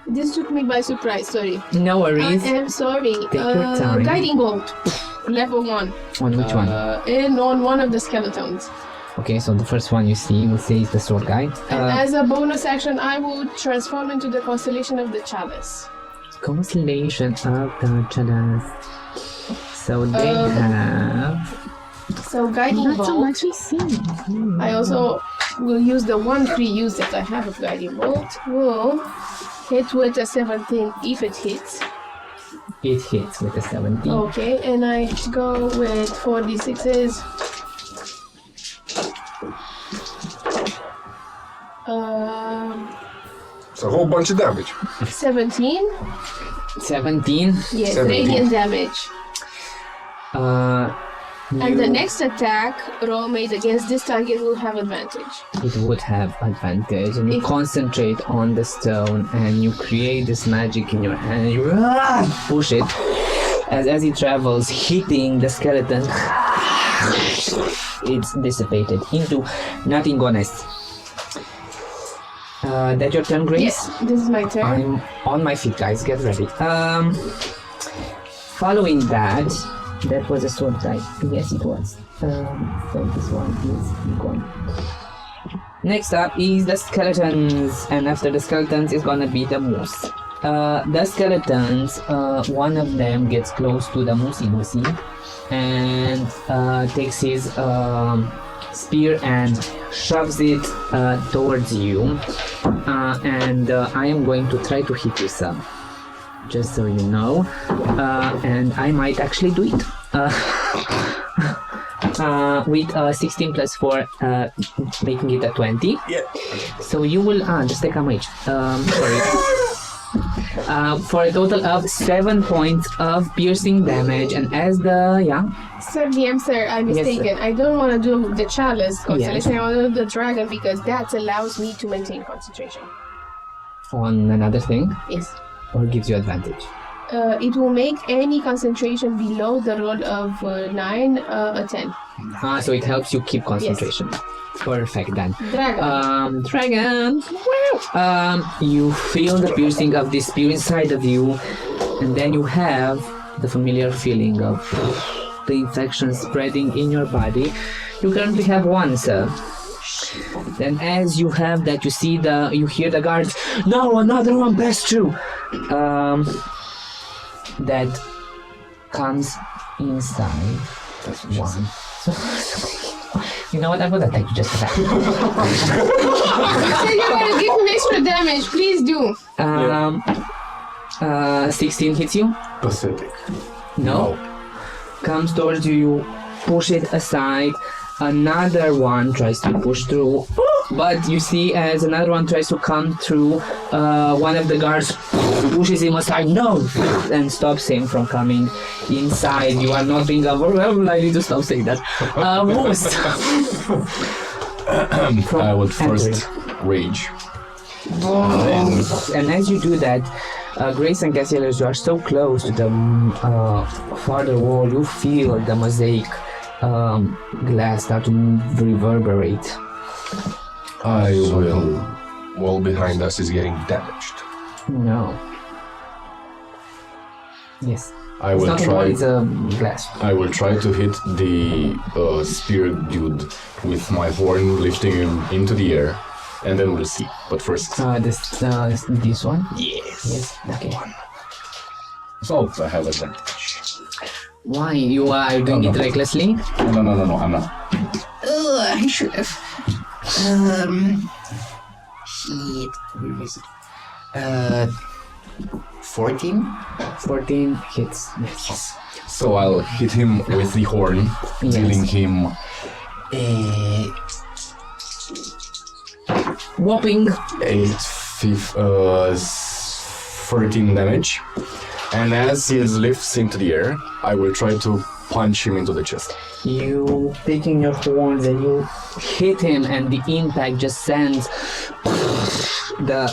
[SPEAKER 2] This took me by surprise, sorry.
[SPEAKER 1] No worries.
[SPEAKER 2] I am sorry.
[SPEAKER 1] Take your time.
[SPEAKER 2] Guiding Bolt. Level 1.
[SPEAKER 1] On which one?
[SPEAKER 2] And on one of the skeletons.
[SPEAKER 1] Okay, so the first one you see, we'll say is the sword guy.
[SPEAKER 2] And as a bonus action, I will transform into the constellation of the Chalice.
[SPEAKER 1] Constellation of the Chalice. So they have...
[SPEAKER 2] So Guiding Bolt.
[SPEAKER 1] we see.
[SPEAKER 2] I also will use the one free use that I have of Guiding Bolt. Will hit with a 17 if it hits.
[SPEAKER 1] It hits with a 17.
[SPEAKER 2] Okay, and I go with 4d6s.
[SPEAKER 3] It's a whole bunch of damage.
[SPEAKER 2] 17.
[SPEAKER 1] 17.
[SPEAKER 2] Yes,
[SPEAKER 3] 17.
[SPEAKER 2] radiant damage. And the
[SPEAKER 1] You-
[SPEAKER 2] next attack roll made against this target will have advantage.
[SPEAKER 1] It would have advantage, and you concentrate on the stone, and you create this magic in your hand, and you push it as it travels, hitting the skeleton. It's dissipated into nothingness. That your turn, Grace?
[SPEAKER 2] Yes, this is my turn.
[SPEAKER 1] I'm on my feet, guys. Get ready. Following that, That was a sword type. Yes, it was. So this one is gone. Next up is the skeletons, and after the skeletons is gonna be the moose. The skeletons, one of them gets close to the moosey and takes his spear and shoves it towards you. And I am going to try to hit you some, just so you know. And I might actually do it. With 16 plus 4, making it a 20.
[SPEAKER 4] Yeah.
[SPEAKER 1] So you will just take a mage. Sorry. For a total of 7 points of piercing damage, and as the
[SPEAKER 2] Sir, DM, sir, I'm
[SPEAKER 1] Yes,
[SPEAKER 2] mistaken. I don't want to do the chalice constellation.
[SPEAKER 1] Yes.
[SPEAKER 2] I want to do the dragon because that allows me to maintain concentration.
[SPEAKER 1] on another thing,
[SPEAKER 2] Yes.
[SPEAKER 1] or gives you advantage.
[SPEAKER 2] It will make any concentration below the roll of 9 a 10.
[SPEAKER 1] So it helps you keep concentration. Perfect then.
[SPEAKER 2] Dragon.
[SPEAKER 1] Dragon. You feel the piercing of this spear inside of you, and then you have the familiar feeling of the infection spreading in your body. You currently have 1, sir. Then as you have that, you hear the guards, no, another one, best two. That comes inside. That's one. You know what? I'm gonna take you just for that.
[SPEAKER 2] So you're gonna give him extra damage, please do.
[SPEAKER 1] 16 hits you?
[SPEAKER 5] Pathetic.
[SPEAKER 1] No. Comes towards you, you push it aside. Another one tries to push through, but you see as another one tries to come through, one of the guards pushes him aside, no, and stops him from coming inside. You are not being overwhelmed. I need to stop saying that. Moose.
[SPEAKER 5] I would first rage.
[SPEAKER 1] And as you do that, Grace and Cassius, you are so close to the farther wall, you feel the mosaic glass start to reverberate.
[SPEAKER 5] I will.
[SPEAKER 3] Wall behind us is getting damaged.
[SPEAKER 1] No. Yes.
[SPEAKER 5] I
[SPEAKER 1] It's
[SPEAKER 5] will
[SPEAKER 1] not a wall,
[SPEAKER 5] try.
[SPEAKER 1] it's a glass.
[SPEAKER 5] I will try to hit the spear dude with my horn, lifting him into the air, and then we'll see. But first,
[SPEAKER 1] This one?
[SPEAKER 4] Yes.
[SPEAKER 1] Yes. Okay.
[SPEAKER 5] so I have advantage.
[SPEAKER 1] Why? You are doing it recklessly?
[SPEAKER 5] No, I'm not.
[SPEAKER 6] I should have. Where is it? 14?
[SPEAKER 1] 14 hits. Yes.
[SPEAKER 5] So I'll hit him with the horn, dealing him
[SPEAKER 1] Whopping.
[SPEAKER 5] 13 damage. And as he lifts into the air, I will try to punch him into the chest.
[SPEAKER 1] You taking your horns and you hit him, and the impact just sends the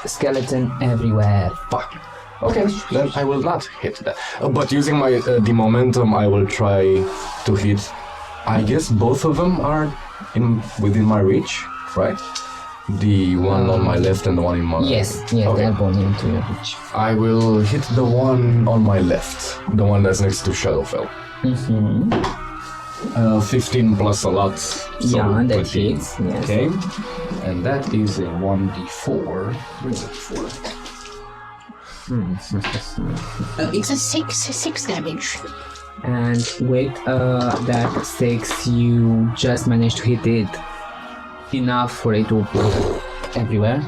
[SPEAKER 1] skeleton everywhere.
[SPEAKER 5] Fuck. Okay, then I will not hit that. But using my the momentum, I will try to hit. I guess both of them are within my reach, right? The one on my left and the one in my
[SPEAKER 1] Yes,
[SPEAKER 5] okay.
[SPEAKER 1] they're going into your reach.
[SPEAKER 5] I will hit the one on my left, the one that's next to Shadowfell. 15 plus a lot. So
[SPEAKER 1] Yeah, that
[SPEAKER 5] 20.
[SPEAKER 1] hits. Yes.
[SPEAKER 5] Okay, and that is a 1d4.
[SPEAKER 6] It's a 6 damage.
[SPEAKER 1] And with that 6, you just managed to hit it enough for it to everywhere.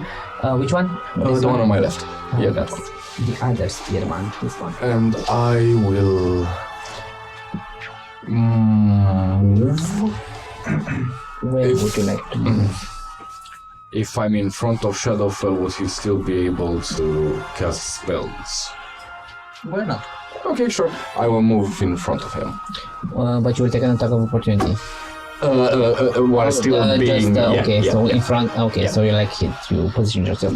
[SPEAKER 1] Which one? This
[SPEAKER 5] The one on my left. Yeah, that one.
[SPEAKER 1] The other spear one. This one.
[SPEAKER 5] And I will move.
[SPEAKER 1] Where would you like to move?
[SPEAKER 5] If I'm in front of Shadowfell, would he still be able to cast spells?
[SPEAKER 7] Why not?
[SPEAKER 5] Okay, sure. I will move in front of him.
[SPEAKER 1] But you will take an attack of opportunity.
[SPEAKER 5] While still being...
[SPEAKER 1] okay, so in front. Okay,
[SPEAKER 5] Yeah.
[SPEAKER 1] so you you position yourself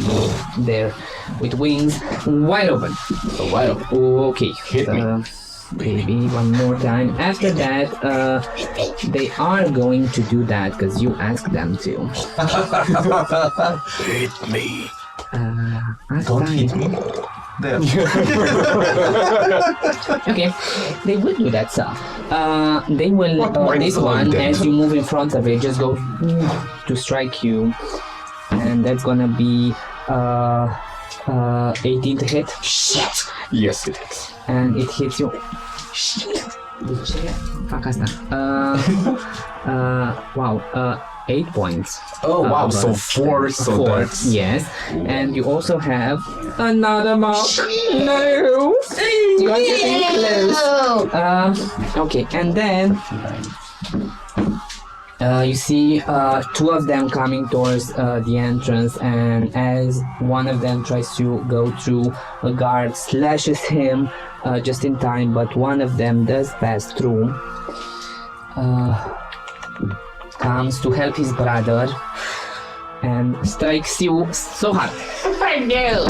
[SPEAKER 1] there with wings wide open.
[SPEAKER 5] Wide open.
[SPEAKER 1] Okay,
[SPEAKER 5] Hit me.
[SPEAKER 1] Maybe one more time. After that, they are going to do that because you asked them to.
[SPEAKER 4] Hit me.
[SPEAKER 1] Last
[SPEAKER 4] Don't
[SPEAKER 1] time,
[SPEAKER 4] hit me.
[SPEAKER 7] there.
[SPEAKER 1] Okay, they will do that stuff. They will. This one, as you move in front of it, just go to strike you, and that's gonna be 18 to hit.
[SPEAKER 5] Shit! Yes, it is.
[SPEAKER 1] And it hits you. De ce fac asta? Wow. 8 points.
[SPEAKER 5] Oh wow!
[SPEAKER 1] but
[SPEAKER 5] So 4. So
[SPEAKER 1] 4.
[SPEAKER 5] that's
[SPEAKER 1] Yes. And you also have another mark. No. You're getting close. Okay, and then you see 2 of them coming towards the entrance, and as one of them tries to go through, a guard slashes him just in time, but one of them does pass through. Comes to help his brother and strikes you so hard.
[SPEAKER 6] I know.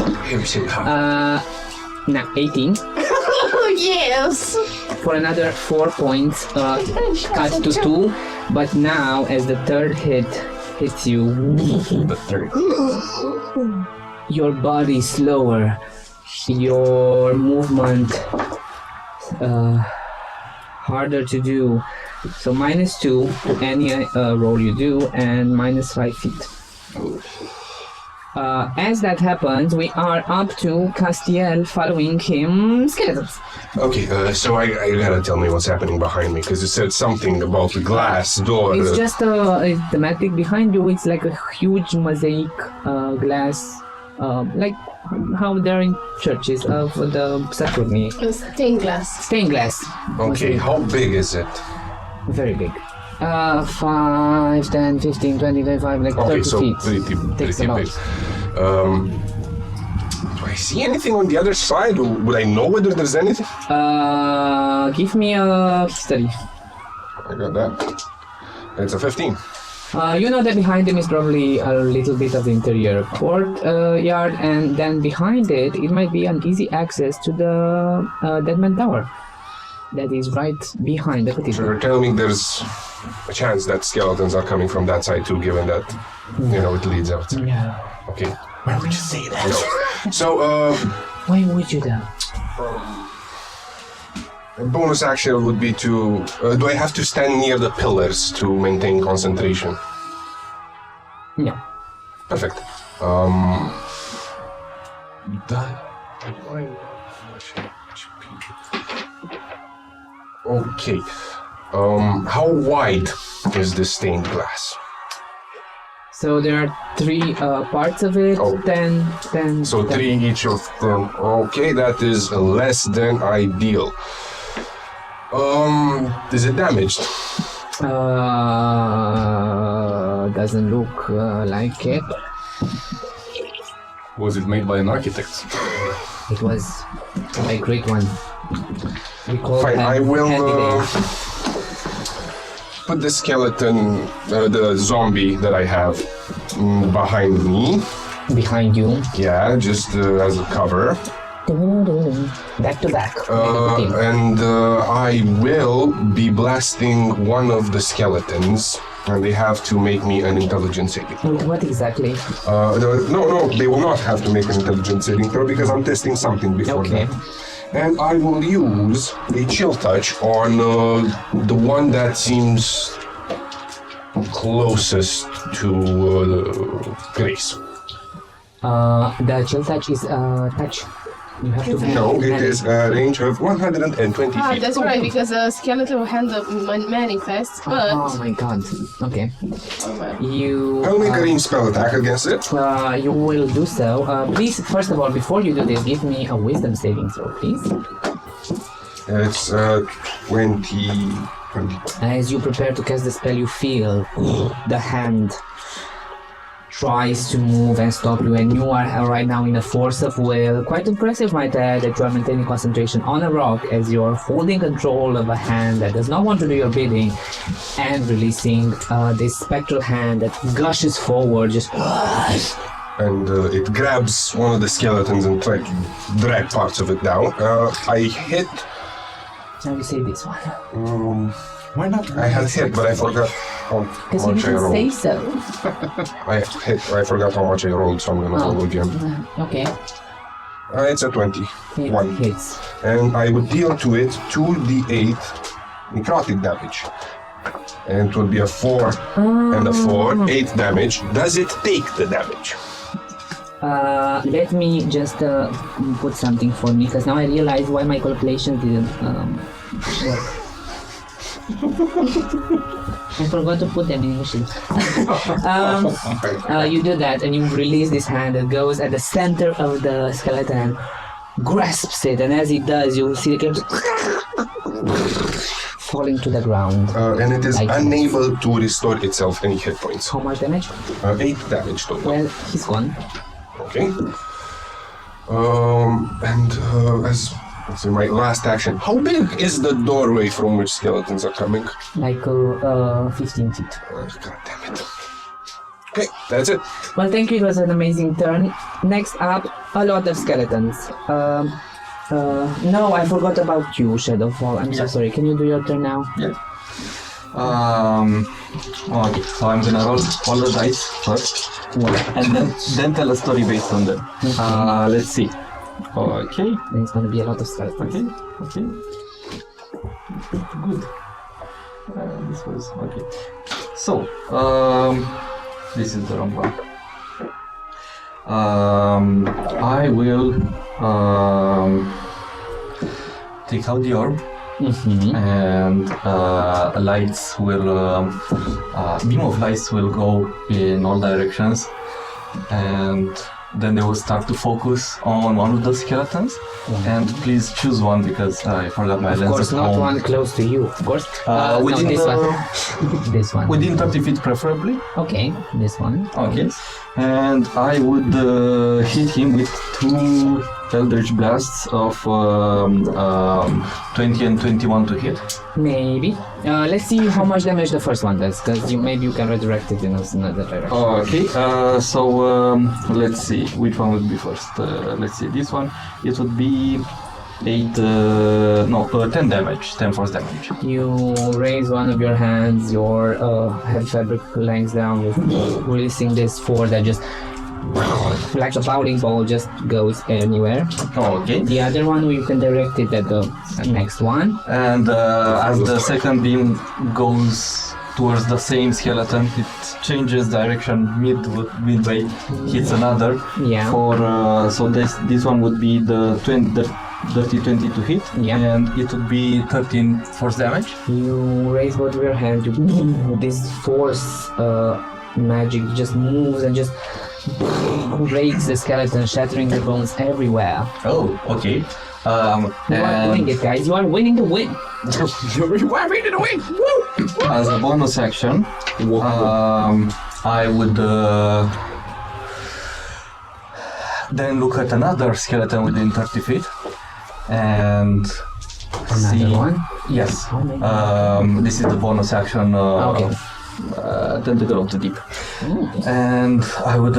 [SPEAKER 1] Now 18
[SPEAKER 6] Oh, yes.
[SPEAKER 1] for another 4 points, cut to 2. But now, as the third hit hits you,
[SPEAKER 5] the third.
[SPEAKER 1] your body slower, your movement harder to do. So -2 any roll you do, and -5 feet. As that happens, we are up to Castiel following him. Skeletons.
[SPEAKER 3] Okay, so I gotta tell me what's happening behind me, because it said something about the glass door.
[SPEAKER 1] It's just a thematic behind you. It's like a huge mosaic glass, like how they're in churches of the Saturni.
[SPEAKER 2] Stained glass.
[SPEAKER 1] Stained glass.
[SPEAKER 3] Okay, how big is it?
[SPEAKER 1] Very big. 5, 10, 15, 20, 25, like 30
[SPEAKER 3] so
[SPEAKER 1] feet.
[SPEAKER 3] pretty
[SPEAKER 1] Takes a
[SPEAKER 3] big.
[SPEAKER 1] lot.
[SPEAKER 3] Do I see anything on the other side? Would I know whether there's anything?
[SPEAKER 1] Give me a history.
[SPEAKER 3] I got that. It's a 15.
[SPEAKER 1] You know that behind him is probably a little bit of the interior courtyard, and then behind it, it might be an easy access to the Deadman Tower. That is right behind the
[SPEAKER 3] So
[SPEAKER 1] cathedral.
[SPEAKER 3] you're telling me there's a chance that skeletons are coming from that side too, given that, it leads out.
[SPEAKER 1] Yeah.
[SPEAKER 3] Okay.
[SPEAKER 4] Why would you say that?
[SPEAKER 3] So,
[SPEAKER 1] Why would you though?
[SPEAKER 3] a bonus action would be to... do I have to stand near the pillars to maintain concentration?
[SPEAKER 1] No.
[SPEAKER 3] Perfect. Okay. How wide is this stained glass?
[SPEAKER 1] So there are 3 parts of it.
[SPEAKER 3] Oh.
[SPEAKER 1] 10.
[SPEAKER 3] So 3 each of them. Okay, that is less than ideal. Is it damaged?
[SPEAKER 1] Doesn't look like it.
[SPEAKER 5] Was it made by an architect?
[SPEAKER 1] It was a great one. We call
[SPEAKER 3] Fine,
[SPEAKER 1] them
[SPEAKER 3] I will
[SPEAKER 1] candidates.
[SPEAKER 3] put the skeleton, the zombie that I have behind me.
[SPEAKER 1] Behind you.
[SPEAKER 3] Yeah, just as a cover.
[SPEAKER 1] Back to back.
[SPEAKER 3] And I will be blasting one of the skeletons, and they have to make me an intelligence saving throw.
[SPEAKER 1] What exactly?
[SPEAKER 3] No, they will not have to make an intelligence saving throw because I'm testing something before
[SPEAKER 1] Okay.
[SPEAKER 3] that. And I will use a chill touch on the one that seems closest to Grace.
[SPEAKER 1] The chill touch is touch. You have to
[SPEAKER 3] No, it is a range of 120
[SPEAKER 2] Ah,
[SPEAKER 3] feet.
[SPEAKER 2] that's right, because a skeletal hand manifests, but...
[SPEAKER 1] Oh my god. Okay. You.
[SPEAKER 3] I'll make a ranged spell attack against it.
[SPEAKER 1] You will do so. Please, first of all, before you do this, give me a wisdom saving throw, please.
[SPEAKER 3] It's 20.
[SPEAKER 1] As you prepare to cast the spell, you feel the hand tries to move and stop you, and you are right now in a force of will. Quite impressive, might add, that you are maintaining concentration on a rock as you're holding control of a hand that does not want to do your bidding, and releasing this spectral hand that gushes forward, just
[SPEAKER 3] And it grabs one of the skeletons and tries to drag parts of it down. I hit.
[SPEAKER 1] Now you say this one.
[SPEAKER 5] Why not?
[SPEAKER 3] I had hit, but I forgot how
[SPEAKER 1] Because you
[SPEAKER 3] much I
[SPEAKER 1] didn't say
[SPEAKER 3] rolled.
[SPEAKER 1] so.
[SPEAKER 3] I forgot how much I rolled, so I'm gonna roll again.
[SPEAKER 1] Okay.
[SPEAKER 3] It's a 20.
[SPEAKER 1] It
[SPEAKER 3] One.
[SPEAKER 1] hits.
[SPEAKER 3] And I would deal to it 2d8 necrotic damage. And it would be a 4 and a 4, 8 damage. Does it take the damage?
[SPEAKER 1] Let me just put something for me, because now I realize why my calculations didn't work. I forgot to put them in initially. You do that and you release this hand that goes at the center of the skeleton and grasps it, and as it does, you see the falling to the ground.
[SPEAKER 3] And it is unable to restore itself any hit points.
[SPEAKER 1] How much damage?
[SPEAKER 3] 8 damage total.
[SPEAKER 1] Well, he's gone.
[SPEAKER 3] Okay. As let's see, my last action. How big is the doorway from which skeletons are coming?
[SPEAKER 1] Like 15 feet.
[SPEAKER 3] God damn it. Okay, that's it.
[SPEAKER 1] Well, thank you. It was an amazing turn. Next up, a lot of skeletons. No, I forgot about you, Shadowfall. I'm so sorry. Can you do your turn now?
[SPEAKER 7] Yeah. Okay, so I'm gonna roll all the dice first, and then tell a story based on them. Let's see. Okay.
[SPEAKER 1] Then it's gonna be a lot of skeletons.
[SPEAKER 7] Okay. Good. This was okay. So, this is the wrong one. I will take out the orb. And lights will beam of lights will go in all directions, and then they will start to focus on one of the skeletons. And please choose one, because I forgot my lens.
[SPEAKER 1] Of course,
[SPEAKER 7] at
[SPEAKER 1] not
[SPEAKER 7] home.
[SPEAKER 1] one close to you. Of course.
[SPEAKER 7] Within
[SPEAKER 1] this
[SPEAKER 7] the-
[SPEAKER 1] one. This one.
[SPEAKER 7] Within 30 feet, preferably.
[SPEAKER 1] Okay, this one.
[SPEAKER 7] Okay. And I would hit him with 2 Eldritch Blasts of 20 and 21 to hit.
[SPEAKER 1] Maybe. Let's see how much damage the first one does, because maybe you can redirect it in another direction.
[SPEAKER 7] Okay, so let's see, which one would be first? Let's see, this one, it would be 10 damage, 10 force damage.
[SPEAKER 1] You raise one of your hands, your heavy fabric langs down, releasing this force that just, like a bowling ball, just goes anywhere.
[SPEAKER 7] Okay.
[SPEAKER 1] The other one, you can direct it at the next one.
[SPEAKER 7] And as the second beam goes towards the same skeleton, it changes direction midway, hits another.
[SPEAKER 1] Yeah.
[SPEAKER 7] For so this one would be the 30 20 to hit,
[SPEAKER 1] Yeah.
[SPEAKER 7] and it would be 13 force damage.
[SPEAKER 1] You raise both of your hands, this force magic just moves and just breaks the skeleton, shattering the bones everywhere.
[SPEAKER 7] Oh, okay.
[SPEAKER 1] You are doing it, guys. You are winning the win.
[SPEAKER 3] You are ready to win! Woo!
[SPEAKER 7] As a bonus action, I would then look at another skeleton within 30 feet and see.
[SPEAKER 1] Another one?
[SPEAKER 7] Yes.
[SPEAKER 1] How many?
[SPEAKER 7] This is the bonus action.
[SPEAKER 1] Okay.
[SPEAKER 7] Tentacle of the Deep. And I would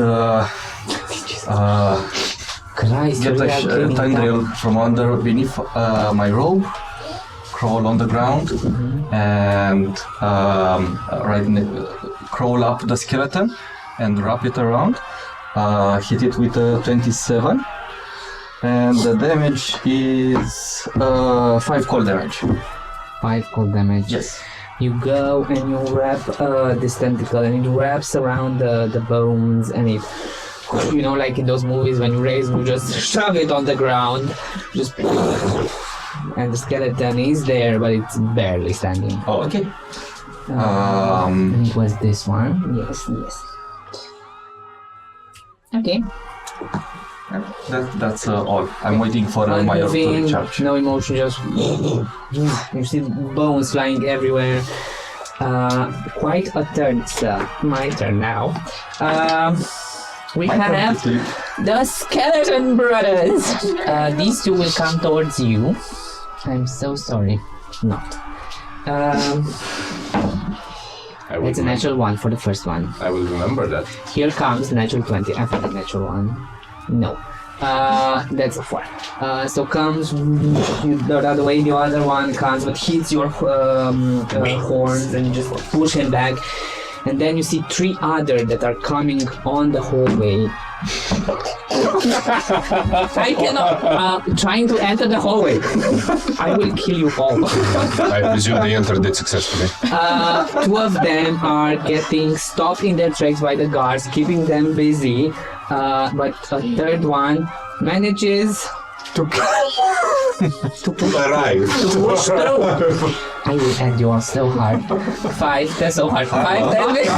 [SPEAKER 1] Christ,
[SPEAKER 7] get
[SPEAKER 1] you
[SPEAKER 7] a
[SPEAKER 1] are getting
[SPEAKER 7] tendril from beneath my robe, crawl on the ground, and crawl up the skeleton and wrap it around. Hit it with a 27, and the damage is 5 cold damage.
[SPEAKER 1] 5 cold damage.
[SPEAKER 7] Yes.
[SPEAKER 1] You go and you wrap this tentacle, and it wraps around the bones, and it, you know, like in those movies when you raise, you just shove it on the ground, just, and the skeleton is there, but it's barely standing.
[SPEAKER 7] Oh, okay.
[SPEAKER 1] And it was this one. Yes. Okay.
[SPEAKER 7] That's all. I'm waiting for my orb to
[SPEAKER 1] Unmoving,
[SPEAKER 7] recharge.
[SPEAKER 1] no emotion, just you see bones flying everywhere. Quite a turn. It's my turn now. We have the Skeleton Brothers. These two will come towards you. I'm so sorry. Not. It's a natural 1 for the first one.
[SPEAKER 5] I will remember that.
[SPEAKER 1] Here comes natural 20 after the natural 1. No. That's a 4. So comes the other way, the other one comes but hits your horns and you just push him back. And then you see 3 others that are coming on the hallway. I cannot. Trying to enter the hallway. I will kill you all.
[SPEAKER 3] I presume they entered it successfully.
[SPEAKER 1] Two of them are getting stopped in their tracks by the guards, keeping them busy. But a third one manages to push through. I will end you all so hard. 5, that's so hard. 5 damage.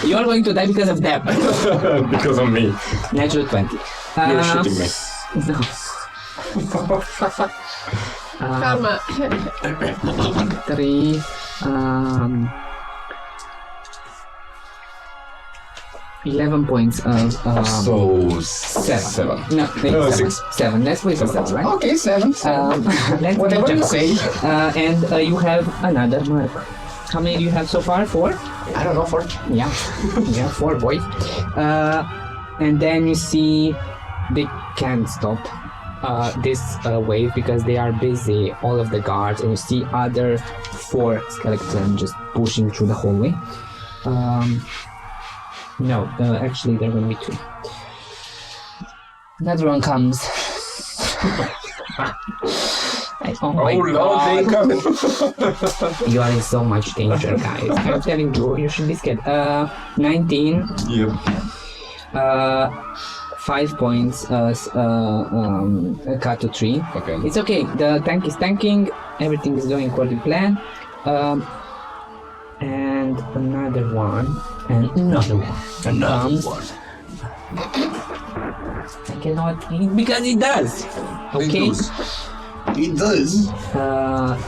[SPEAKER 1] You are going to die because of them.
[SPEAKER 5] Because of me.
[SPEAKER 1] Natural 20.
[SPEAKER 5] You're shooting me.
[SPEAKER 1] No.
[SPEAKER 2] Karma.
[SPEAKER 1] 3. 11 points of
[SPEAKER 5] So
[SPEAKER 1] 7. No,
[SPEAKER 5] 6.
[SPEAKER 1] 7. Let's wait for 7, right?
[SPEAKER 5] Okay, 7.
[SPEAKER 1] Let's
[SPEAKER 5] Whatever you say.
[SPEAKER 1] And you have another mark. How many do you have so far? 4?
[SPEAKER 5] I don't know, 4.
[SPEAKER 1] Yeah. Yeah, 4, boy. And then you see they can't stop this wave because they are busy, all of the guards, and you see other 4 skeletons just pushing through the hallway. No, actually there are going to be 2. Another one comes. Oh my god.
[SPEAKER 3] They coming.
[SPEAKER 1] You are in so much danger, guys. I'm telling you, you should be scared. 19.
[SPEAKER 5] Yep.
[SPEAKER 1] 5 points, cut to 3.
[SPEAKER 5] Okay.
[SPEAKER 1] It's okay, the tank is tanking, everything is going according to plan. And another one, and another one. I cannot, because it does. Okay.
[SPEAKER 5] It does.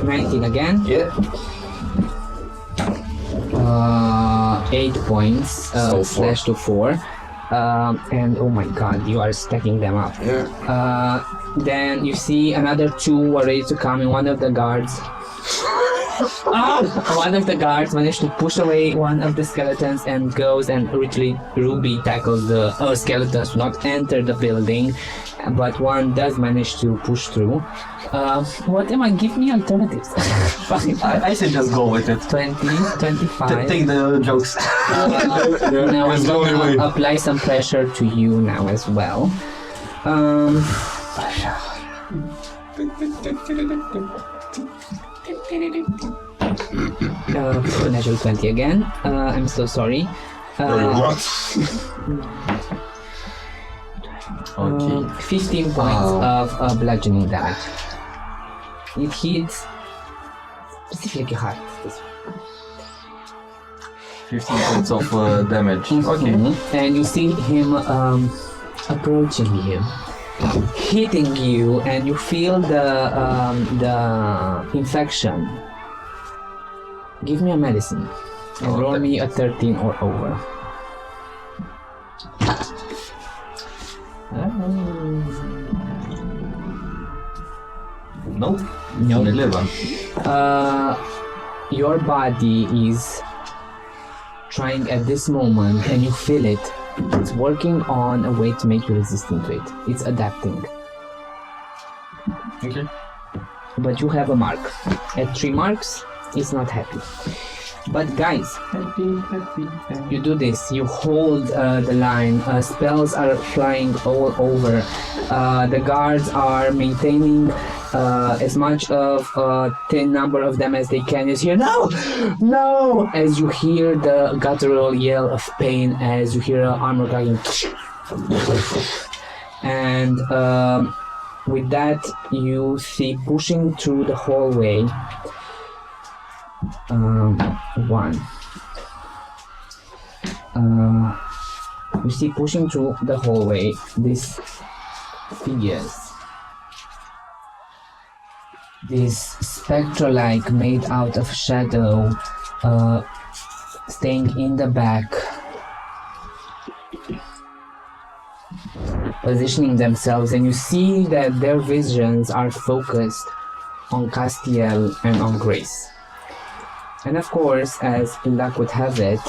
[SPEAKER 1] 19 again.
[SPEAKER 5] Yeah.
[SPEAKER 1] 8 points,
[SPEAKER 5] So
[SPEAKER 1] slash to 4. And oh my god, you are stacking them up.
[SPEAKER 5] Yeah.
[SPEAKER 1] Then you see another 2 are ready to come, and one of the guards. One of the guards managed to push away one of the skeletons and goes and literally Ruby tackles the skeletons to not enter the building, but one does manage to push through. What am I? Give me alternatives.
[SPEAKER 7] I say just go with it.
[SPEAKER 1] 20, 25.
[SPEAKER 7] Take the jokes.
[SPEAKER 1] Now I'm
[SPEAKER 5] That's the only
[SPEAKER 1] gonna
[SPEAKER 5] way.
[SPEAKER 1] apply some pressure to you now as well. Natural 20 again. I'm so sorry.
[SPEAKER 7] Okay.
[SPEAKER 1] 15 points of bludgeoning damage. It hits specifically hard.
[SPEAKER 7] 15 points of damage. Okay.
[SPEAKER 1] And you see him approaching you, hitting you, and you feel the infection. Give me a medicine. And roll me a 13 or over.
[SPEAKER 7] Nope.
[SPEAKER 1] No.
[SPEAKER 7] 11.
[SPEAKER 1] Your body is trying at this moment, and you feel it. It's working on a way to make you resistant to it. It's adapting.
[SPEAKER 7] Okay.
[SPEAKER 1] But you have a mark. At 3 marks, it's not happy. But guys, you do this. You hold the line. Spells are flying all over. The guards are maintaining as much of a thin number of them as they can. As you hear, no, no, as you hear the guttural yell of pain, as you hear armor cracking, and with that you see pushing through the hallway. One. You see pushing through the hallway these figures. This spectral-like made out of shadow, staying in the back, positioning themselves, and you see that their visions are focused on Castiel and on Grace. And of course, as luck would have it,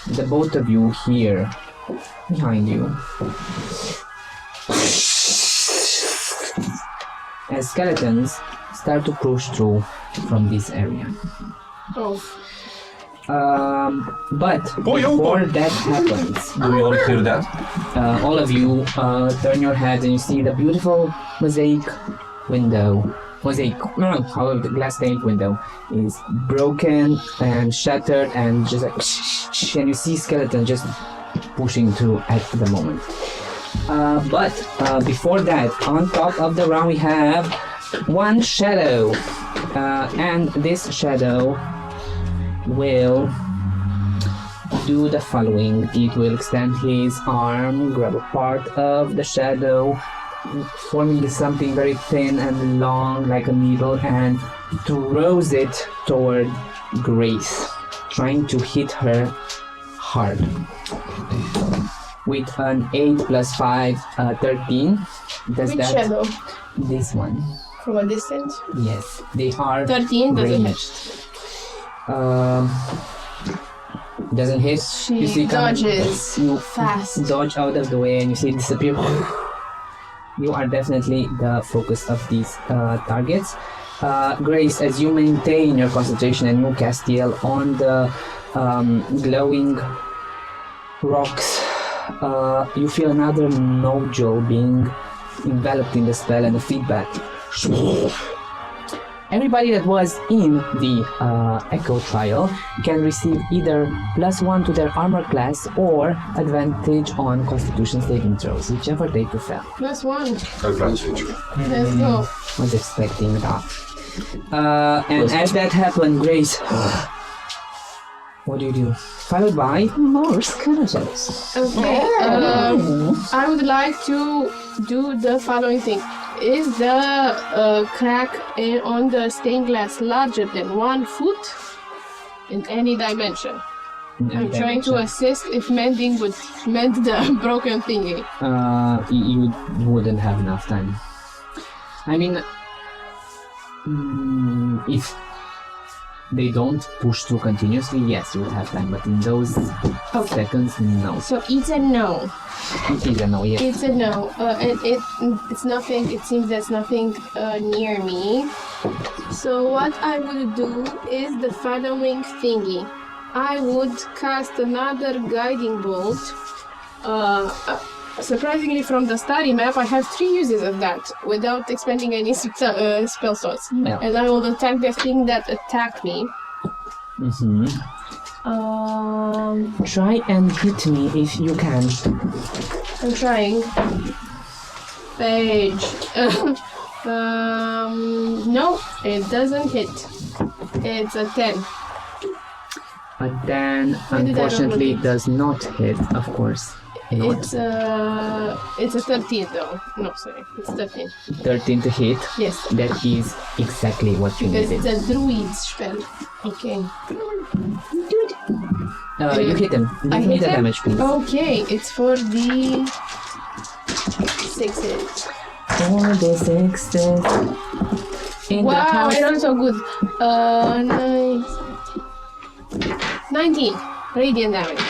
[SPEAKER 1] the both of you here, behind you, as skeletons start to push through from this area.
[SPEAKER 2] Oh.
[SPEAKER 1] But before that happens,
[SPEAKER 7] Do you all hear that?
[SPEAKER 1] all of you turn your heads and you see the beautiful mosaic window. However, the glass stained window is broken and shattered and just like, and you see skeleton just pushing through at the moment. But before that, on top of the round we have one shadow, and this shadow will do the following. It will extend his arm, grab a part of the shadow, forming something very thin and long like a needle, and throws it toward Grace, trying to hit her hard. With an 8 plus 5, 13. Does
[SPEAKER 2] Which
[SPEAKER 1] that...
[SPEAKER 2] shadow?
[SPEAKER 1] This one.
[SPEAKER 2] From a distance?
[SPEAKER 1] Yes, they are
[SPEAKER 2] 13 doesn't
[SPEAKER 1] ranged. Doesn't hit.
[SPEAKER 2] She
[SPEAKER 1] You see,
[SPEAKER 2] dodges
[SPEAKER 1] you
[SPEAKER 2] fast.
[SPEAKER 1] dodge out of the way and you see it disappear. You are definitely the focus of these targets. Grace, as you maintain your concentration and you cast Yell on the glowing rocks, you feel another nodule being enveloped in the spell and the feedback. Everybody that was in the Echo trial can receive either +1 to their armor class or advantage on Constitution saving throws, whichever they prefer.
[SPEAKER 2] +1.
[SPEAKER 3] Advantage.
[SPEAKER 2] Let's go.
[SPEAKER 1] Was expecting that. And as that happened, Grace, what do you do? Followed by more skeletons.
[SPEAKER 2] Okay. I would like to do the following thing. Is the crack on the stained glass larger than 1 foot in any dimension? I'm trying to assist if mending would mend the broken thingy.
[SPEAKER 1] You wouldn't have enough time. I mean, if they don't push through continuously, yes, you would have time, but in those seconds, no.
[SPEAKER 2] So it's a no.
[SPEAKER 1] It is a no, yes.
[SPEAKER 2] It's a no. And it's nothing. It seems there's nothing near me. So what I would do is the following thingy. I would cast another guiding bolt. Surprisingly, from the study map, I have 3 uses of that without expending any spell slots.
[SPEAKER 1] Yeah.
[SPEAKER 2] And I will attack the thing that attacked me.
[SPEAKER 1] Try and hit me if you can.
[SPEAKER 2] I'm trying. Page. No, it doesn't hit. It's a 10.
[SPEAKER 1] But then,
[SPEAKER 2] Why did I
[SPEAKER 1] unfortunately,
[SPEAKER 2] roll
[SPEAKER 1] it does not hit, of course. Not.
[SPEAKER 2] It's a 13 though. No, sorry. It's 13.
[SPEAKER 1] 13 to hit.
[SPEAKER 2] Yes.
[SPEAKER 1] That is exactly what you
[SPEAKER 2] Because
[SPEAKER 1] needed.
[SPEAKER 2] it's a druid spell. Okay.
[SPEAKER 1] You hit him.
[SPEAKER 2] I
[SPEAKER 1] Give me
[SPEAKER 2] hit
[SPEAKER 1] the
[SPEAKER 2] him?
[SPEAKER 1] damage, please.
[SPEAKER 2] Okay, it's for the 6s.
[SPEAKER 1] For the 6s. In the
[SPEAKER 2] Wow,
[SPEAKER 1] house.
[SPEAKER 2] I rolled so good. Nice. 19 radiant damage.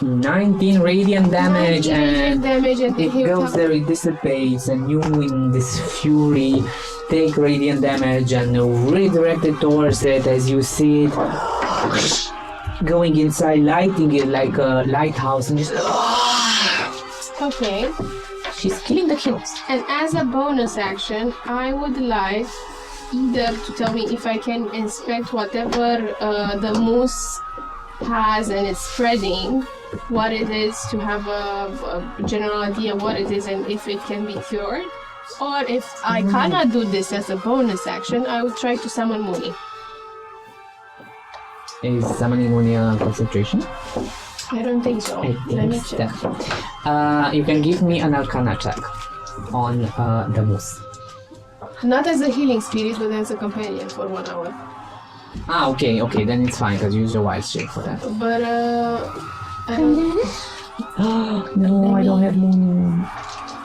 [SPEAKER 1] 19 radiant damage,
[SPEAKER 2] 19 radiant
[SPEAKER 1] and
[SPEAKER 2] damage, and
[SPEAKER 1] it goes there, it dissipates, and you in this fury take radiant damage and redirect it towards it as you see it going inside, lighting it like a lighthouse, and just
[SPEAKER 2] Okay.
[SPEAKER 1] she's killing the kills.
[SPEAKER 2] And as a bonus action, I would like either to tell me if I can inspect whatever the moose has and it's spreading, what it is, to have a general idea what it is and if it can be cured. Or if I cannot do this as a bonus action, I would try to summon Mooney.
[SPEAKER 1] Is summoning only a concentration?
[SPEAKER 2] I don't think so.
[SPEAKER 1] I
[SPEAKER 2] Let me
[SPEAKER 1] think
[SPEAKER 2] check.
[SPEAKER 1] that. You can give me an Arcana check on the moose.
[SPEAKER 2] Not as a healing spirit, but as a companion for 1 hour.
[SPEAKER 1] Okay, then it's fine, because you use your wild shape for that.
[SPEAKER 2] But
[SPEAKER 1] No, I don't have moon.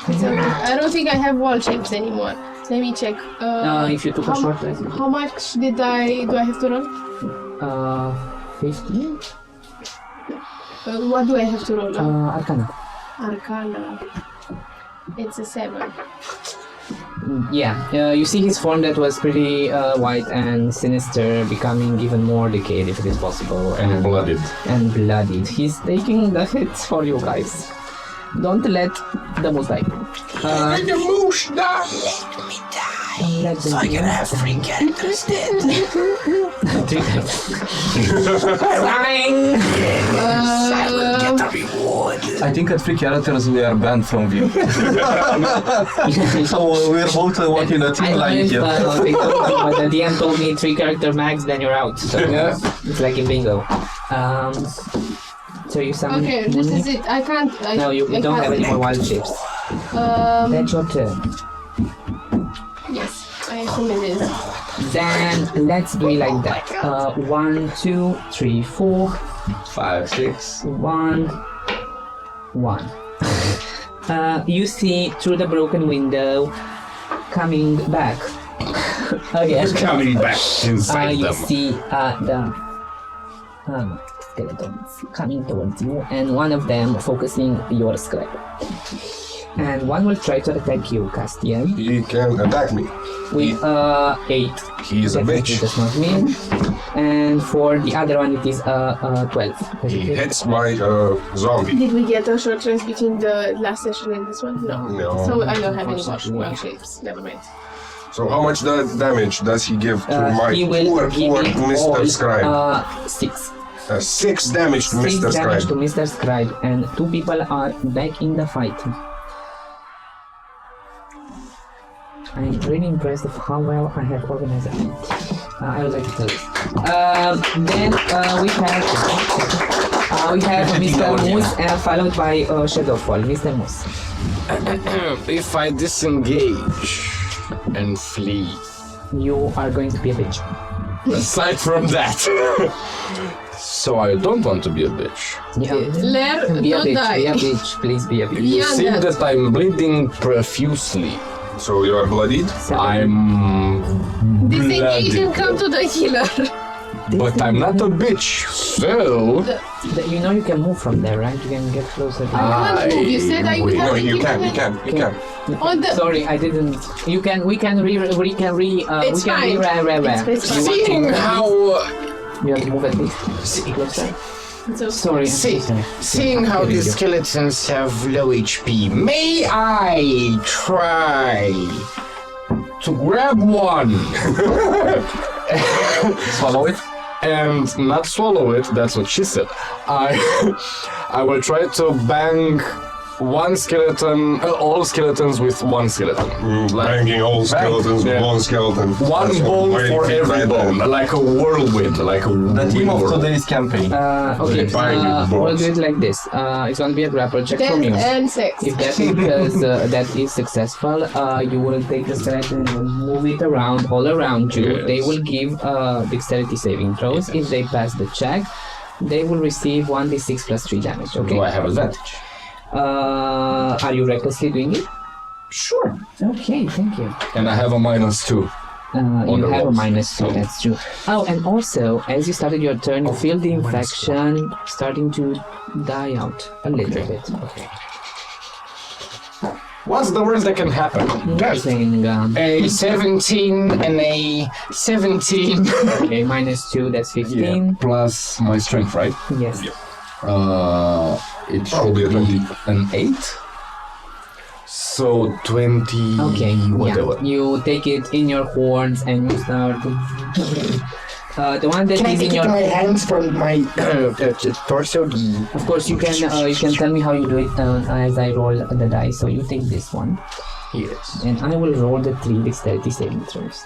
[SPEAKER 2] I don't think I have wall shapes anymore. Let me check.
[SPEAKER 1] If you took a short rest.
[SPEAKER 2] How much do I have to roll?
[SPEAKER 1] 15?
[SPEAKER 2] What do I have to roll?
[SPEAKER 1] Arcana.
[SPEAKER 2] Arcana. It's a 7.
[SPEAKER 1] Yeah, you see his form that was pretty white and sinister becoming even more decayed if it is possible.
[SPEAKER 5] And bloodied.
[SPEAKER 1] And bloodied. He's taking the hits for you guys. Don't let the moose die.
[SPEAKER 3] Let the moose die!
[SPEAKER 1] Let
[SPEAKER 4] So I can have 3 characters dead. I will get a reward.
[SPEAKER 7] I think at 3 characters we are banned from VIM. So we're both working a team like
[SPEAKER 1] it. But the DM told me 3 character max, then you're out. So it's like in bingo. So you summon.
[SPEAKER 2] Okay, this is it. I can't.
[SPEAKER 1] No, you
[SPEAKER 2] I
[SPEAKER 1] don't have
[SPEAKER 2] can't.
[SPEAKER 1] any more wild shapes. That's your turn.
[SPEAKER 2] Yes, I assume it is.
[SPEAKER 1] Then let's do it like that. 1, 2, 3, 4,
[SPEAKER 7] 5, 6.
[SPEAKER 1] 1, 1. You see through the broken window, coming back. Again.
[SPEAKER 5] Coming back inside
[SPEAKER 1] You
[SPEAKER 5] them.
[SPEAKER 1] see the skeletons coming towards you, and one of them focusing your scrap. And one will try to attack you, Castian.
[SPEAKER 3] He can attack me.
[SPEAKER 1] With 8.
[SPEAKER 3] He is a
[SPEAKER 1] Definitely
[SPEAKER 3] bitch.
[SPEAKER 1] does not mean. And for the other one, it is 12.
[SPEAKER 3] He hits my zombie.
[SPEAKER 2] Did we get a short range between the last session and this one? No.
[SPEAKER 3] No.
[SPEAKER 2] So I don't have any more wild shapes. Never mind.
[SPEAKER 3] So how much damage does he give to my
[SPEAKER 1] he will
[SPEAKER 3] poor
[SPEAKER 1] give it
[SPEAKER 3] Mr.
[SPEAKER 1] all,
[SPEAKER 3] Scribe?
[SPEAKER 1] 6.
[SPEAKER 3] 6 damage to
[SPEAKER 1] 6
[SPEAKER 3] Mr.
[SPEAKER 1] damage
[SPEAKER 3] Scribe.
[SPEAKER 1] to Mr. Scribe, and 2 people are back in the fight. I'm really impressed of how well I have organized it. I would like to tell you. Then we have Mr. Moose followed by Shadowfall. Mr. Moose.
[SPEAKER 5] If I disengage and flee.
[SPEAKER 1] You are going to be a bitch.
[SPEAKER 5] Aside from that. So I don't want to be a bitch.
[SPEAKER 1] Yeah.
[SPEAKER 2] Lair,
[SPEAKER 1] Be a
[SPEAKER 2] don't
[SPEAKER 1] bitch,
[SPEAKER 2] die.
[SPEAKER 1] be a bitch, please be a bitch.
[SPEAKER 5] You
[SPEAKER 2] Beyond
[SPEAKER 5] see
[SPEAKER 2] that.
[SPEAKER 5] that I'm bleeding profusely.
[SPEAKER 3] So you are bloodied?
[SPEAKER 5] I'm
[SPEAKER 2] Disengage and
[SPEAKER 5] bloodied.
[SPEAKER 2] come to the healer.
[SPEAKER 5] But I'm not a bitch, so
[SPEAKER 1] You know you can move from there, right? You can get closer. To
[SPEAKER 2] I can't move. You said I would
[SPEAKER 5] wait.
[SPEAKER 2] have
[SPEAKER 3] No,
[SPEAKER 2] to
[SPEAKER 3] you
[SPEAKER 2] keep
[SPEAKER 3] can,
[SPEAKER 2] it
[SPEAKER 3] you can, you can.
[SPEAKER 2] on the.
[SPEAKER 1] Sorry, I didn't. You can. We can re.
[SPEAKER 2] It's
[SPEAKER 1] we can
[SPEAKER 2] fine.
[SPEAKER 1] re.
[SPEAKER 2] It's fine.
[SPEAKER 5] seeing how
[SPEAKER 1] You have to move at least. Closer.
[SPEAKER 2] So,
[SPEAKER 1] Sorry.
[SPEAKER 5] seeing how these skeletons have low HP, may I try to grab one
[SPEAKER 7] Swallow it.
[SPEAKER 5] and not swallow it? That's what she said. I will try to bang one skeleton, all skeletons with one skeleton.
[SPEAKER 3] Banging all skeletons with
[SPEAKER 5] yeah.
[SPEAKER 3] one skeleton.
[SPEAKER 5] One
[SPEAKER 3] That's a
[SPEAKER 5] bone
[SPEAKER 3] way
[SPEAKER 5] for
[SPEAKER 3] to get
[SPEAKER 5] every
[SPEAKER 3] that
[SPEAKER 5] bone,
[SPEAKER 3] done.
[SPEAKER 5] like a whirlwind, like a
[SPEAKER 7] The theme of
[SPEAKER 5] whirlwind.
[SPEAKER 7] today's campaign.
[SPEAKER 1] Okay.
[SPEAKER 3] Binding
[SPEAKER 1] We'll
[SPEAKER 3] bolts.
[SPEAKER 1] do it like this. It's gonna be a grapple check from
[SPEAKER 2] 10
[SPEAKER 1] you.
[SPEAKER 2] and 6.
[SPEAKER 1] If that is successful, you will take the skeleton and move it around, all around you.
[SPEAKER 5] Yes.
[SPEAKER 1] They will give dexterity saving throws. If they pass the check, they will receive 1d6 plus 3 damage. Okay.
[SPEAKER 5] Do I have advantage?
[SPEAKER 1] Are you recklessly doing it?
[SPEAKER 5] Sure.
[SPEAKER 1] Okay, thank you.
[SPEAKER 5] And I have a -2.
[SPEAKER 1] You
[SPEAKER 5] the
[SPEAKER 1] have a
[SPEAKER 5] rolls.
[SPEAKER 1] -2, that's true. Oh, and also, as you started your turn, you feel the infection starting to die out a little bit.
[SPEAKER 5] Okay. What's the worst that can happen?
[SPEAKER 1] Nothing.
[SPEAKER 5] A 17 and a 17.
[SPEAKER 1] Okay, -2, that's 15.
[SPEAKER 5] Plus my strength, right?
[SPEAKER 1] Yes.
[SPEAKER 5] It
[SPEAKER 3] Probably
[SPEAKER 5] should
[SPEAKER 3] a 20.
[SPEAKER 5] be an 8. So 20.
[SPEAKER 1] Okay,
[SPEAKER 5] Whatever.
[SPEAKER 1] yeah. You take it in your horns and you start. The one that is in your.
[SPEAKER 5] hands from my torso?
[SPEAKER 1] Of course, you can. You can tell me how you do it as I roll the dice. So you take this one,
[SPEAKER 5] Yes.
[SPEAKER 1] and I will roll the 3 dexterity saving throws.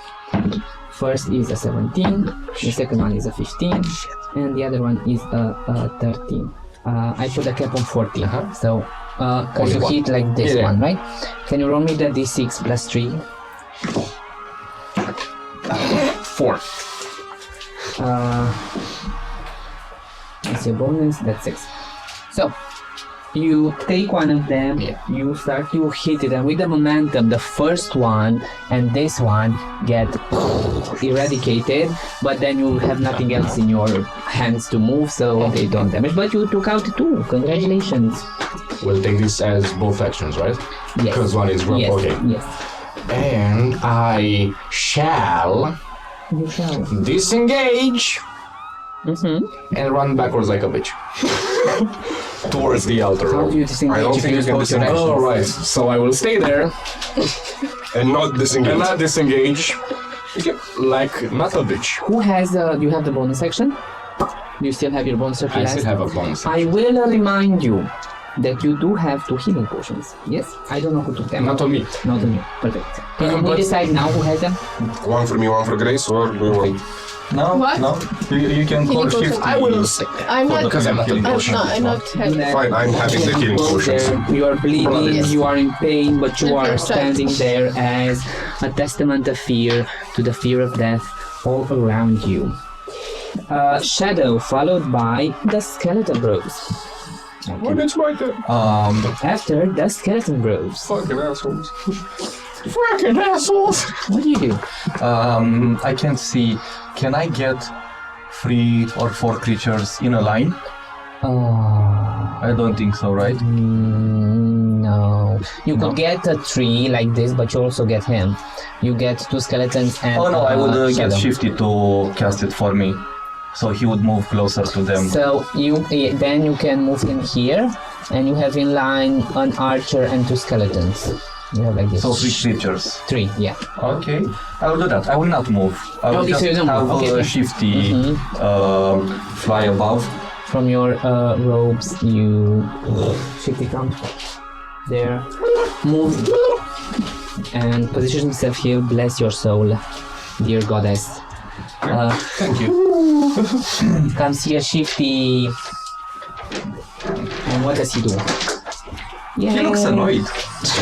[SPEAKER 1] First is a 17. The second one is a 15, and the other one is a 13. I put a cap on 14. So, cause you
[SPEAKER 5] one.
[SPEAKER 1] hit like this
[SPEAKER 5] Yeah.
[SPEAKER 1] one, right? Can you roll me the d6 plus 3?
[SPEAKER 5] 4.
[SPEAKER 1] It's your bonus, that's 6. So, you take one of them, you start to hit it, and with the momentum, the first one and this one get eradicated, but then you have nothing else in your hands to move, so they don't damage. But you took out 2, congratulations.
[SPEAKER 5] We'll take this as both actions, right?
[SPEAKER 1] Yes.
[SPEAKER 5] Because one is
[SPEAKER 1] Yes,
[SPEAKER 5] okay.
[SPEAKER 1] yes.
[SPEAKER 5] And I shall
[SPEAKER 1] You shall.
[SPEAKER 5] disengage
[SPEAKER 1] Mm-hmm.
[SPEAKER 5] and run backwards like a bitch. Towards the altar.
[SPEAKER 1] How do you disengage
[SPEAKER 3] I don't
[SPEAKER 1] if
[SPEAKER 3] think
[SPEAKER 1] you
[SPEAKER 3] you can
[SPEAKER 1] use both your
[SPEAKER 3] disengage.
[SPEAKER 1] actions?
[SPEAKER 5] All right, so I will stay there
[SPEAKER 3] And not disengage.
[SPEAKER 5] and not disengage like not a bitch.
[SPEAKER 1] Who has you have the bonus action? Do you still have your bonus action?
[SPEAKER 5] I still have a bonus.
[SPEAKER 1] I will remind you that you do have 2 healing potions. Yes? I don't know who took them.
[SPEAKER 5] Not on me.
[SPEAKER 1] Not on you. Perfect. Can we
[SPEAKER 5] but-
[SPEAKER 1] decide now who has them?
[SPEAKER 3] One for me, one for Grace, or do you want?
[SPEAKER 7] No,
[SPEAKER 2] What?
[SPEAKER 7] no. You can call
[SPEAKER 2] Healing potion.
[SPEAKER 7] 50.
[SPEAKER 5] I will say
[SPEAKER 2] I'm not.
[SPEAKER 5] because I'm not
[SPEAKER 7] Healing
[SPEAKER 5] a
[SPEAKER 7] potion.
[SPEAKER 2] I'm not having.
[SPEAKER 3] Fine, I'm having the healing potions.
[SPEAKER 1] You are bleeding,
[SPEAKER 2] Yes.
[SPEAKER 1] you are in pain, but you
[SPEAKER 2] And
[SPEAKER 1] are
[SPEAKER 2] first time.
[SPEAKER 1] standing there as a testament of fear to the fear of death all around you. Shadow followed by the skeleton bros.
[SPEAKER 3] Well, it's my turn.
[SPEAKER 1] After the skeleton bros,
[SPEAKER 3] Fucking assholes.
[SPEAKER 5] fucking assholes.
[SPEAKER 1] what do you do?
[SPEAKER 7] I can see. Can I get 3 or 4 creatures in a line? I don't think so, right?
[SPEAKER 1] No. You could get a tree like this, but you also get him. You get 2 skeletons and
[SPEAKER 7] Oh no, I would get
[SPEAKER 1] Shadow.
[SPEAKER 7] Shifty to cast it for me. So he would move closer to them.
[SPEAKER 1] So then you can move him here, and you have in line an archer and 2 skeletons. You have like this.
[SPEAKER 7] So 3 creatures.
[SPEAKER 1] 3, yeah.
[SPEAKER 7] Okay, I will do that. I will not move. I will
[SPEAKER 1] Okay, so
[SPEAKER 7] just
[SPEAKER 1] you don't
[SPEAKER 7] have
[SPEAKER 1] move. Okay.
[SPEAKER 7] Shifty fly above.
[SPEAKER 1] From your robes, you shift it down there, move, and position himself here. Bless your soul, dear goddess.
[SPEAKER 3] Thank you.
[SPEAKER 1] Comes here, Shifty. And what does he do? Yeah.
[SPEAKER 7] He looks annoyed.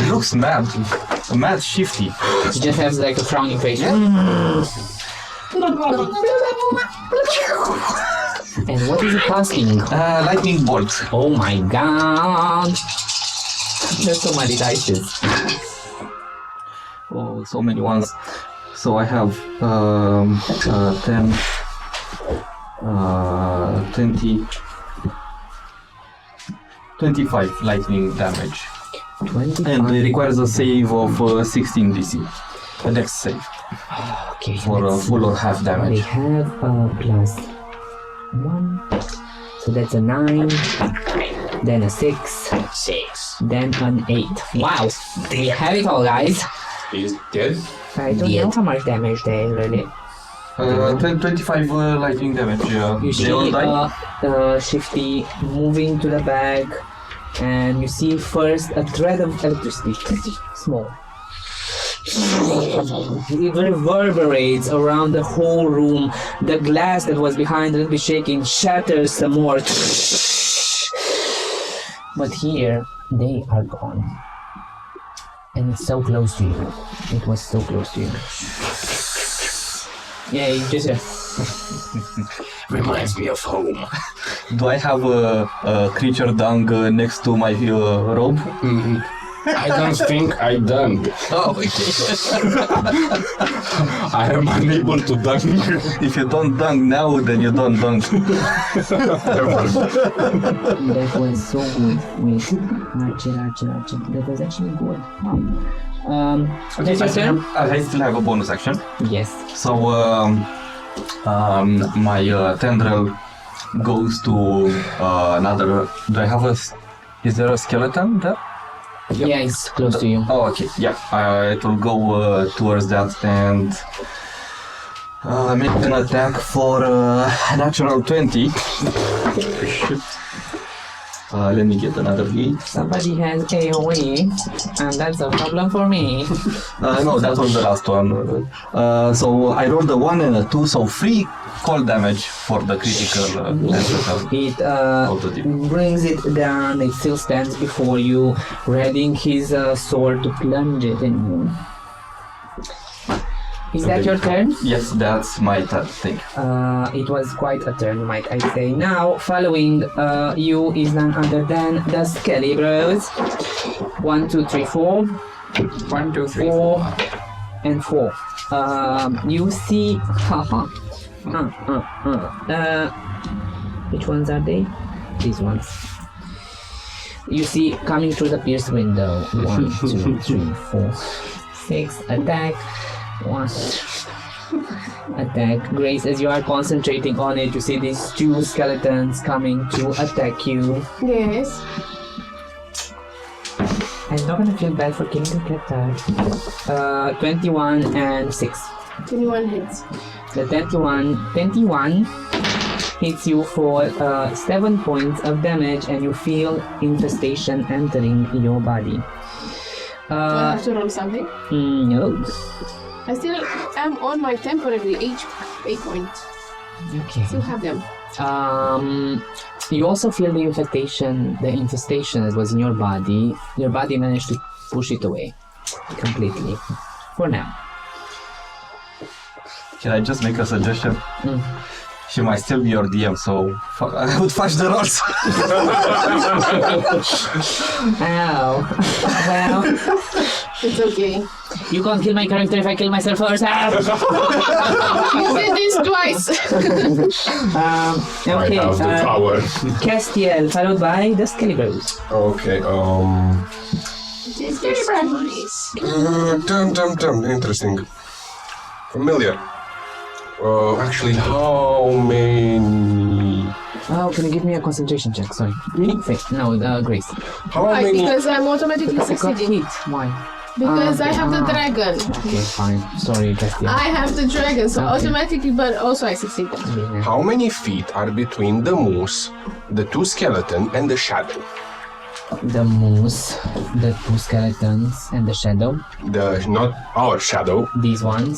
[SPEAKER 7] He looks mad. A mad Shifty.
[SPEAKER 1] He just has like a frowning face. And what is he casting?
[SPEAKER 7] Lightning bolt.
[SPEAKER 1] Oh my god! There's so many dices.
[SPEAKER 7] Oh, so many ones. So I have 10, 20, 25 lightning damage.
[SPEAKER 1] 25.
[SPEAKER 7] And it requires a save of 16 DC. The next save.
[SPEAKER 1] Okay,
[SPEAKER 7] For
[SPEAKER 1] let's
[SPEAKER 7] full or half
[SPEAKER 1] They
[SPEAKER 7] damage.
[SPEAKER 1] have plus 1, so that's a 9, then a 6, then an 8. Wow, they have it all, guys.
[SPEAKER 3] He's dead.
[SPEAKER 1] I don't know how much damage they really.
[SPEAKER 7] 25 lightning damage.
[SPEAKER 1] You
[SPEAKER 7] They all
[SPEAKER 1] see
[SPEAKER 7] die?
[SPEAKER 1] Shifty moving to the bag, and you see first a thread of electricity, pretty small. It reverberates around the whole room. The glass that was behind it be shaking, shatters some more. But here, they are gone. And it's so close to you. It was so close to you. Yeah, you just
[SPEAKER 4] Reminds me of home.
[SPEAKER 7] Do I have a creature dung next to my robe?
[SPEAKER 5] I don't think I done.
[SPEAKER 7] Oh, okay.
[SPEAKER 5] I am unable to dunk.
[SPEAKER 7] If you don't dunk now, then you don't dunk.
[SPEAKER 1] That was so good with Archer. That was actually good. Wow. That's your turn?
[SPEAKER 7] I still have a bonus action.
[SPEAKER 1] Yes.
[SPEAKER 7] So my tendril goes to another. Do I have a? Is there a skeleton there?
[SPEAKER 1] Yeah, it's close to you.
[SPEAKER 7] Oh, okay. Yeah, it will go towards that and make an attack for natural 20. Let me get another V.
[SPEAKER 1] Somebody has AoE, and that's a problem for me.
[SPEAKER 7] No, that was the last one. So I rolled a 1 and a 2, so 3 cold damage for the critical attack.
[SPEAKER 1] It brings it down, it still stands before you, readying his sword to plunge it in you. Is that your turn?
[SPEAKER 7] Yes, that's my turn, thank you.
[SPEAKER 1] It was quite a turn, might I say. Now, following you is none other than the Skelly Bros. 1, 2, 3, 4. 1, 2, 3, 4. And 4. You see... which ones are they? These ones. You see, coming through the pierced window, 1, 2, 3, 4, 6 attack. 1 attack. Grace, as you are concentrating on it, you see these 2 skeletons coming to attack you.
[SPEAKER 2] Yes.
[SPEAKER 1] I'm not gonna feel bad for killing the character. 21 and 6.
[SPEAKER 2] 21 hits.
[SPEAKER 1] The 21 hits you for 7 points of damage, and you feel infestation entering your body.
[SPEAKER 2] Do I have to roll something?
[SPEAKER 1] No.
[SPEAKER 2] I still am on my temporary HP point.
[SPEAKER 1] Okay.
[SPEAKER 2] Still have them.
[SPEAKER 1] You also feel the infestation that was in your body. Your body managed to push it away completely. For now.
[SPEAKER 7] Can I just make a suggestion? She might still be your DM, so I would fudge the rolls.
[SPEAKER 1] Ow. Well,
[SPEAKER 2] It's okay.
[SPEAKER 1] you can't kill my character if I kill myself first.
[SPEAKER 2] You did this twice.
[SPEAKER 3] I
[SPEAKER 1] Okay.
[SPEAKER 3] have the power.
[SPEAKER 1] Castiel, followed by the Skelligos.
[SPEAKER 3] Okay, interesting. Familiar. Actually, how many...
[SPEAKER 1] Oh, can you give me a concentration check? Sorry. No, Grace.
[SPEAKER 3] How
[SPEAKER 2] Why?
[SPEAKER 3] many...
[SPEAKER 2] Because I'm automatically
[SPEAKER 1] I got
[SPEAKER 2] succeeding.
[SPEAKER 1] hit. Why?
[SPEAKER 2] Because I have the
[SPEAKER 1] Ah.
[SPEAKER 2] dragon.
[SPEAKER 1] Okay, fine. Sorry, Castiel.
[SPEAKER 2] I have the dragon, so
[SPEAKER 1] Okay.
[SPEAKER 2] automatically, but also I succeeded.
[SPEAKER 1] Yeah.
[SPEAKER 3] How many feet are between the moose, the 2 skeleton, and the shadow?
[SPEAKER 1] The moose, the 2 skeletons, and the shadow.
[SPEAKER 3] Not our shadow.
[SPEAKER 1] These ones.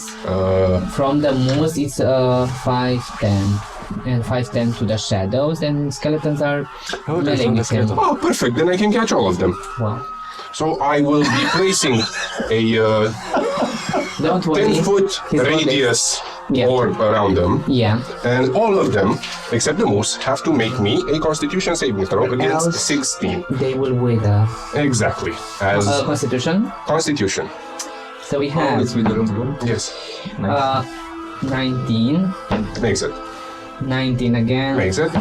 [SPEAKER 1] From the moose, it's 5-10. And 5-10 to the shadows, and skeletons are melee with him.
[SPEAKER 3] Oh, perfect. Then I can catch all of them.
[SPEAKER 1] Wow.
[SPEAKER 3] So I will be placing a
[SPEAKER 1] Don't worry.
[SPEAKER 3] 10-foot
[SPEAKER 1] He's got
[SPEAKER 3] radius
[SPEAKER 1] Yeah.
[SPEAKER 3] orb around them.
[SPEAKER 1] Yeah.
[SPEAKER 3] And all of them, except the moose, have to make me a constitution saving throw against
[SPEAKER 1] Else-
[SPEAKER 3] 16.
[SPEAKER 1] They will wither.
[SPEAKER 3] Exactly. As
[SPEAKER 1] Constitution.
[SPEAKER 3] constitution.
[SPEAKER 1] So we
[SPEAKER 7] Oh,
[SPEAKER 1] have
[SPEAKER 7] it's with the room.
[SPEAKER 3] Yes.
[SPEAKER 1] 19.
[SPEAKER 3] Makes it.
[SPEAKER 1] 19 again.
[SPEAKER 3] Makes it.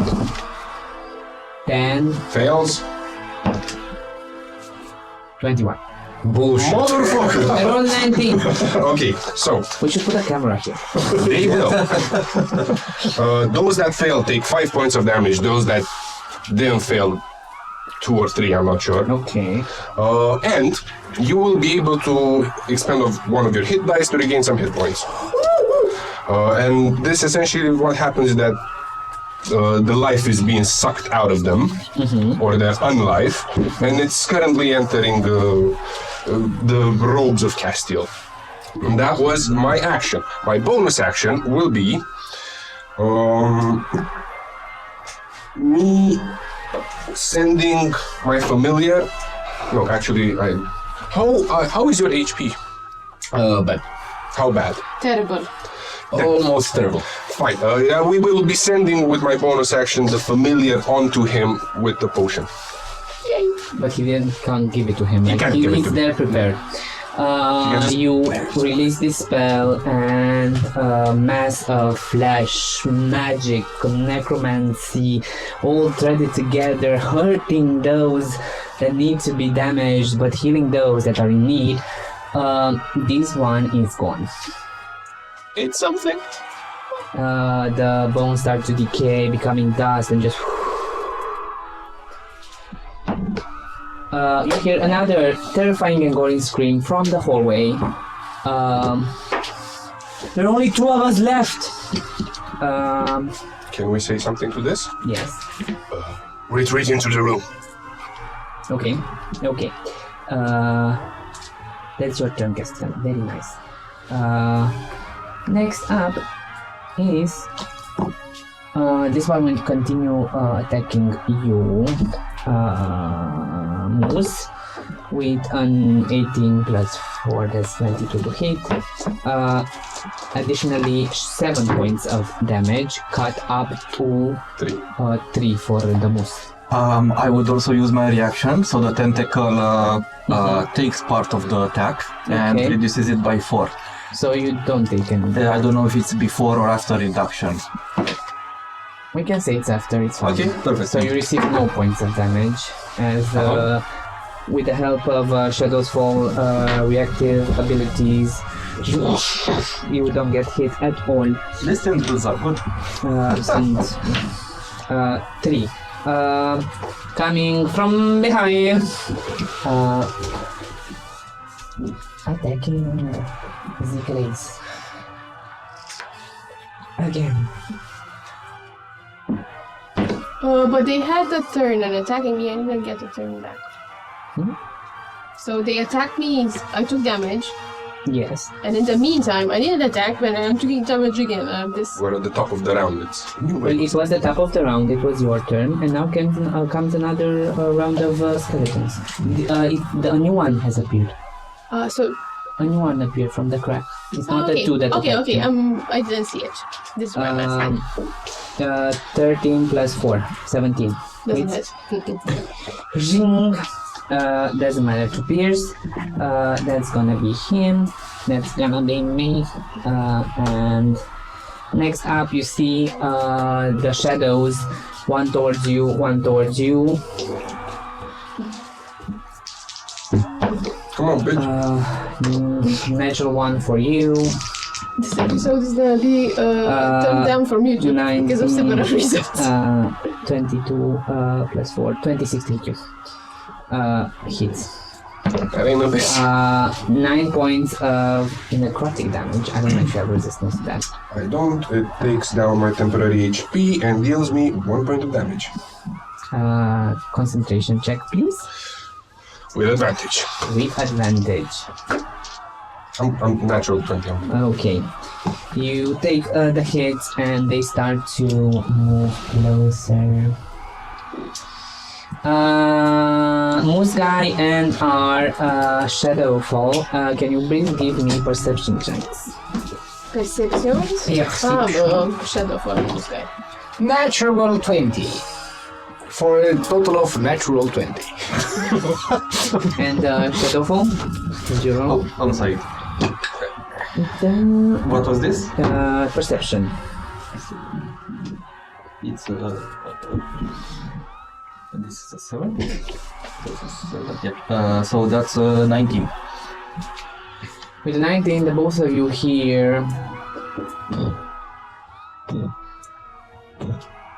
[SPEAKER 1] 10.
[SPEAKER 3] Fails.
[SPEAKER 1] 21.
[SPEAKER 3] Bullshit.
[SPEAKER 1] I rolled 19.
[SPEAKER 3] Okay, so
[SPEAKER 1] We should put a camera here.
[SPEAKER 3] they will. Those that fail take 5 points of damage. Those that didn't fail, 2 or 3, I'm not sure.
[SPEAKER 1] Okay.
[SPEAKER 3] And you will be able to expend one of your hit dice to regain some hit points. And this essentially what happens is that the life is being sucked out of them, or their unlife, and it's currently entering the robes of Castiel. And that was my action. My bonus action will be me sending my familiar. No, actually, how is your HP?
[SPEAKER 5] Bad.
[SPEAKER 3] How bad?
[SPEAKER 2] Terrible.
[SPEAKER 5] Almost terrible.
[SPEAKER 3] Fine. We will be sending with my bonus action the familiar onto him with the potion.
[SPEAKER 1] But can't give it to him.
[SPEAKER 3] can't give it
[SPEAKER 1] He's
[SPEAKER 3] to
[SPEAKER 1] there prepared. You release this spell, and mass of flesh, magic, necromancy, all threaded together, hurting those that need to be damaged, but healing those that are in need. This one is gone.
[SPEAKER 3] It's something.
[SPEAKER 1] The bones start to decay, becoming dust, and just. You hear another terrifying and gory scream from the hallway. There are only 2 of us left.
[SPEAKER 3] Can we say something to this?
[SPEAKER 1] Yes.
[SPEAKER 3] Retreat into the room.
[SPEAKER 1] Okay. Okay. That's your turn, Castiel. Very nice. Next up is this one will continue attacking you, Moose, with an 18 plus 4, that's 22 to hit. Additionally, 7 points of damage, cut up to 3 for the Moose.
[SPEAKER 7] I would also use my reaction, so the tentacle takes part of the attack and
[SPEAKER 1] Okay.
[SPEAKER 7] reduces it by 4.
[SPEAKER 1] So you don't take any.
[SPEAKER 7] I don't know if it's before or after reduction.
[SPEAKER 1] We can say it's after, it's fine.
[SPEAKER 7] Okay, perfect.
[SPEAKER 1] So you receive no points of damage, as with the help of Shadow's Fall reactive abilities, you don't get hit at all.
[SPEAKER 7] These tentacles are good.
[SPEAKER 1] And 3. Coming from behind. Attacking the grace. Again.
[SPEAKER 2] But they had a turn and attacking me, I didn't get a turn back. So they attacked me, I took damage,
[SPEAKER 1] Yes.
[SPEAKER 2] and in the meantime, I didn't attack, but I'm taking damage again.
[SPEAKER 3] We're at the top of the round. It's
[SPEAKER 1] Well, it was the top of the round, it was your turn, and now comes another round of skeletons. The new one has appeared.
[SPEAKER 2] So
[SPEAKER 1] A new one appeared from the crack. It's not
[SPEAKER 2] okay,
[SPEAKER 1] the two that
[SPEAKER 2] okay,
[SPEAKER 1] attacked
[SPEAKER 2] okay.
[SPEAKER 1] you.
[SPEAKER 2] I didn't see it. This is why I'm asking.
[SPEAKER 1] 13 plus 4, 17.
[SPEAKER 2] Doesn't
[SPEAKER 1] It's-
[SPEAKER 2] it?
[SPEAKER 1] Zing. Doesn't matter to Pierce. That's gonna be him. That's gonna be me. And next up, you see the shadows. One towards you, one towards you.
[SPEAKER 3] come on, bitch.
[SPEAKER 1] Natural one for you.
[SPEAKER 2] This episode is gonna be turned down from YouTube because of similar reasons.
[SPEAKER 1] 22 plus 4, 26 hit you. Hits.
[SPEAKER 3] That ain't no bitch.
[SPEAKER 1] 9 points of necrotic damage. I don't know if you have resistance to that.
[SPEAKER 3] I don't. It takes down my temporary HP and deals me 1 point of damage.
[SPEAKER 1] Concentration check, please.
[SPEAKER 3] With advantage.
[SPEAKER 1] With advantage.
[SPEAKER 3] I'm natural 20.
[SPEAKER 1] Okay. You take the hits and they start to move closer. Moose Guy and our Shadowfall, can you please give me perception checks?
[SPEAKER 2] Perceptions?
[SPEAKER 1] Yeah.
[SPEAKER 2] Shadow for this guy.
[SPEAKER 5] Natural 20. For a total of natural 20.
[SPEAKER 1] And Shadowfall? Did you roll?
[SPEAKER 7] Oh, I'm sorry. What was this?
[SPEAKER 1] Perception.
[SPEAKER 7] It's this is a 7. Yeah. So that's 19.
[SPEAKER 1] With 19, the both of you hear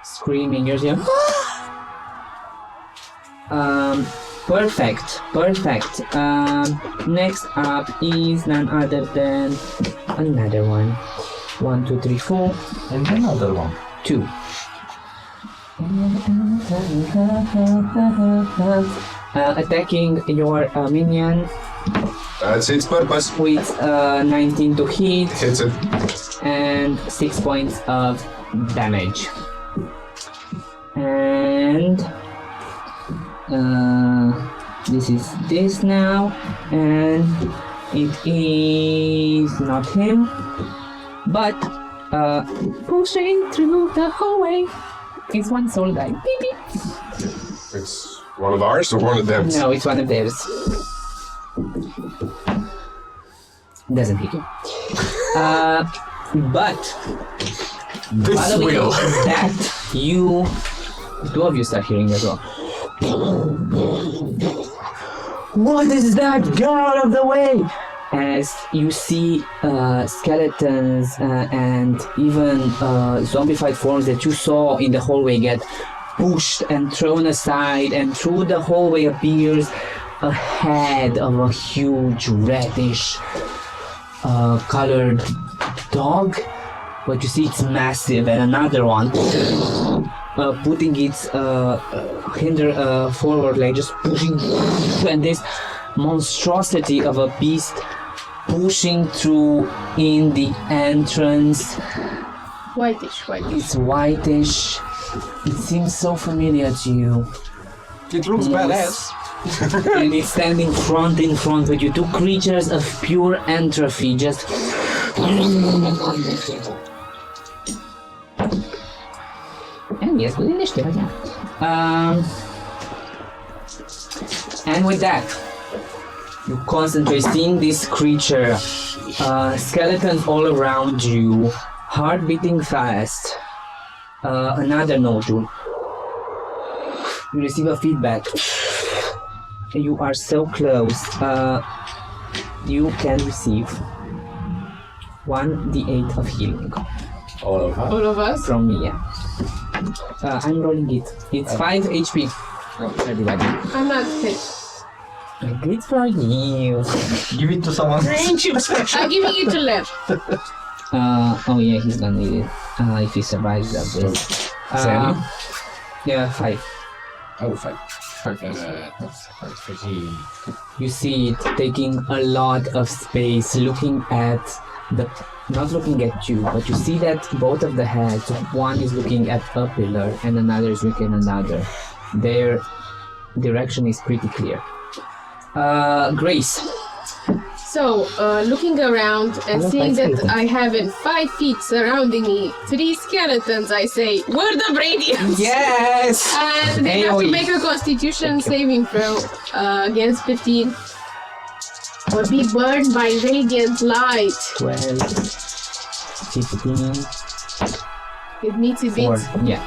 [SPEAKER 1] screaming. You're here. Perfect. Next up is none other than another one. 1, 2, 3, 4.
[SPEAKER 7] And another one.
[SPEAKER 1] 2. Attacking your minion
[SPEAKER 3] That's its purpose.
[SPEAKER 1] with 19 to hit
[SPEAKER 3] Hits it.
[SPEAKER 1] and 6 points of damage. And this is this now, and it is not him, but pushing through the hallway is one soul guy. Beep, beep.
[SPEAKER 3] It's one of ours or one of them?
[SPEAKER 1] No, it's one of theirs. Doesn't hit you. But
[SPEAKER 5] This
[SPEAKER 1] following
[SPEAKER 5] will.
[SPEAKER 1] that, you, two of you start hearing as well. What is that? Get out of the way! As you see skeletons and even zombified forms that you saw in the hallway get pushed and thrown aside, and through the hallway appears a head of a huge reddish colored dog. But you see it's massive, and another one putting its forward leg, just pushing, and this monstrosity of a beast pushing through in the entrance.
[SPEAKER 2] Whitish.
[SPEAKER 1] It's whitish. It seems so familiar to you.
[SPEAKER 5] It looks badass.
[SPEAKER 1] And it's standing front in front with you. Two creatures of pure entropy, just. And yes, good initiative, yeah. And with that, you concentrate seeing this creature, skeletons all around you, heart beating fast. Another note, you receive a feedback you are so close. You can receive 1d8 of healing
[SPEAKER 5] All of us.
[SPEAKER 2] All of us?
[SPEAKER 1] from me. Yeah. I'm rolling it. It's 5 HP. Everybody.
[SPEAKER 2] I'm not hit.
[SPEAKER 1] Good for you.
[SPEAKER 7] Give it to someone.
[SPEAKER 2] I'm giving it to Lev.
[SPEAKER 1] Oh yeah, he's gonna need it. If he survives that this.
[SPEAKER 5] Sam?
[SPEAKER 1] Yeah, 5.
[SPEAKER 5] Oh, 5.
[SPEAKER 1] You see it taking a lot of space, looking at not looking at you, but you see that both of the heads, one is looking at a pillar and another is looking at another. Their direction is pretty clear. Grace.
[SPEAKER 2] So, looking around and seeing that I have in 5 feet surrounding me 3 skeletons, I say, word of radiance!
[SPEAKER 1] Yes!
[SPEAKER 2] And they have to make a constitution saving throw against 15. Or be burned by radiant light.
[SPEAKER 1] 12, 15,
[SPEAKER 2] It meets it
[SPEAKER 1] 4.
[SPEAKER 2] beats.
[SPEAKER 1] Yeah.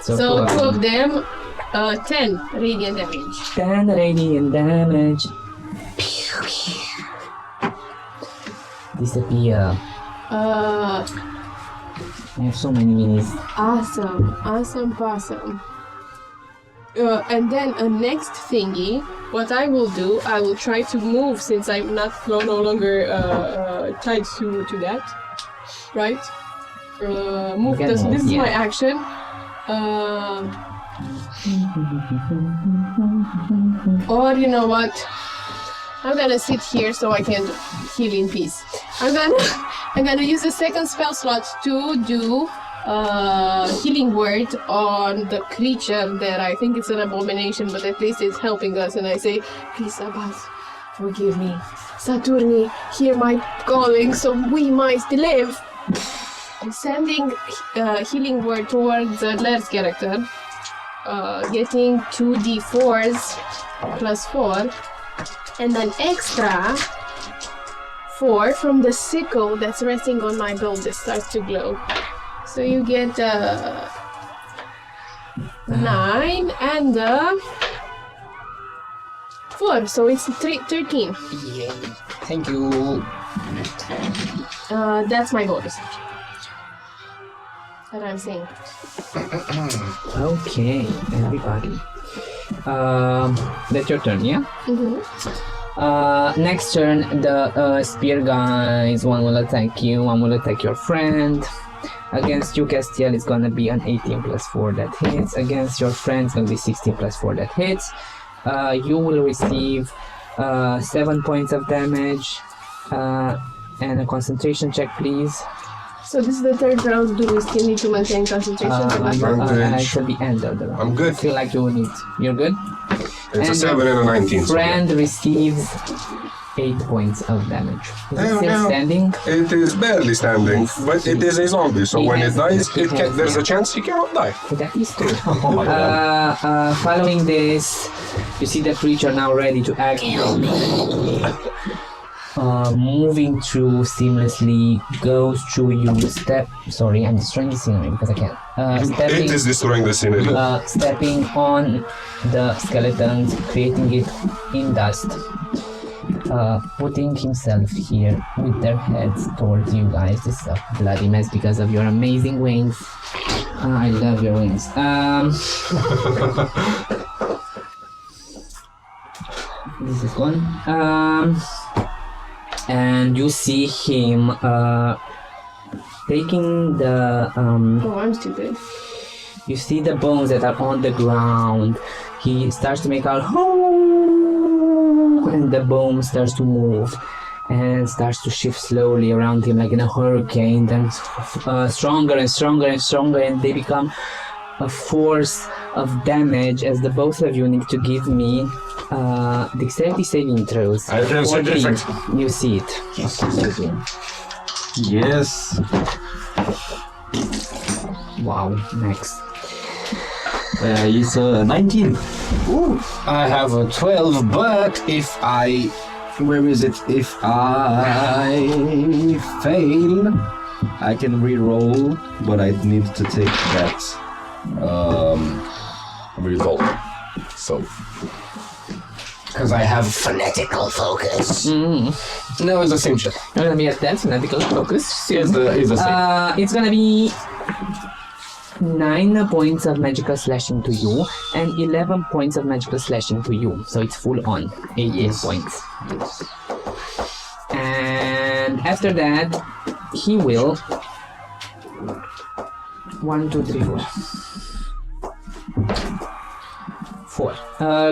[SPEAKER 2] So 2 of them, 10 radiant damage.
[SPEAKER 1] 10 radiant damage. Disappear. I have so many minis.
[SPEAKER 2] Awesome possum. And then a next thingy, what I will do, I will try to move since I'm no longer tied to that, right? Move. This is my action. Or you know what? I'm gonna sit here so I can heal in peace. I'm gonna use the second spell slot to do healing word on the creature that I think it's an abomination, but at least it's helping us. And I say, please, Abbas, forgive me. Saturni, hear my calling, so we might live. I'm sending healing word towards Ler's character, getting 2d4s plus 4, and an extra 4 from the sickle that's resting on my belt that starts to glow. So you get 9 and 4, so it's 13.
[SPEAKER 1] Yay. Thank you.
[SPEAKER 2] That's my bonus. That I'm saying.
[SPEAKER 1] Okay, everybody. That's your turn, yeah?
[SPEAKER 2] Mm-hmm.
[SPEAKER 1] Next turn, the spear guys, one will attack you, one will attack your friend. Against you, Castiel, it's gonna be an 18 plus 4 that hits. Against your friend, it's gonna be 16 plus 4 that hits. You will receive 7 points of damage and a concentration check, please.
[SPEAKER 2] So this is the third round. Do we still need to maintain concentration?
[SPEAKER 1] It's at the end of the round.
[SPEAKER 3] I'm good.
[SPEAKER 1] I feel like you will need. You're good?
[SPEAKER 3] It's a
[SPEAKER 1] And
[SPEAKER 3] 7 and a 19. so
[SPEAKER 1] Friend receives 8 points of damage. Is it still standing?
[SPEAKER 3] It is barely standing, but it is a zombie, so when it dies, there's a chance he cannot die.
[SPEAKER 1] That is true. Following this, you see the creature now ready to act. Moving through seamlessly, goes through you. Sorry, I'm destroying the scenery because I can.
[SPEAKER 3] It is destroying the scenery.
[SPEAKER 1] Stepping on the skeletons, creating it in dust. Putting himself here with their heads towards you guys. This is a bloody mess because of your amazing wings. I love your wings. This is one. And you see him taking the
[SPEAKER 2] Oh, I'm stupid.
[SPEAKER 1] you see the bones that are on the ground. He starts to make out and the bone starts to move and starts to shift slowly around him like in a hurricane, then stronger and stronger and stronger, and they become a force of damage as the both of you need to give me dexterity saving throws.
[SPEAKER 3] I can see
[SPEAKER 1] 14.
[SPEAKER 3] different.
[SPEAKER 1] You see it.
[SPEAKER 7] Yes.
[SPEAKER 1] Wow, next.
[SPEAKER 7] It's 19.
[SPEAKER 5] I have a 12, but if I... Where is it? If I fail, I can re-roll, but I need to take that result. So, Because I have...
[SPEAKER 4] Phonetical focus.
[SPEAKER 5] No, it's the same shit.
[SPEAKER 1] You're gonna be at that fanatical focus soon.
[SPEAKER 5] It's the same.
[SPEAKER 1] It's gonna be 9 points of magical slashing to you and 11 points of magical slashing to you. So it's full on 18 points. And after that, he will 1, 2, 3, 4. 4.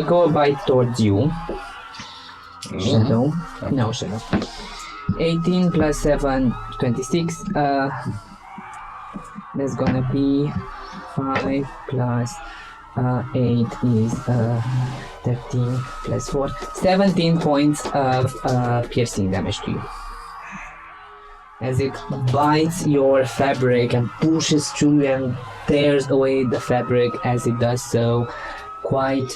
[SPEAKER 1] Go bite towards you. Shadow. No, shadow. 18 plus 7, 26. That's gonna be 5 plus 8 is 13 plus 4. 17 points of piercing damage to you. As it bites your fabric and pushes through and tears away the fabric as it does so. Quite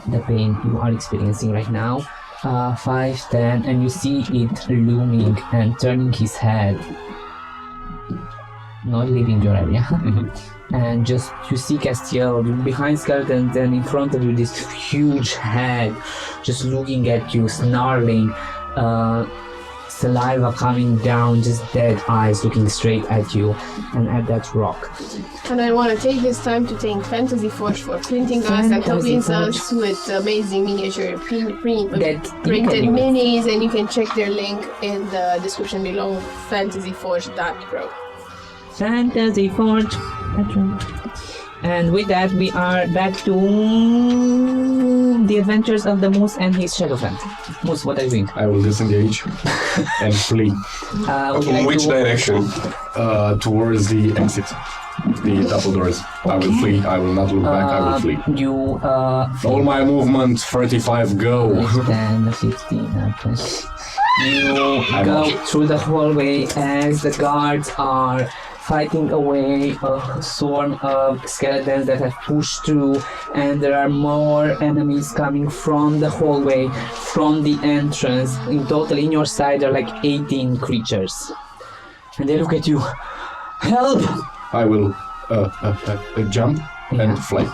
[SPEAKER 1] the pain you are experiencing right now. 5, 10, and you see it looming and turning his head. Not leaving your area. And just you see Castiel behind skeletons, and in front of you this huge head just looking at you, snarling, saliva coming down, just dead eyes looking straight at you and at that rock.
[SPEAKER 2] And I want to take this time to thank Fantasy Forge for printing us and helping us with amazing miniature printed minis, and you can check their link in the description below, fantasyforge.pro.
[SPEAKER 1] Fantasy Forge. That's right. And with that, we are back to the adventures of the Moose and his shadow friend. Moose, what are you doing?
[SPEAKER 5] I will disengage and flee.
[SPEAKER 1] Would you like
[SPEAKER 3] Which
[SPEAKER 1] to...
[SPEAKER 3] direction?
[SPEAKER 5] Towards the exit. The double doors. I will flee. I will not look back. I will flee.
[SPEAKER 1] You,
[SPEAKER 5] All my movement, 35, go.
[SPEAKER 1] 10, 15, 20. You go through the hallway as the guards are fighting away a swarm of skeletons that have pushed through, and there are more enemies coming from the hallway, from the entrance. In total, in your side, there are like 18 creatures. And they look at you. Help!
[SPEAKER 5] I will jump and fly.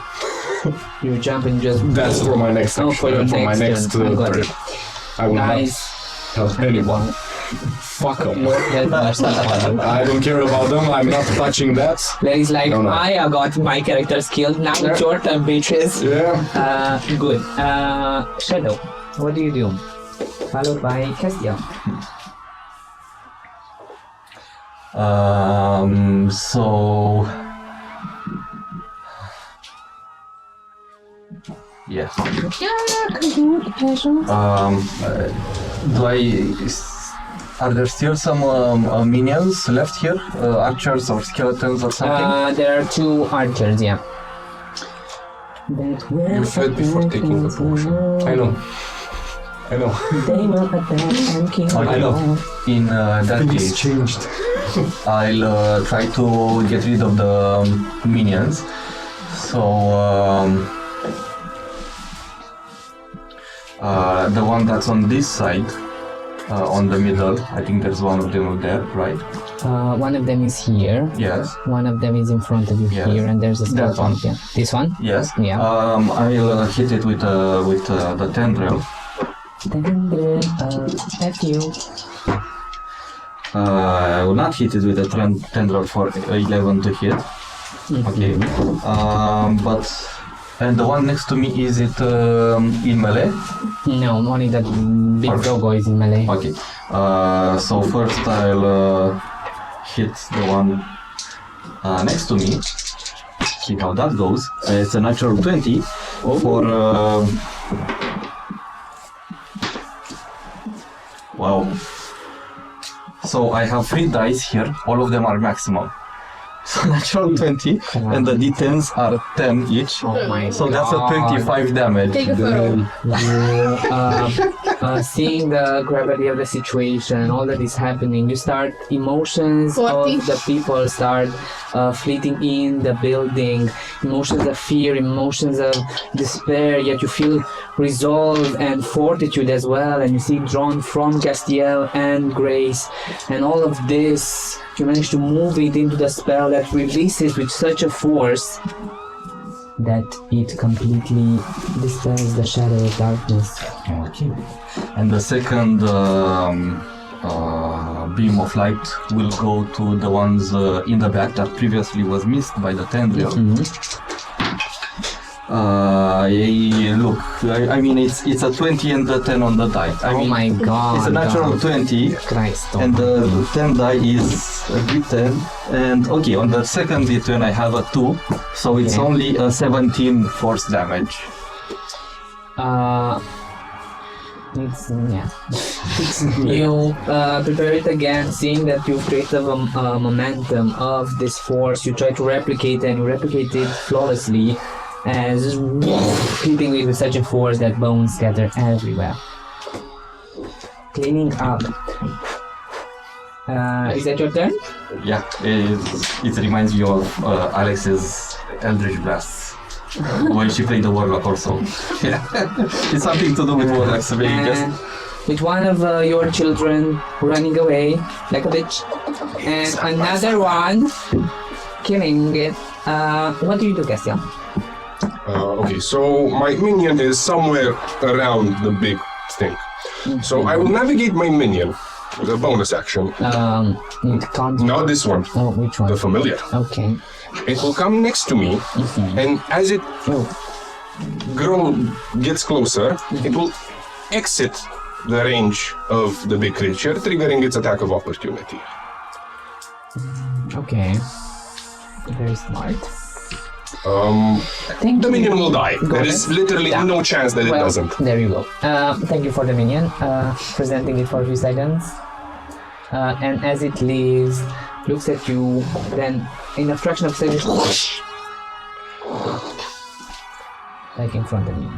[SPEAKER 1] You jump and just...
[SPEAKER 5] That's for my next action.
[SPEAKER 1] for your
[SPEAKER 5] for my next
[SPEAKER 1] turn.
[SPEAKER 5] turn. I will
[SPEAKER 1] Nice.
[SPEAKER 5] not help anyone. Fuck them. I don't care about them. I'm not touching that.
[SPEAKER 1] Larry's like,
[SPEAKER 5] No.
[SPEAKER 1] I got my characters killed. Now it's your turn, bitches.
[SPEAKER 5] Yeah.
[SPEAKER 1] Good. Shadow, what do you do? Followed by Castiel.
[SPEAKER 7] So yeah. Are there still some minions left here? Archers or skeletons or something?
[SPEAKER 1] There are 2 archers, yeah.
[SPEAKER 3] You fed before taking the potion.
[SPEAKER 5] I know.
[SPEAKER 1] They will attack and kill.
[SPEAKER 5] I know.
[SPEAKER 7] In that case,
[SPEAKER 5] changed.
[SPEAKER 7] I'll try to get rid of the minions. So the one that's on this side, on the middle, I think there's one of them there, right?
[SPEAKER 1] One of them is here.
[SPEAKER 7] Yes.
[SPEAKER 1] One of them is in front of you here, and there's a
[SPEAKER 7] That one.
[SPEAKER 1] Yeah. This one?
[SPEAKER 7] Yes.
[SPEAKER 1] Yeah.
[SPEAKER 7] I'll hit it with the tendril.
[SPEAKER 1] Then at you.
[SPEAKER 7] I will not hit it with the tendril for 11 to hit. Okay. And the one next to me, is it in melee?
[SPEAKER 1] No, only that big
[SPEAKER 7] First.
[SPEAKER 1] doggo is in melee.
[SPEAKER 7] Okay. So first I'll hit the one next to me. See how that goes. It's a natural 20 for... wow. So I have 3 dice here. All of them are maximum. So natural 20 and the d10s are 10 each.
[SPEAKER 1] Oh my
[SPEAKER 7] So that's a 25 damage.
[SPEAKER 2] Take a photo.
[SPEAKER 1] Seeing the gravity of the situation, all that is happening, you start emotions
[SPEAKER 2] 40.
[SPEAKER 1] of the people start fleeting in the building, emotions of fear, emotions of despair, yet you feel resolve and fortitude as well, and you see it drawn from Castiel and Grace, and all of this you manage to move it into the spell that releases with such a force that it completely dispels the shadow of darkness.
[SPEAKER 7] Okay. And the second beam of light will go to the ones in the back that previously was missed by the tendril. Look, I mean it's a 20 and a 10 on the die. I mean,
[SPEAKER 1] my god.
[SPEAKER 7] it's a natural
[SPEAKER 1] God.
[SPEAKER 7] 20
[SPEAKER 1] Christ.
[SPEAKER 7] and the 10 die is a D10. And okay, on the second D10 I have a 2, so it's only a 17 force damage.
[SPEAKER 1] It's, you prepare it again, seeing that you've created a momentum of this force. You try to replicate and you replicate it flawlessly, and just hitting it with such a force that bones scatter everywhere. Cleaning up. Is that your turn?
[SPEAKER 7] Yeah, it reminds me of Alex's Eldritch Blasts. When she played the Warlock also. Yeah. It's something to do with Warlocks, I guess.
[SPEAKER 1] With one of your children running away like a bitch, and another one killing it. What do you do, Castiel?
[SPEAKER 3] Okay, so my minion is somewhere around the big thing. So I will navigate my minion with a bonus action.
[SPEAKER 1] It can't.
[SPEAKER 3] Not this one.
[SPEAKER 1] Oh, which one?
[SPEAKER 3] The familiar.
[SPEAKER 1] Okay.
[SPEAKER 3] It will come next to me, and as it gets closer, it will exit the range of the big creature, triggering its attack of opportunity.
[SPEAKER 1] Okay. Very smart.
[SPEAKER 3] The minion will die. There is literally no chance that it doesn't.
[SPEAKER 1] There you go. Thank you for the minion. Presenting it for a few seconds. And as it leaves, looks at you, then in a fraction of a second, like in front of you.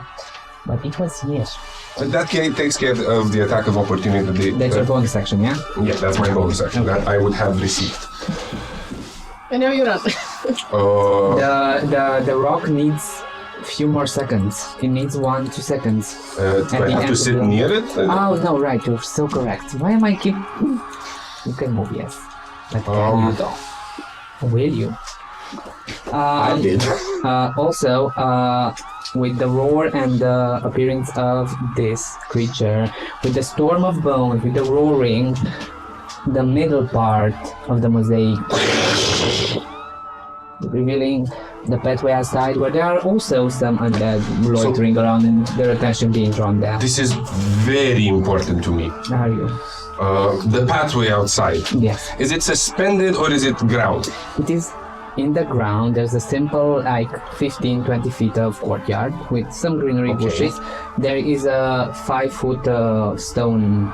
[SPEAKER 1] But it was here.
[SPEAKER 3] But that takes care of the attack of opportunity.
[SPEAKER 1] That's your bonus action, yeah?
[SPEAKER 3] Yeah, that's my bonus action.
[SPEAKER 1] Okay.
[SPEAKER 3] That I would have received.
[SPEAKER 2] And now you run.
[SPEAKER 1] The rock needs a few more seconds. It needs 1-2 seconds.
[SPEAKER 3] Do I have to sit near it?
[SPEAKER 1] Oh no, right, you're so correct. Why am I keep... You can move, yes. But can you though? Will you?
[SPEAKER 5] I did.
[SPEAKER 1] Also, with the roar and the appearance of this creature, with the storm of bones, with the roaring, the middle part of the mosaic, revealing the pathway outside, where there are also some undead loitering around and their attention being drawn there.
[SPEAKER 3] This is very important to me.
[SPEAKER 1] Are you?
[SPEAKER 3] The pathway outside.
[SPEAKER 1] Yes.
[SPEAKER 3] Is it suspended or is it ground?
[SPEAKER 1] It is in the ground. There's a simple, like 15-20 feet of courtyard with some greenery bushes. There is a 5-foot stone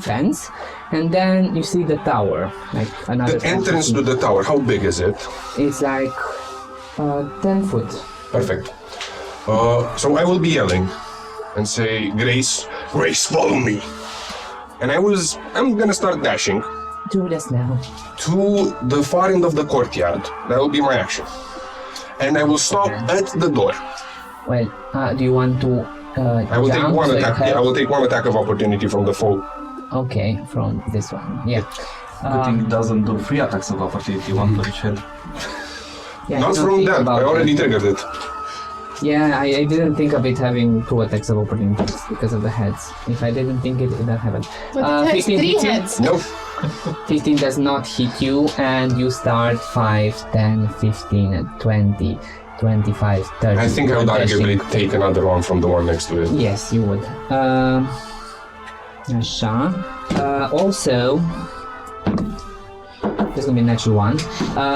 [SPEAKER 1] fence, and then you see the tower, like another.
[SPEAKER 3] The entrance to the tower. How big is it?
[SPEAKER 1] It's like 10 foot.
[SPEAKER 3] Perfect. So I will be yelling and say, Grace, follow me. And I'm gonna start dashing
[SPEAKER 1] Do this now.
[SPEAKER 3] to the far end of the courtyard. That will be my action. And I will stop at the door.
[SPEAKER 1] Well, do you want to
[SPEAKER 3] I will take
[SPEAKER 1] jump
[SPEAKER 3] one
[SPEAKER 1] so you
[SPEAKER 3] attack.
[SPEAKER 1] have-
[SPEAKER 3] Yeah, I will take one attack of opportunity from the foe.
[SPEAKER 1] Okay, from this one. Yeah.
[SPEAKER 7] Good thing it doesn't do 3 attacks of opportunity, 1 per each head.
[SPEAKER 1] Yeah,
[SPEAKER 3] Not
[SPEAKER 1] don't
[SPEAKER 3] from
[SPEAKER 1] think
[SPEAKER 3] that.
[SPEAKER 1] about
[SPEAKER 3] I already
[SPEAKER 1] it.
[SPEAKER 3] triggered it.
[SPEAKER 1] Yeah, I didn't think of it having 2 attacks of opportunity because of the heads. If I didn't think it would not happen.
[SPEAKER 2] But it has
[SPEAKER 1] 15
[SPEAKER 2] 3
[SPEAKER 1] hits you?
[SPEAKER 2] heads.
[SPEAKER 3] No.
[SPEAKER 1] 15 does not hit you, and you start 5, 10, 15, 20, 25, 30.
[SPEAKER 3] I think I would arguably take another one from the one next to it.
[SPEAKER 1] Yes, you would. Also, this is gonna be a natural one.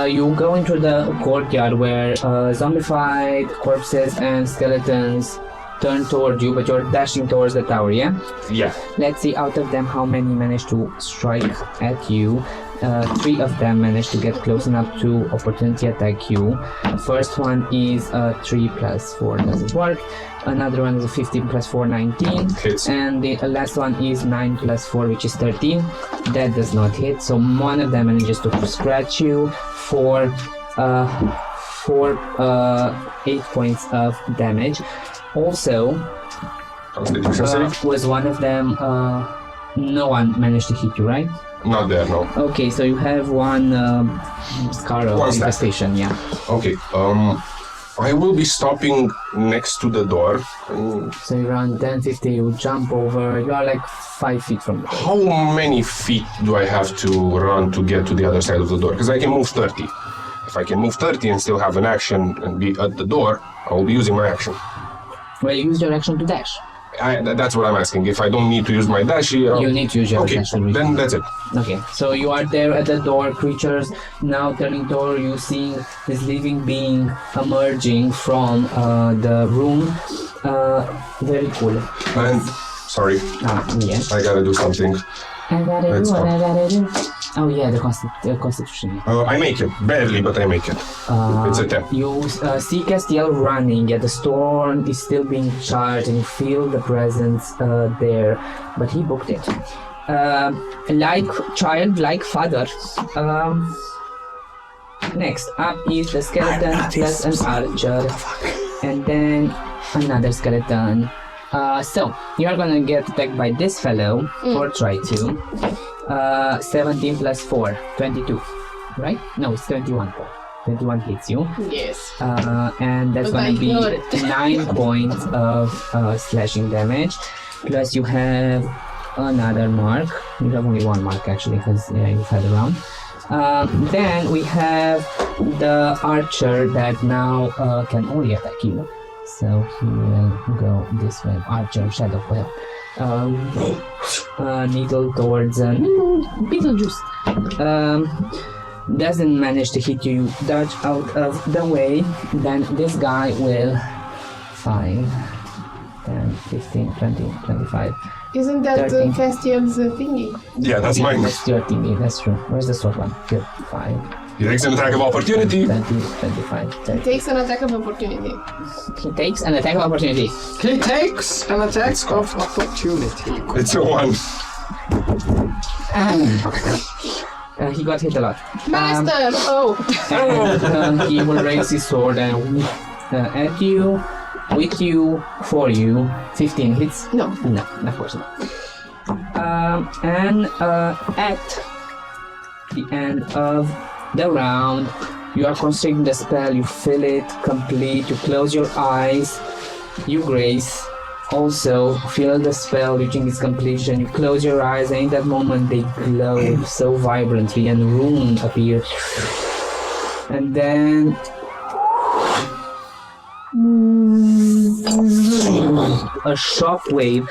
[SPEAKER 1] You go into the courtyard where zombified corpses and skeletons turn toward you, but you're dashing towards the tower, yeah?
[SPEAKER 3] Yeah.
[SPEAKER 1] Let's see out of them how many manage to strike at you. 3 of them manage to get close enough to opportunity attack you. First one is 3 plus 4 doesn't work. Another one is a 15 plus 4, 19.
[SPEAKER 3] Hits.
[SPEAKER 1] And the last one is 9 plus 4, which is 13. That does not hit. So one of them manages to scratch you for 8 points of damage. Also,
[SPEAKER 3] Constitution save?
[SPEAKER 1] was one of them, no one managed to hit you, right?
[SPEAKER 3] Not there, no.
[SPEAKER 1] Okay, so you have one scar of
[SPEAKER 3] One stack.
[SPEAKER 1] infestation, yeah.
[SPEAKER 3] Okay. I will be stopping next to the door.
[SPEAKER 1] So you run 10, 50, you jump over, you are like 5 feet from the door.
[SPEAKER 3] How many feet do I have to run to get to the other side of the door? Because I can move 30. If I can move 30 and still have an action and be at the door, I will be using my action.
[SPEAKER 1] Well, use your action to dash.
[SPEAKER 3] That's what I'm asking. If I don't need to use my dash,
[SPEAKER 1] You need to use your
[SPEAKER 3] okay,
[SPEAKER 1] action.
[SPEAKER 3] then that's it.
[SPEAKER 1] Okay, so you are there at the door, creatures now turning toward you, seeing this living being emerging from the room. Very cool.
[SPEAKER 3] And sorry,
[SPEAKER 1] Yes.
[SPEAKER 3] I gotta do something.
[SPEAKER 1] I gotta
[SPEAKER 3] Let's
[SPEAKER 1] do what
[SPEAKER 3] go.
[SPEAKER 1] I gotta do. Oh yeah, the constitution.
[SPEAKER 3] I make it. Barely, but I make it. It's a 10.
[SPEAKER 1] You see Castiel running, yet the storm is still being charged, and you feel the presence there, but he booked it. Like child, like father. Next up is the skeleton plus an archer, and then another skeleton. So you are gonna get attacked by this fellow, or try to. 17 plus 4, 22. Right? No, it's 21. 21 hits you.
[SPEAKER 2] Yes.
[SPEAKER 1] And that's
[SPEAKER 2] But I
[SPEAKER 1] gonna be
[SPEAKER 2] ignored it.
[SPEAKER 1] 9 points of slashing damage. Plus you have another mark. You have only one mark actually, because you've had a round. Then we have the archer that now can only attack you. So he will go this way. Archer, shadow well. Needle towards Beetlejuice. Doesn't manage to hit you. You dodge out of the way. Then this guy will 5, 10, 15, 20, 25.
[SPEAKER 2] Isn't that
[SPEAKER 1] 13.
[SPEAKER 2] Castiel's thingy?
[SPEAKER 3] Yeah, that's mine.
[SPEAKER 1] That's your thingy, that's true. Where's the sword one? Here, 5,
[SPEAKER 3] He takes an attack of opportunity.
[SPEAKER 1] 20, 25, 30.
[SPEAKER 2] Takes an attack of opportunity.
[SPEAKER 1] He takes an attack of opportunity.
[SPEAKER 9] He takes an attack of opportunity.
[SPEAKER 3] It's a 1.
[SPEAKER 1] He got hit a lot.
[SPEAKER 2] Master!
[SPEAKER 1] And, he will raise his sword and at you, with you, for you. 15 hits?
[SPEAKER 2] No.
[SPEAKER 1] No, of course not. And at the end of the round, you are constricting the spell, you feel it complete, you close your eyes, you grace. Also, feel the spell reaching its completion, you close your eyes, and in that moment they glow so vibrantly and rune appears. And then a shockwave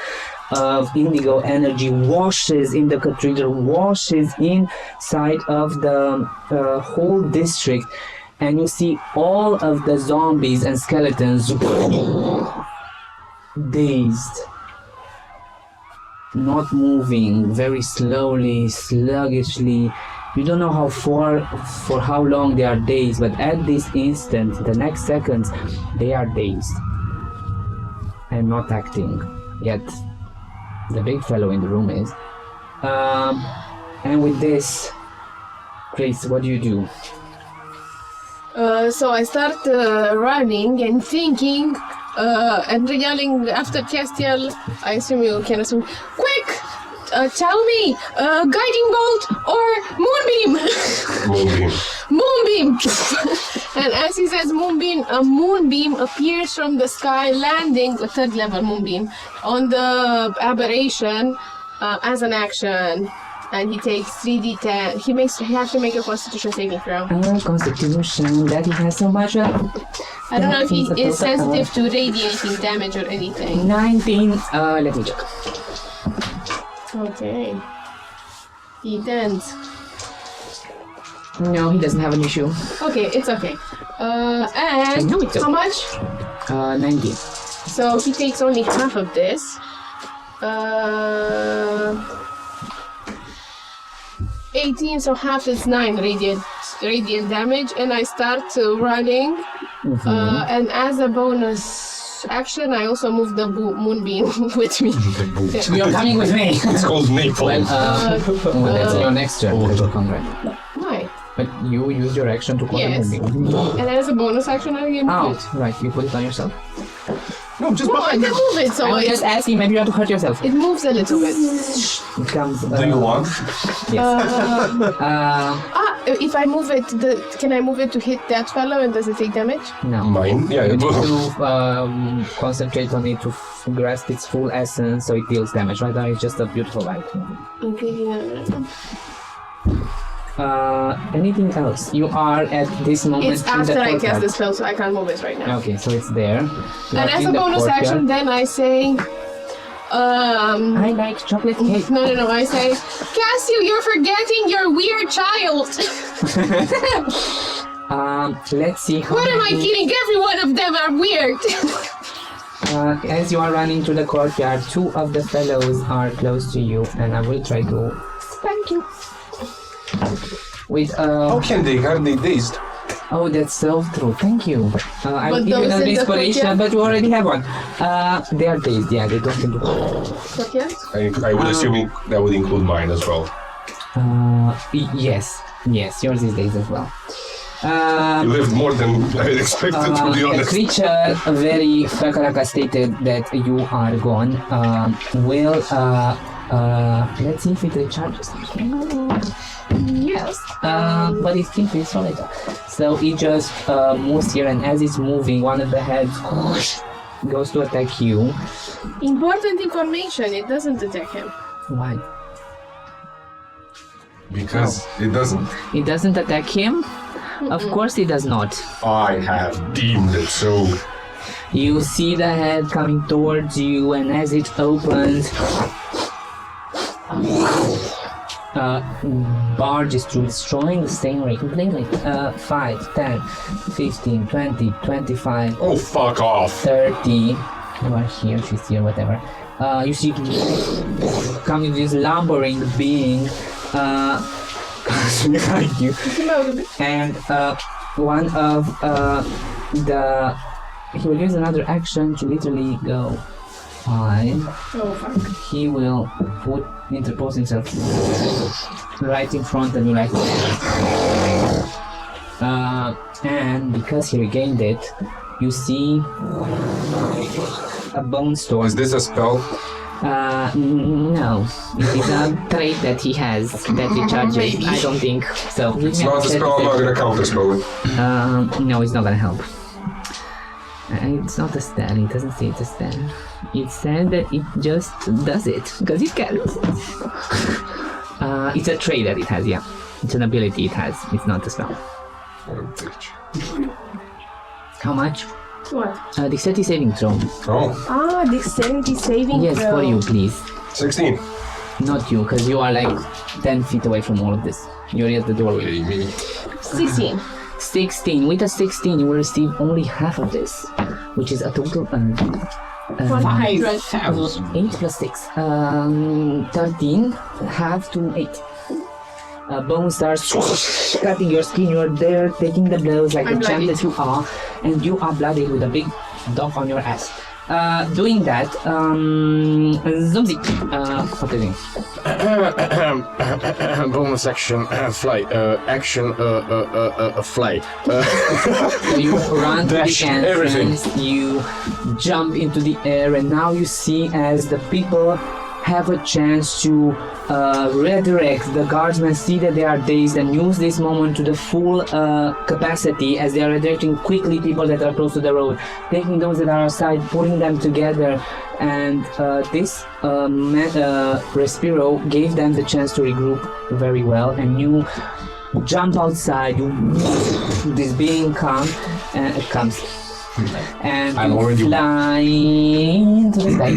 [SPEAKER 1] of indigo energy washes in the cathedral, washes inside of the whole district, and you see all of the zombies and skeletons dazed, not moving, very slowly, sluggishly. You don't know for how long they are dazed, but at this instant, the next seconds, they are dazed and not acting. Yet the big fellow in the room is. And with this, Grace, what do you do?
[SPEAKER 2] So I start running and thinking and yelling after Castiel. I assume you can assume. Quick! Tell me, guiding bolt or moonbeam?
[SPEAKER 3] Moonbeam.
[SPEAKER 2] Moonbeam! And as he says moonbeam, a moonbeam appears from the sky, landing, a 3rd level moonbeam, on the aberration as an action. And he takes 3d10. He has to make a Constitution saving throw.
[SPEAKER 1] Constitution, that he has so much.
[SPEAKER 2] I don't know if he is sensitive to radiating damage or anything.
[SPEAKER 1] 19. Let me check.
[SPEAKER 2] Okay. He didn't.
[SPEAKER 1] No, he doesn't have an issue.
[SPEAKER 2] Okay, it's okay. And
[SPEAKER 1] No, it's okay.
[SPEAKER 2] how much?
[SPEAKER 1] 19.
[SPEAKER 2] So he takes only half of this. 18, so half is 9 radiant damage, and I start running. And as a bonus action, I also move the moonbeam with me.
[SPEAKER 1] You're coming with me.
[SPEAKER 3] It's called napalm.
[SPEAKER 1] Well, that's your next turn.
[SPEAKER 2] Why?
[SPEAKER 1] But you use your action to call
[SPEAKER 2] Yes.
[SPEAKER 1] the moonbeam.
[SPEAKER 2] And as a bonus action, I can move it.
[SPEAKER 1] Oh, right. You put it on yourself.
[SPEAKER 3] No, just
[SPEAKER 2] No, I can move it, so
[SPEAKER 1] I was just asking. Maybe you have to hurt yourself.
[SPEAKER 2] it moves a little bit.
[SPEAKER 1] It comes.
[SPEAKER 7] Do you want?
[SPEAKER 1] Yes.
[SPEAKER 2] If I move it, can I move it to hit that fellow and does it take damage?
[SPEAKER 1] No.
[SPEAKER 3] Mine? Yeah,
[SPEAKER 1] You
[SPEAKER 3] it
[SPEAKER 1] need
[SPEAKER 3] will.
[SPEAKER 1] to concentrate on it to grasp its full essence so it deals damage. Right now it's just a beautiful light.
[SPEAKER 2] Okay, yeah.
[SPEAKER 1] Anything else? You are at this moment
[SPEAKER 2] It's
[SPEAKER 1] in
[SPEAKER 2] after
[SPEAKER 1] the
[SPEAKER 2] I cast
[SPEAKER 1] courtyard.
[SPEAKER 2] the spell, so I can't move it right now.
[SPEAKER 1] Okay, so it's there. You
[SPEAKER 2] And
[SPEAKER 1] are
[SPEAKER 2] as
[SPEAKER 1] in
[SPEAKER 2] a
[SPEAKER 1] the
[SPEAKER 2] bonus
[SPEAKER 1] courtyard.
[SPEAKER 2] action, then I say,
[SPEAKER 1] I like chocolate cake.
[SPEAKER 2] no, I say, Cassio, you're forgetting your weird child.
[SPEAKER 1] Let's see how
[SPEAKER 2] What am I
[SPEAKER 1] many-
[SPEAKER 2] kidding? Every one of them are weird.
[SPEAKER 1] As you are running to the courtyard, two of the fellows are close to you, and I will try to spank you. With
[SPEAKER 3] How can they? Are they dazed?
[SPEAKER 1] oh, that's so true. Thank you. I will
[SPEAKER 2] But
[SPEAKER 1] give you
[SPEAKER 2] those
[SPEAKER 1] another
[SPEAKER 2] in the
[SPEAKER 1] inspiration,
[SPEAKER 2] courtyard?
[SPEAKER 1] but you already have one. They are dazed. Yeah, they don't think.
[SPEAKER 2] Okay.
[SPEAKER 3] I would assume that would include mine as well.
[SPEAKER 1] Yes, yours is dazed as well.
[SPEAKER 3] You lived more than I had expected, to be
[SPEAKER 1] The
[SPEAKER 3] honest.
[SPEAKER 1] creature, very Fakaraka stated that you are gone, will, let's see if it recharges. Yes. But it thinks it's solid. So it just moves here, and as it's moving, one of the heads goes to attack you.
[SPEAKER 2] Important information, it doesn't attack him.
[SPEAKER 1] Why?
[SPEAKER 3] Because it doesn't.
[SPEAKER 1] It doesn't attack him? Of course it does not.
[SPEAKER 3] I have deemed it so.
[SPEAKER 1] You see the head coming towards you, and as it opens, barges through, destroying the stain ray completely. 5, 10, 15, 20, 25,
[SPEAKER 3] Oh, fuck off.
[SPEAKER 1] 30. You are here, she's here, whatever. You see coming this lumbering being behind you. And one of he will use another action to literally go 5.
[SPEAKER 2] Oh, fuck.
[SPEAKER 1] He will interpose himself right in front of you, like. And because he regained it, you see a bone storm.
[SPEAKER 3] Is this a spell?
[SPEAKER 1] No, it is a trait that he has that recharges. I don't think so.
[SPEAKER 3] It's not a spell, I'm not gonna counter spell it.
[SPEAKER 1] No, it's not gonna help. It's not a spell, it doesn't say it's a spell. It says that it just does it, because it can. It's a trait that it has, yeah. It's an ability it has, it's not a spell. How much?
[SPEAKER 2] What?
[SPEAKER 1] Dexterity saving throw.
[SPEAKER 3] Oh,
[SPEAKER 2] Dexterity saving
[SPEAKER 1] Yes,
[SPEAKER 2] throw.
[SPEAKER 1] for you, please.
[SPEAKER 3] 16.
[SPEAKER 1] Not you, because you are like 10 feet away from all of this. You're at the doorway.
[SPEAKER 3] Hey, me.
[SPEAKER 2] 16.
[SPEAKER 1] 16. With a 16, you will receive only half of this, which is a total 8 plus 6. 13. Half to 8. Bone starts cutting your skin. You're there taking the blows like
[SPEAKER 2] I'm
[SPEAKER 1] the champ
[SPEAKER 2] bloodied.
[SPEAKER 1] that you are, and you are bloodied with a big dog on your ass. Doing that, Zumzi, what do you think?
[SPEAKER 5] Bonus action, fly. Action, fly.
[SPEAKER 1] You run to
[SPEAKER 5] Dash,
[SPEAKER 1] the entrance,
[SPEAKER 5] everything.
[SPEAKER 1] you jump into the air, and now you see as the people have a chance to redirect. The guardsmen see that they are dazed and use this moment to the full capacity as they are redirecting quickly people that are close to the road, taking those that are outside, putting them together, and this Respiro gave them the chance to regroup very well, and you jump outside, this being comes, and
[SPEAKER 5] I'm
[SPEAKER 1] you
[SPEAKER 5] already-
[SPEAKER 1] fly into the sky.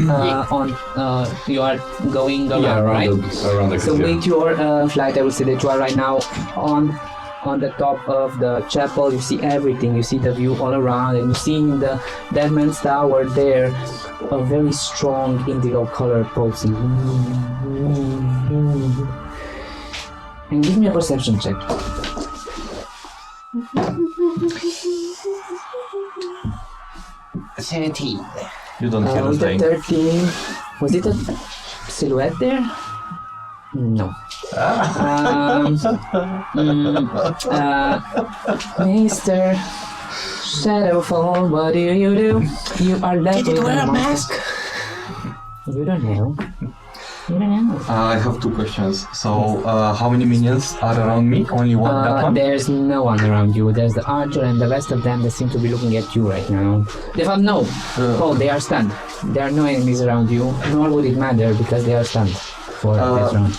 [SPEAKER 1] You are going around, right?
[SPEAKER 5] Around the
[SPEAKER 1] So with your flight, I will say that you are right now on the top of the chapel. You see everything. You see the view all around, and you see in the Dead Man's Tower there a very strong indigo color pulsing. And give me a perception check.
[SPEAKER 7] You don't hear us
[SPEAKER 1] With the
[SPEAKER 7] dying.
[SPEAKER 1] 13, was it a silhouette there? No. Mr. Shadowfall, what do? You are left with a mask. You don't know. You don't know.
[SPEAKER 7] I have two questions. So, how many minions are around me? Only one, that one?
[SPEAKER 1] There's no one around you. There's the archer and the rest of them that seem to be looking at you right now. They found no. They are stunned. There are no enemies around you, nor would it matter because they are stunned for this round.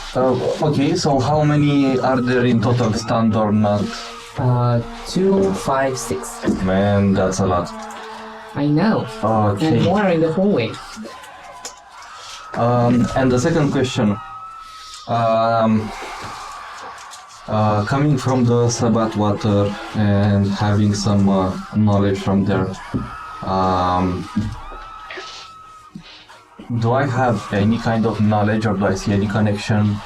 [SPEAKER 7] Okay, so how many are there in total, stunned or not?
[SPEAKER 1] 2, 5, 6.
[SPEAKER 7] Man, that's a lot.
[SPEAKER 1] I know.
[SPEAKER 7] Okay.
[SPEAKER 1] And more are in the hallway.
[SPEAKER 7] And the second question. Coming from the Sabbath water and having some knowledge from there, do I have any kind of knowledge or do I see any connection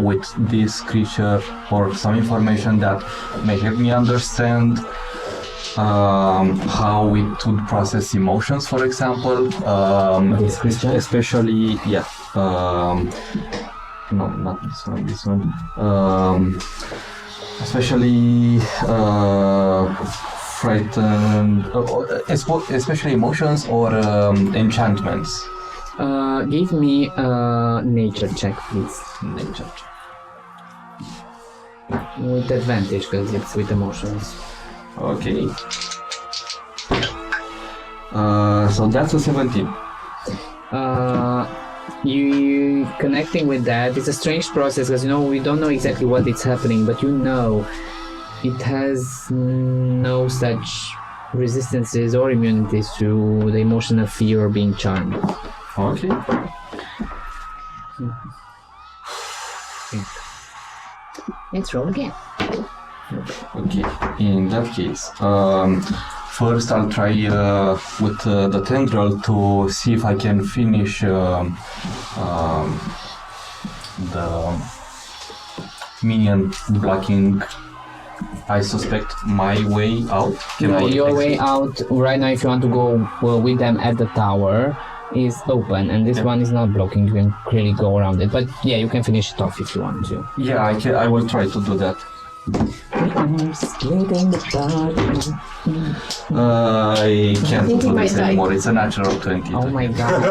[SPEAKER 7] with this creature or some information that may help me understand how it would process emotions, for example?
[SPEAKER 1] This creature?
[SPEAKER 7] Especially, yeah. No, not this one, this one. Especially frightened, especially emotions or enchantments.
[SPEAKER 1] Give me a nature check, please.
[SPEAKER 7] Nature check.
[SPEAKER 1] With advantage, because it's with emotions.
[SPEAKER 7] Okay. So that's a 17.
[SPEAKER 1] You connecting with that, it's a strange process because we don't know exactly what is happening, but it has no such resistances or immunities to the emotion of fear or being charmed.
[SPEAKER 7] Okay.
[SPEAKER 1] Let's roll again.
[SPEAKER 7] Okay. In that case, first I'll try with the tendril to see if I can finish the minion blocking. I suspect my way out.
[SPEAKER 1] Your way out right now, if you want to go with them at the tower, is open, and this one is not blocking. You can clearly go around it, but yeah, you can finish it off if you want to.
[SPEAKER 7] Yeah, I will try to do that.
[SPEAKER 1] I'm splitting the dark.
[SPEAKER 7] I can't
[SPEAKER 2] think
[SPEAKER 7] do
[SPEAKER 2] he
[SPEAKER 7] this
[SPEAKER 2] might die.
[SPEAKER 7] anymore. It's a natural 20.
[SPEAKER 1] Oh my god.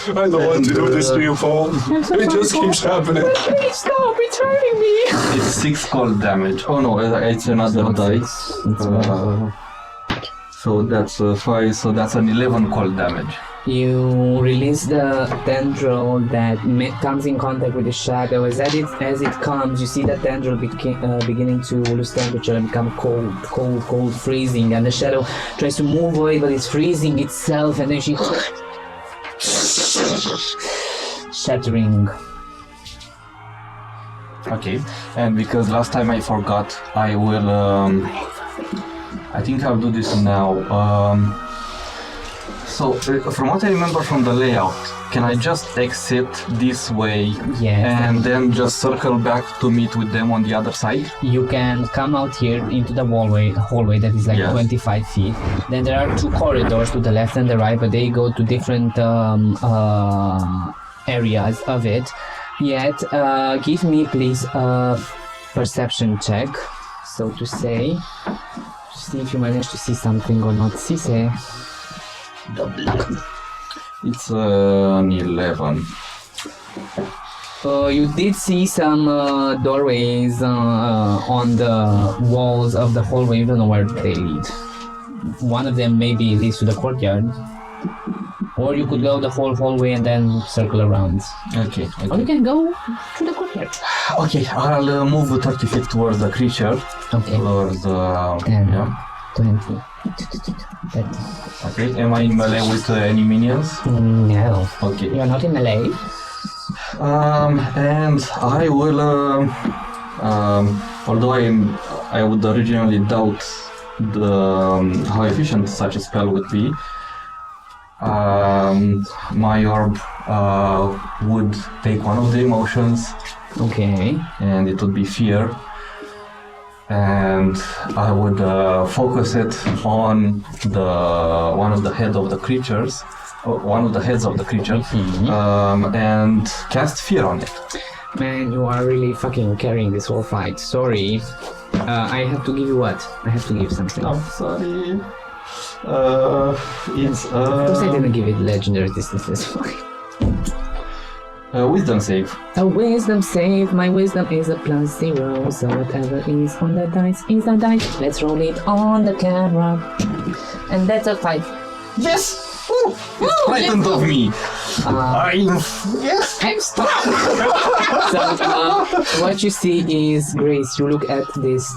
[SPEAKER 3] I don't want to do this to you, Paul. It just keeps happening.
[SPEAKER 1] Please stop, it's hurting me.
[SPEAKER 7] It's 6 cold damage. Oh no, it's another dice. So that's 5, so that's an 11 cold damage.
[SPEAKER 1] You release the tendril that comes in contact with the shadow. As it comes, you see that tendril beginning to lose temperature and become cold, freezing. And the shadow tries to move away, but it's freezing itself. And then she shattering.
[SPEAKER 7] Okay, and because last time I forgot, I will. I think I'll do this now. So, from what I remember from the layout, can I just exit this way and then just circle back to meet with them on the other side?
[SPEAKER 1] You can come out here into the hallway that is like 25 feet. Then there are 2 corridors to the left and the right, but they go to different areas of it. Yet, give me please a perception check, so to say, to see if you manage to see something or not. Cisse.
[SPEAKER 7] It's an 11.
[SPEAKER 1] You did see some doorways on the walls of the hallway. You don't know where they lead. One of them maybe leads to the courtyard. Or you could go the whole hallway and then circle around.
[SPEAKER 7] Okay.
[SPEAKER 1] Or you can go to the courtyard.
[SPEAKER 7] Okay, I'll move 30 feet towards the creature.
[SPEAKER 1] Okay.
[SPEAKER 7] Towards
[SPEAKER 1] 10, 20, 30.
[SPEAKER 7] Okay, am I in melee with any minions?
[SPEAKER 1] No.
[SPEAKER 7] Okay.
[SPEAKER 1] You're not in melee.
[SPEAKER 7] And I will, although I would originally doubt how efficient such a spell would be, my orb would take one of the emotions.
[SPEAKER 1] Okay.
[SPEAKER 7] And it would be fear. And I would focus it on one of the heads of the creature, and cast fear on it.
[SPEAKER 1] Man, you are really fucking carrying this whole fight. Sorry. I have to give you what? I have to give something.
[SPEAKER 7] I'm sorry. It's
[SPEAKER 1] Of course, I didn't give it legendary distances.
[SPEAKER 7] wisdom save.
[SPEAKER 1] A wisdom save. My wisdom is a +0, so whatever is on the dice is a dice. Let's roll it on the camera, and that's a 5.
[SPEAKER 7] Yes! It's frightened of me. Yes!
[SPEAKER 1] Extra. So what you see is Grace. You look at this.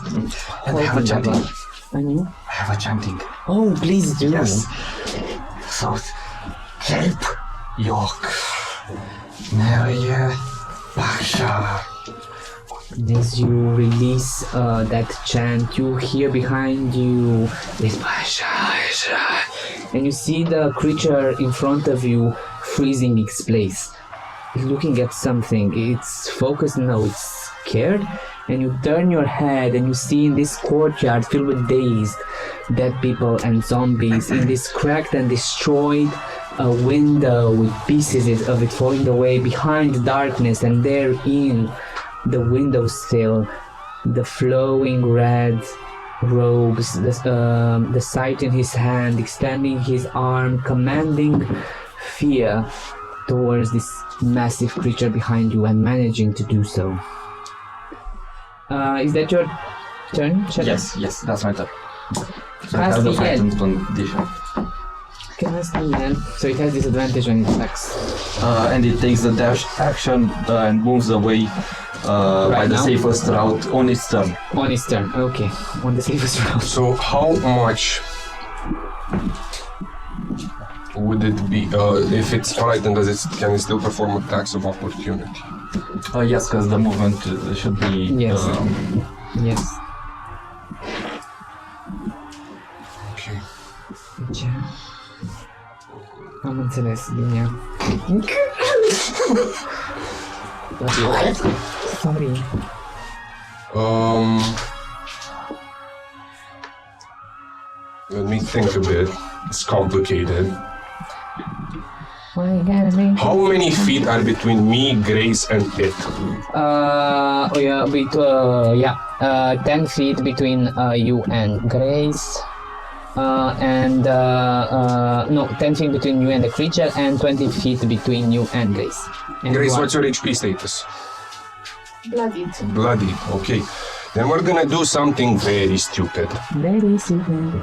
[SPEAKER 7] And I have a chanting.
[SPEAKER 1] And you?
[SPEAKER 7] I have a chanting.
[SPEAKER 1] Oh, please do.
[SPEAKER 7] Yes. So, keep your Nereye Pasha.
[SPEAKER 1] As you release that chant, you hear behind you this Pasha, and you see the creature in front of you freezing its place. It's looking at something. It's focused now. It's scared. And you turn your head and you see in this courtyard filled with dazed dead people and zombies, in this cracked and destroyed a window with pieces of it falling away behind the darkness, and there in the windowsill, the flowing red robes, the sight in his hand, extending his arm, commanding fear towards this massive creature behind you and managing to do so. Is that your turn, Shadow?
[SPEAKER 7] Yes, that's my turn. So I
[SPEAKER 1] Cast
[SPEAKER 7] have the
[SPEAKER 1] the
[SPEAKER 7] frightened condition.
[SPEAKER 1] Cast again. So it has disadvantage on its attacks.
[SPEAKER 7] And it takes the dash action and moves away by the
[SPEAKER 1] now?
[SPEAKER 7] safest route on its turn.
[SPEAKER 1] On its turn, okay. On the safest route.
[SPEAKER 3] So how much would it be if it's frightened? Can it still perform attacks of opportunity?
[SPEAKER 7] Yes, because the movement should be.
[SPEAKER 1] Yes. Yes.
[SPEAKER 3] Okay.
[SPEAKER 1] Ce? Am înțeles, bine. Sorry.
[SPEAKER 3] Let me think a bit. It's complicated.
[SPEAKER 1] Why you gotta make
[SPEAKER 3] How many feet are between me, Grace, and it?
[SPEAKER 1] 10 feet between you and Grace. 10 feet between you and the creature, and 20 feet between you and Grace. And
[SPEAKER 3] Grace,
[SPEAKER 1] you
[SPEAKER 3] what's your HP status?
[SPEAKER 2] Bloodied.
[SPEAKER 3] Bloody. Okay. Then we're gonna do something very stupid.
[SPEAKER 1] Very stupid.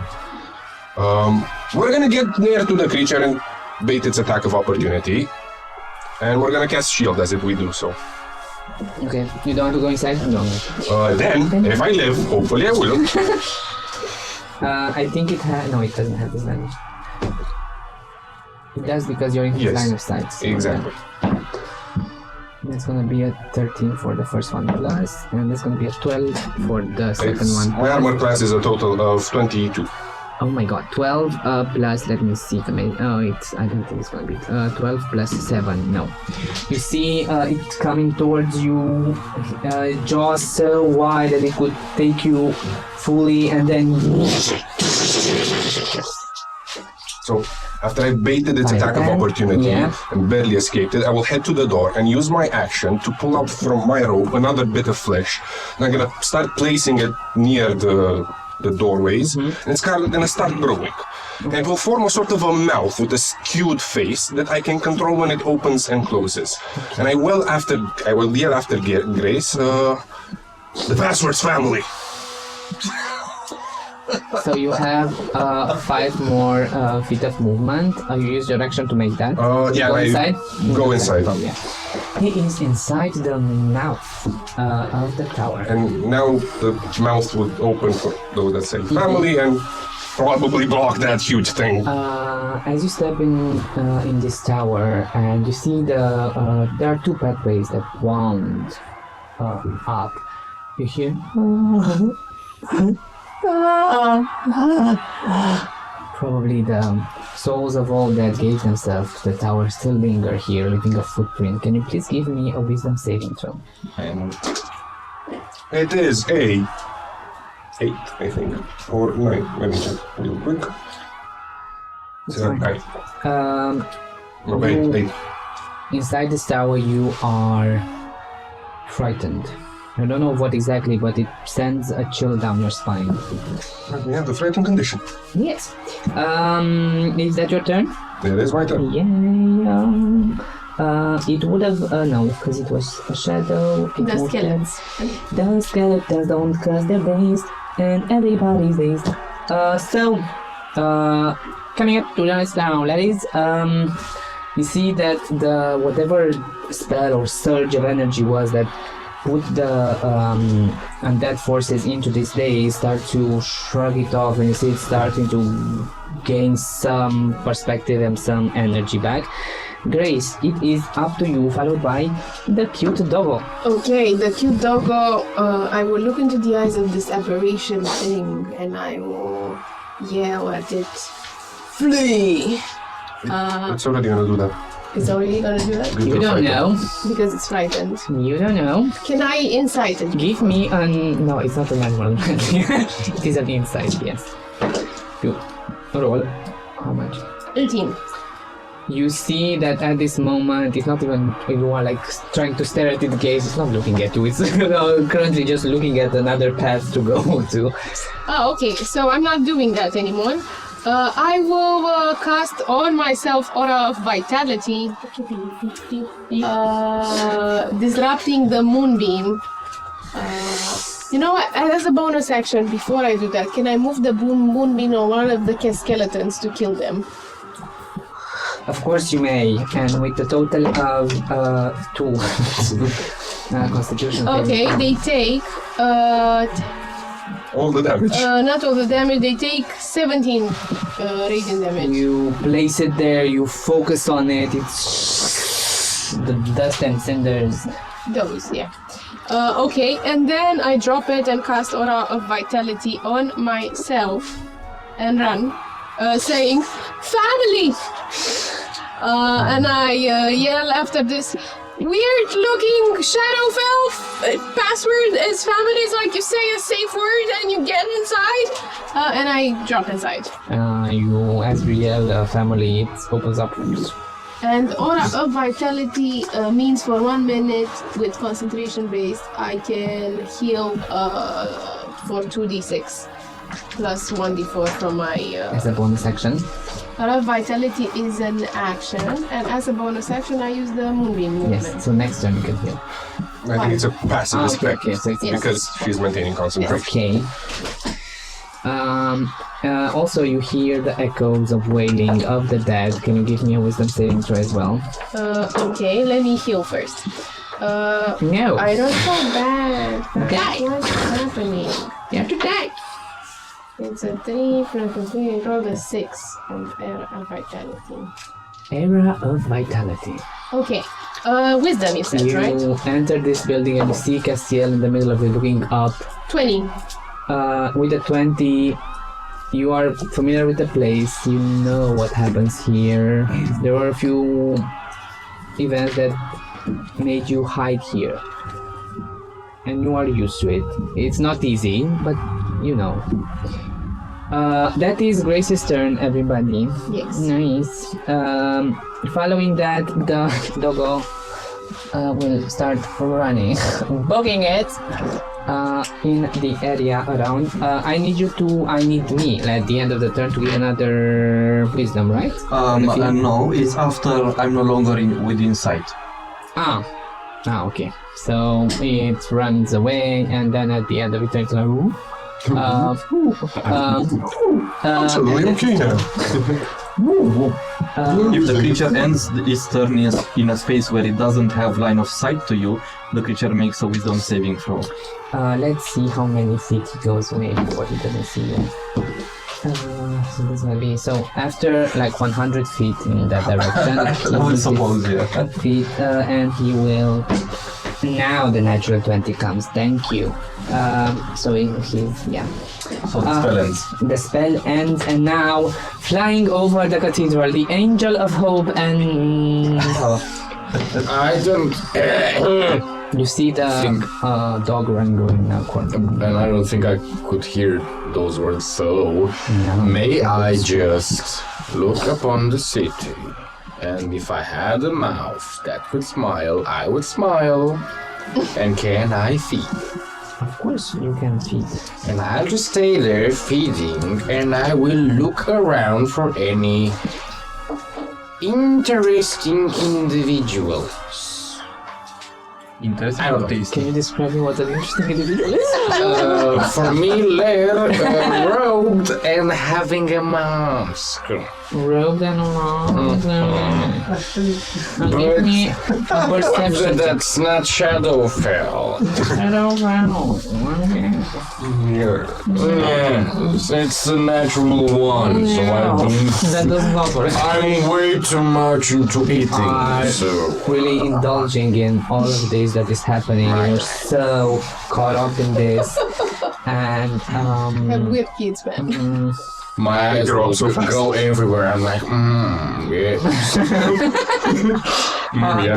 [SPEAKER 3] We're gonna get near to the creature and bait its attack of opportunity. And we're gonna cast shield as if we do so.
[SPEAKER 1] Okay, you don't want to go inside? No.
[SPEAKER 3] Then, if I live, hopefully I will.
[SPEAKER 1] I think it has. No, it doesn't have disadvantage. It does because you're in his
[SPEAKER 3] Yes,
[SPEAKER 1] line of sight. So
[SPEAKER 3] exactly.
[SPEAKER 1] That's gonna be a 13 for the first one plus, and that's gonna be a 12 for the second one.
[SPEAKER 3] My armor class is a total of 22.
[SPEAKER 1] Oh my god, 12 plus, let me see, I don't think it's gonna be 12 plus 7, no. You see it coming towards you, jaws so wide that it could take you fully, and then...
[SPEAKER 3] So, after I baited its attack of opportunity and barely escaped it, I will head to the door and use my action to pull out from my robe another bit of flesh. And I'm gonna start placing it near the doorways, and it's kind of gonna start growing. And it will form a sort of a mouth with a skewed face that I can control when it opens and closes. And I will yell after Grace, the password's family.
[SPEAKER 1] So you have 5 more feet of movement. You use your action to make that.
[SPEAKER 3] Yeah,
[SPEAKER 1] Go inside?
[SPEAKER 3] Go inside.
[SPEAKER 1] Yeah. He is inside the mouth of the tower.
[SPEAKER 3] And now the mouth would open for those that say family and probably block that huge thing.
[SPEAKER 1] As you step in this tower, and you see there are 2 pathways that wound up. You hear? Probably the souls of all that gave themselves to the tower still linger here, leaving a footprint. Can you please give me a wisdom saving throw?
[SPEAKER 3] It is a 8, I think, or 9. Let me check real quick. It's a 9. No, 8.
[SPEAKER 1] Inside this tower, you are frightened. I don't know what exactly, but it sends a chill down your spine.
[SPEAKER 3] We have the threatened condition.
[SPEAKER 1] Yes. Is that your turn?
[SPEAKER 3] It is my turn.
[SPEAKER 1] Yeah. It would have no, because it was a shadow. It
[SPEAKER 2] The
[SPEAKER 1] would
[SPEAKER 2] skeletons.
[SPEAKER 1] The skeletons don't cast their base, and everybody's based. Coming up to the next round, ladies. You see that the whatever spell or surge of energy was that put the undead forces into this day start to shrug it off, and you see it starting to gain some perspective and some energy back. Grace, it is up to you, followed by the cute doggo.
[SPEAKER 2] Okay, the cute doggo, I will look into the eyes of this aberration thing and I will yell at it. Flee!
[SPEAKER 3] It's already gonna do that.
[SPEAKER 2] It's already gonna do that?
[SPEAKER 1] You don't know.
[SPEAKER 2] Because it's frightened.
[SPEAKER 1] You don't know.
[SPEAKER 2] Can I insight it?
[SPEAKER 1] Give me an... No, it's not an animal. It is an insight, yes. You roll. How much?
[SPEAKER 2] 18.
[SPEAKER 1] You see that at this moment, it's not even... You are like trying to stare at its gaze. It's not looking at you. It's currently just looking at another path to go to.
[SPEAKER 2] Oh, okay. So I'm not doing that anymore. I will cast on myself Aura of Vitality, disrupting the moonbeam. You know what? As a bonus action, before I do that, can I move the moonbeam on one of the skeletons to kill them?
[SPEAKER 1] Of course you may, and with the total of 2 Constitution.
[SPEAKER 2] Okay, they take
[SPEAKER 3] All the damage.
[SPEAKER 2] not all the damage. They take 17 radiant damage.
[SPEAKER 1] You place it there, you focus on it, it's the dust and cinders.
[SPEAKER 2] Those, yeah. Okay, and then I drop it and cast Aura of Vitality on myself and run, saying, "Family!" And I yell after this weird-looking shadow elf password is families, like you say a safe word and you get inside, and I drop inside.
[SPEAKER 1] You, as you yell family, it opens up.
[SPEAKER 2] And Aura of Vitality means for 1 minute with concentration based, I can heal for 2d6 plus 1d4 from my...
[SPEAKER 1] As a bonus action.
[SPEAKER 2] Aura of Vitality is an action, and as a bonus action, I use the Moonbeam movement.
[SPEAKER 1] Yes, so next turn you can heal.
[SPEAKER 3] I think it's a passive effect
[SPEAKER 1] okay, so it's
[SPEAKER 3] because she's maintaining concentration.
[SPEAKER 1] Okay. Also, you hear the echoes of wailing of the dead. Can you give me a wisdom saving throw as well?
[SPEAKER 2] Okay, let me heal first.
[SPEAKER 1] No.
[SPEAKER 2] I don't feel bad.
[SPEAKER 1] Die.
[SPEAKER 2] What's happening?
[SPEAKER 1] You have to die.
[SPEAKER 2] It's a 3 plus a 3, I rolled a 6 on Era of Vitality.
[SPEAKER 1] Era of Vitality.
[SPEAKER 2] Okay, wisdom you said,
[SPEAKER 1] You
[SPEAKER 2] right?
[SPEAKER 1] enter this building and you see Castiel in the middle of it looking up.
[SPEAKER 2] 20.
[SPEAKER 1] With a 20, you are familiar with the place, you know what happens here. There were a few events that made you hide here. And you are used to it. It's not easy, but you know. That is Grace's turn, everybody.
[SPEAKER 2] Yes.
[SPEAKER 1] Nice. Following that, the doggo will start running, bugging it in the area around. I need me at the end of the turn to give another wisdom, right?
[SPEAKER 7] No, it's after I'm no longer within sight.
[SPEAKER 1] Okay. So it runs away, and then at the end of it, it's like,
[SPEAKER 3] Absolutely okay now.
[SPEAKER 7] If the creature ends its turn in a space where it doesn't have line of sight to you, the creature makes a wisdom saving throw.
[SPEAKER 1] Let's see how many feet he goes away before he doesn't see you. So this will be after like 100 feet in that direction.
[SPEAKER 7] I would suppose, yeah.
[SPEAKER 1] Feet, and he will. Now the natural 20 comes. Thank you. So he's yeah.
[SPEAKER 7] So the spell ends.
[SPEAKER 1] The spell ends, and now flying over the cathedral, the angel of hope, and
[SPEAKER 5] I don't.
[SPEAKER 1] you see the dog run going now.
[SPEAKER 5] And I don't think I could hear those words. So may I just look upon the city, and if I had a mouth that could smile, I would smile. And can I feed?
[SPEAKER 1] Of course, you can feed.
[SPEAKER 5] And I'll just stay there feeding, and I will look around for any interesting individuals.
[SPEAKER 7] Interesting
[SPEAKER 5] I don't
[SPEAKER 7] or
[SPEAKER 5] know.
[SPEAKER 7] tasty?
[SPEAKER 1] Can you describe me what an interesting individual is?
[SPEAKER 5] For me, they're robed and having a mask.
[SPEAKER 1] Robed and around. Give me a perception.
[SPEAKER 5] That's not Shadowfell. Yes, it's a natural one, so I don't.
[SPEAKER 1] That doesn't offer it.
[SPEAKER 5] I'm way too much into eating, so.
[SPEAKER 1] Really indulging in all of this that is happening. You're so caught up in this, and
[SPEAKER 2] Have weird kids, man.
[SPEAKER 5] My eyes
[SPEAKER 3] You're
[SPEAKER 5] will
[SPEAKER 3] also fast.
[SPEAKER 5] go everywhere. I'm like, yes.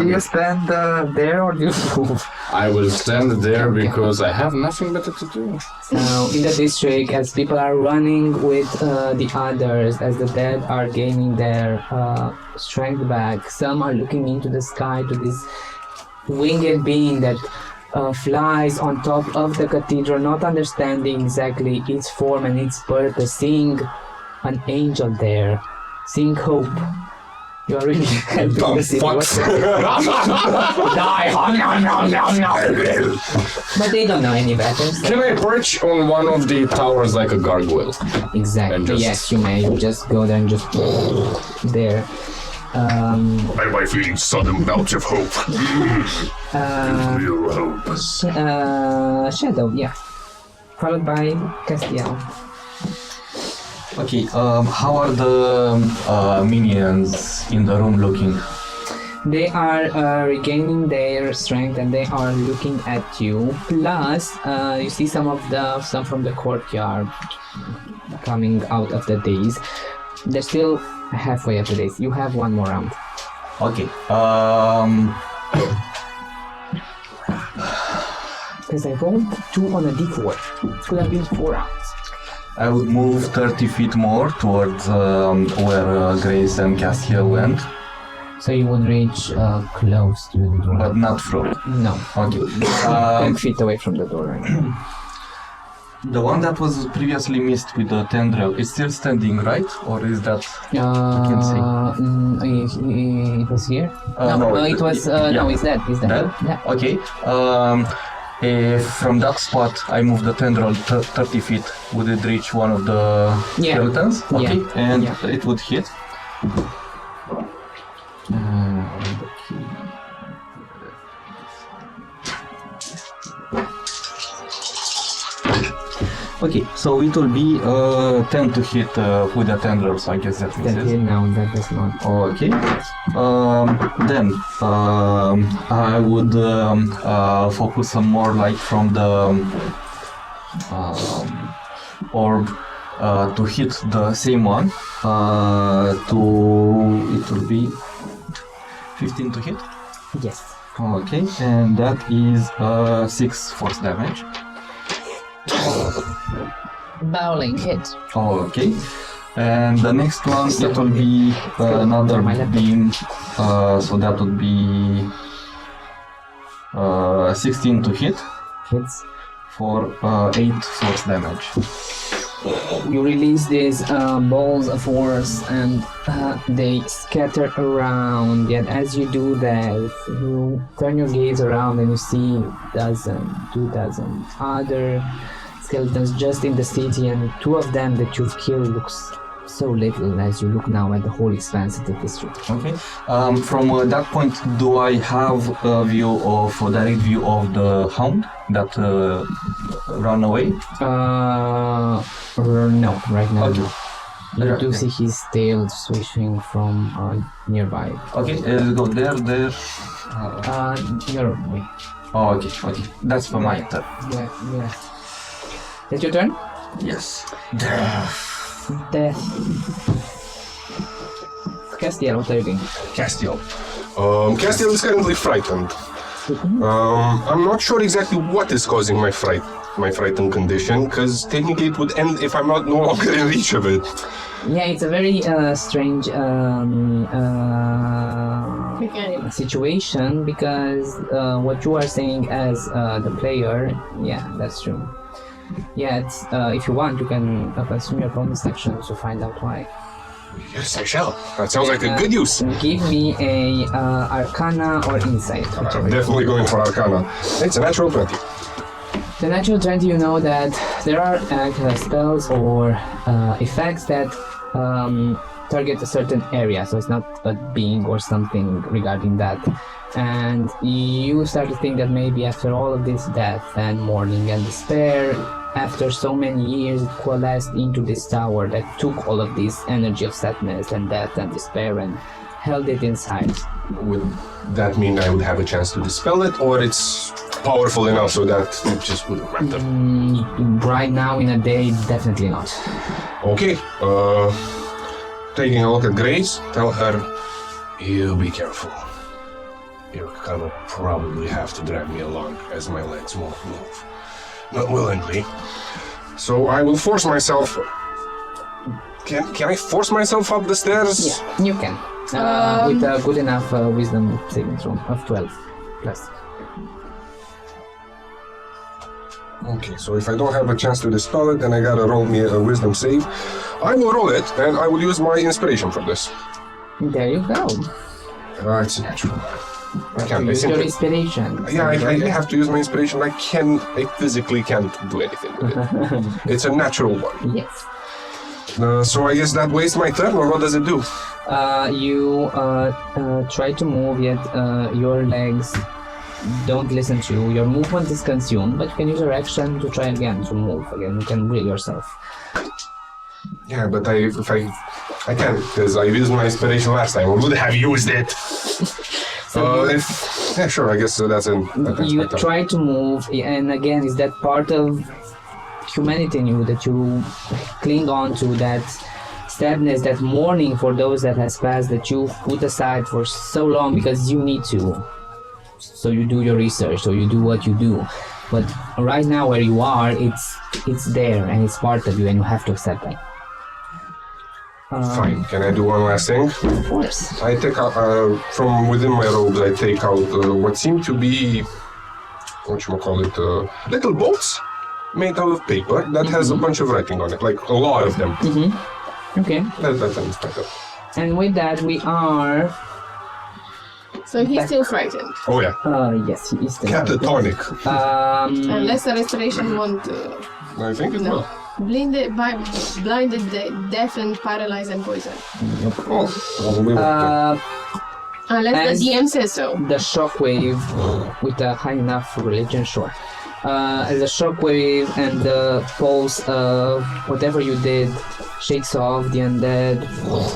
[SPEAKER 1] do you stand there or do you move?
[SPEAKER 5] I will stand there because I have nothing better to do.
[SPEAKER 1] So in the district, as people are running with the others, as the dead are gaining their strength back, some are looking into the sky to this winged being that flies on top of the cathedral, not understanding exactly its form and its purpose, seeing an angel there, seeing hope. You are really helping the city. Die! But they don't know any better. So.
[SPEAKER 5] Can I perch on one of the towers like a gargoyle?
[SPEAKER 1] Exactly.
[SPEAKER 5] And just-
[SPEAKER 1] Yes, you may. You just go there and just there.
[SPEAKER 3] Am I feeling sudden bouts of hope? Real hope.
[SPEAKER 1] Shadow, yeah. Followed by Castiel.
[SPEAKER 7] Okay, how are the minions in the room looking?
[SPEAKER 1] They are regaining their strength and they are looking at you. Plus, you see some from the courtyard coming out of the daze. They're still halfway of the daze. You have one more round.
[SPEAKER 7] Okay,
[SPEAKER 1] Because I rolled 2 on a d4. It could have been 4 rounds.
[SPEAKER 7] I would move 30 feet more towards where Grace and Castiel went,
[SPEAKER 1] So you would reach close to the door.
[SPEAKER 7] but not through.
[SPEAKER 1] No.
[SPEAKER 7] Okay.
[SPEAKER 1] 10 feet away from the door right now.
[SPEAKER 7] The one that was previously missed with the tendril is still standing, right? Or is that... can see.
[SPEAKER 1] It was here?
[SPEAKER 7] no,
[SPEAKER 1] it was... No, it's dead. It's dead.
[SPEAKER 7] Dead?
[SPEAKER 1] Yeah.
[SPEAKER 7] Okay. From that spot, I move the tendril 30 feet. Would it reach one of the
[SPEAKER 1] Yeah.
[SPEAKER 7] skeletons? Okay.
[SPEAKER 1] Yeah.
[SPEAKER 7] And
[SPEAKER 1] Yeah.
[SPEAKER 7] it would hit. Okay, so it will be 10 to hit with the tendril, so I guess that
[SPEAKER 1] That
[SPEAKER 7] misses.
[SPEAKER 1] hit now, that does not.
[SPEAKER 7] Okay. Then I would focus some more light from the orb to hit the same one. It will be 15 to hit.
[SPEAKER 1] Yes.
[SPEAKER 7] Okay, and that is 6 force damage.
[SPEAKER 1] Bowling hit.
[SPEAKER 7] Okay. And the next one, it will be another beam, so that would be 16 to hit
[SPEAKER 1] Hits.
[SPEAKER 7] for 8 force damage.
[SPEAKER 1] You release these balls of force and they scatter around. Yet as you do that, you turn your gaze around and you see 2 dozen other skeletons just in the city, and 2 of them that you've killed looks so little as you look now at the whole expanse of the district.
[SPEAKER 7] Okay. From that point, do I have a direct view of the hound that ran away?
[SPEAKER 1] No, right now.
[SPEAKER 7] Okay.
[SPEAKER 1] You do see his tail swishing from nearby.
[SPEAKER 7] Okay, let's go there.
[SPEAKER 1] Your way.
[SPEAKER 7] Oh, okay. That's for my turn.
[SPEAKER 1] Yeah. Is your turn?
[SPEAKER 7] Yes.
[SPEAKER 1] Death. Castiel, what are you doing?
[SPEAKER 7] Castiel.
[SPEAKER 3] Castiel is currently frightened. I'm not sure exactly what is causing my frightened condition, because technically it would end if I'm no longer in reach of it.
[SPEAKER 1] Yeah, it's a very strange situation, because what you are saying as the player, yeah, that's true. Yeah, it's, if you want, you can consume your bonus action to find out why.
[SPEAKER 3] Yes, I shall. That sounds like a good use.
[SPEAKER 1] Give me a Arcana or Insight.
[SPEAKER 3] I'm definitely going for Arcana. It's a natural 20.
[SPEAKER 1] The natural 20, you know that there are spells or effects that target a certain area, so it's not a being or something regarding that. And you start to think that maybe after all of this death and mourning and despair, after so many years, it coalesced into this tower that took all of this energy of sadness and death and despair and held it inside.
[SPEAKER 3] Would that mean I would have a chance to dispel it, or it's powerful enough so that it just wouldn't matter?
[SPEAKER 1] Right now, in a day, definitely not.
[SPEAKER 3] Okay, taking a look at Grace, tell her, you be careful. You're gonna probably have to drag me along as my legs won't move. Not willingly. So I will force myself. Can I force myself up the stairs?
[SPEAKER 1] Yeah, you can. With a good enough wisdom saving throw of 12 plus.
[SPEAKER 3] Okay, so if I don't have a chance to dispel it, then I gotta roll me a wisdom save. I will roll it, and I will use my inspiration for this.
[SPEAKER 1] There you go.
[SPEAKER 3] It's natural. I can't.
[SPEAKER 1] Use your inspiration.
[SPEAKER 3] Yeah, I have to use my inspiration. I physically can't do anything with it. It's a natural one.
[SPEAKER 1] Yes.
[SPEAKER 3] So I guess that wastes my turn, or what does it do?
[SPEAKER 1] You try to move, yet your legs don't listen to you. Your movement is consumed, but you can use your action to try again to move again. You can will yourself.
[SPEAKER 3] Yeah, but I can't, because I used my inspiration last time. I would have used it. Yeah, sure. I guess that's an.
[SPEAKER 1] You try to move, and again, is that part of humanity in you that you cling on to, that sadness, that mourning for those that has passed, that you put aside for so long because you need to. So you do your research, so you do what you do. But right now, where you are, it's there and it's part of you, and you have to accept that.
[SPEAKER 3] Fine. Can I do one last thing?
[SPEAKER 1] Of course.
[SPEAKER 3] I take out from within my robes. I take out what seem to be little boats made out of paper that has a bunch of writing on it, like a lot of them.
[SPEAKER 1] Okay.
[SPEAKER 3] That sounds better.
[SPEAKER 1] And with that, we are.
[SPEAKER 2] So he's still frightened.
[SPEAKER 3] Oh yeah.
[SPEAKER 1] Yes, he is still.
[SPEAKER 3] Catatonic.
[SPEAKER 2] Unless the restoration won't.
[SPEAKER 3] I think it will.
[SPEAKER 2] Blinded, deaf, and paralyzed and poisoned. Unless the DM says so.
[SPEAKER 1] The shockwave with a high enough religion, sure. As the shockwave and the pulse of whatever you did shakes off, the undead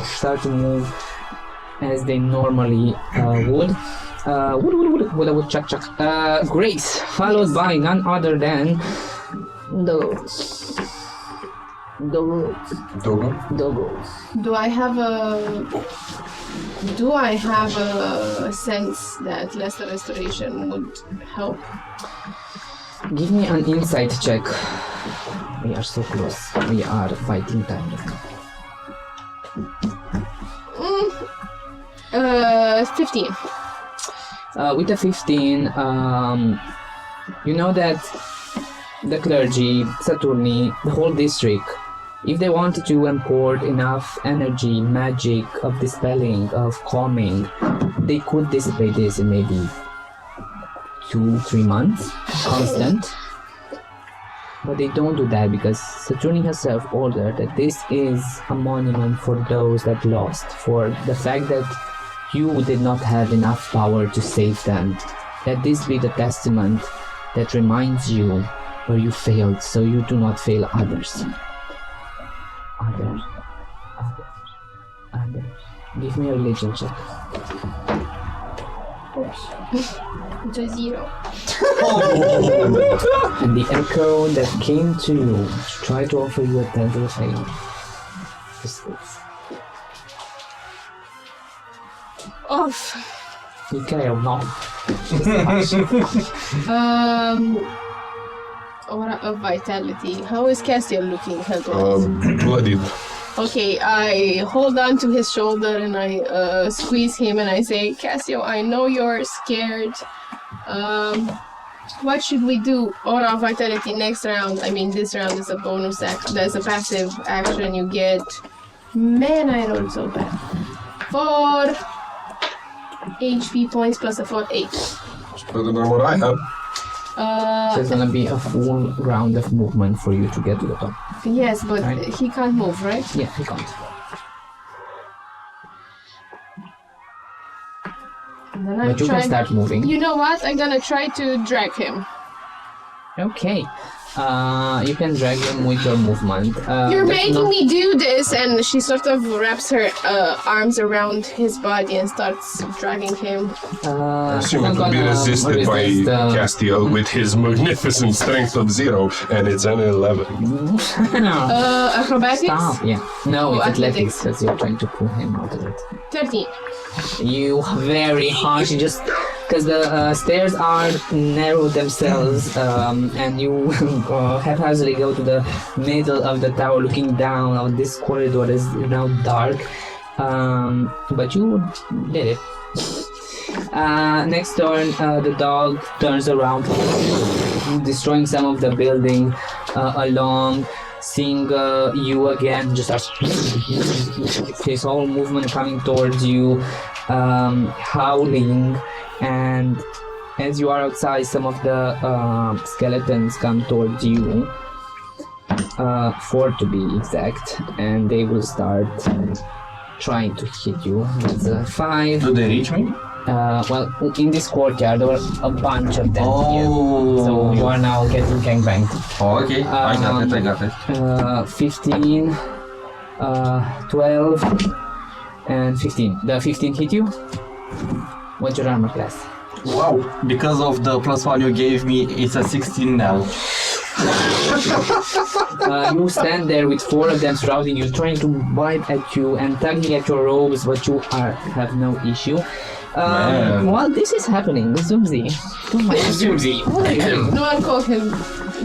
[SPEAKER 1] start to move as they normally would. Chuck. Grace, followed by none other than Dogo.
[SPEAKER 2] Do I have a sense that lesser restoration would help?
[SPEAKER 1] Give me an insight check. We are so close. We are fighting time.
[SPEAKER 2] 15.
[SPEAKER 1] With a 15, you know that the clergy, Saturni, the whole district, if they wanted to import enough energy, magic, of dispelling, of calming, they could dissipate this in maybe 2-3 months, constant. But they don't do that because Saturni herself ordered that this is a monument for those that lost, for the fact that you did not have enough power to save them. Let this be the testament that reminds you where you failed, so you do not fail others. Others. Give me a religion check.
[SPEAKER 2] It's a 0.
[SPEAKER 1] And the echo that came to you to try to offer you a tangible favor.
[SPEAKER 2] Off.
[SPEAKER 1] You care not.
[SPEAKER 2] Aura of vitality. How is Castiel looking health-wise?
[SPEAKER 3] Bloodied.
[SPEAKER 2] Okay, I hold on to his shoulder and I squeeze him and I say, Cassio, I know you're scared. What should we do? Aura of vitality next round. I mean, this round is a bonus act. There's a passive action you get. Man, I rolled so bad. 4 HP points plus a 4 8.
[SPEAKER 3] It's better than what I have.
[SPEAKER 1] There's gonna be a full round of movement for you to get to the top.
[SPEAKER 2] Yes, but
[SPEAKER 1] Right.
[SPEAKER 2] he can't move, right?
[SPEAKER 1] Yeah, he can't.
[SPEAKER 2] And then I'm
[SPEAKER 1] But you can start moving.
[SPEAKER 2] You know what? I'm gonna try to drag him.
[SPEAKER 1] Okay. You can drag him with your movement.
[SPEAKER 2] You're
[SPEAKER 1] but
[SPEAKER 2] making
[SPEAKER 1] not-
[SPEAKER 2] me do this, and she sort of wraps her arms around his body and starts dragging him.
[SPEAKER 3] I assume
[SPEAKER 1] not
[SPEAKER 3] it will be
[SPEAKER 1] gonna
[SPEAKER 3] resisted by
[SPEAKER 1] resist,
[SPEAKER 3] Castiel with his magnificent strength of 0, and it's an 11.
[SPEAKER 2] Acrobatics?
[SPEAKER 1] Stop. Yeah. No,
[SPEAKER 2] Oh,
[SPEAKER 1] it's athletics
[SPEAKER 2] athletics.
[SPEAKER 1] because you're trying to pull him out of it.
[SPEAKER 2] 13.
[SPEAKER 1] You very harsh, you just because the stairs are narrow themselves, and you haphazardly go to the middle of the tower, looking down on this corridor that is now dark. But you did it. Next turn, the dog turns around, destroying some of the building along. Seeing you again, just starts his whole movement coming towards you, howling, and as you are outside, some of the skeletons come towards you, 4 to be exact, and they will start trying to hit you with 5.
[SPEAKER 7] Do they reach me?
[SPEAKER 1] Well, in this courtyard, there were a bunch of them here. So you are now getting gangbanged.
[SPEAKER 7] Oh, okay. I got it.
[SPEAKER 1] 15, 12, and 15. The 15 hit you? What's your armor class?
[SPEAKER 7] Wow. Because of the +1 you gave me, it's a 16 now.
[SPEAKER 1] You stand there with 4 of them surrounding you, trying to bite at you and tugging at your robes, but you have no issue. While this is happening, Zumzi. Zumzi. What are you doing?
[SPEAKER 2] No one calls him.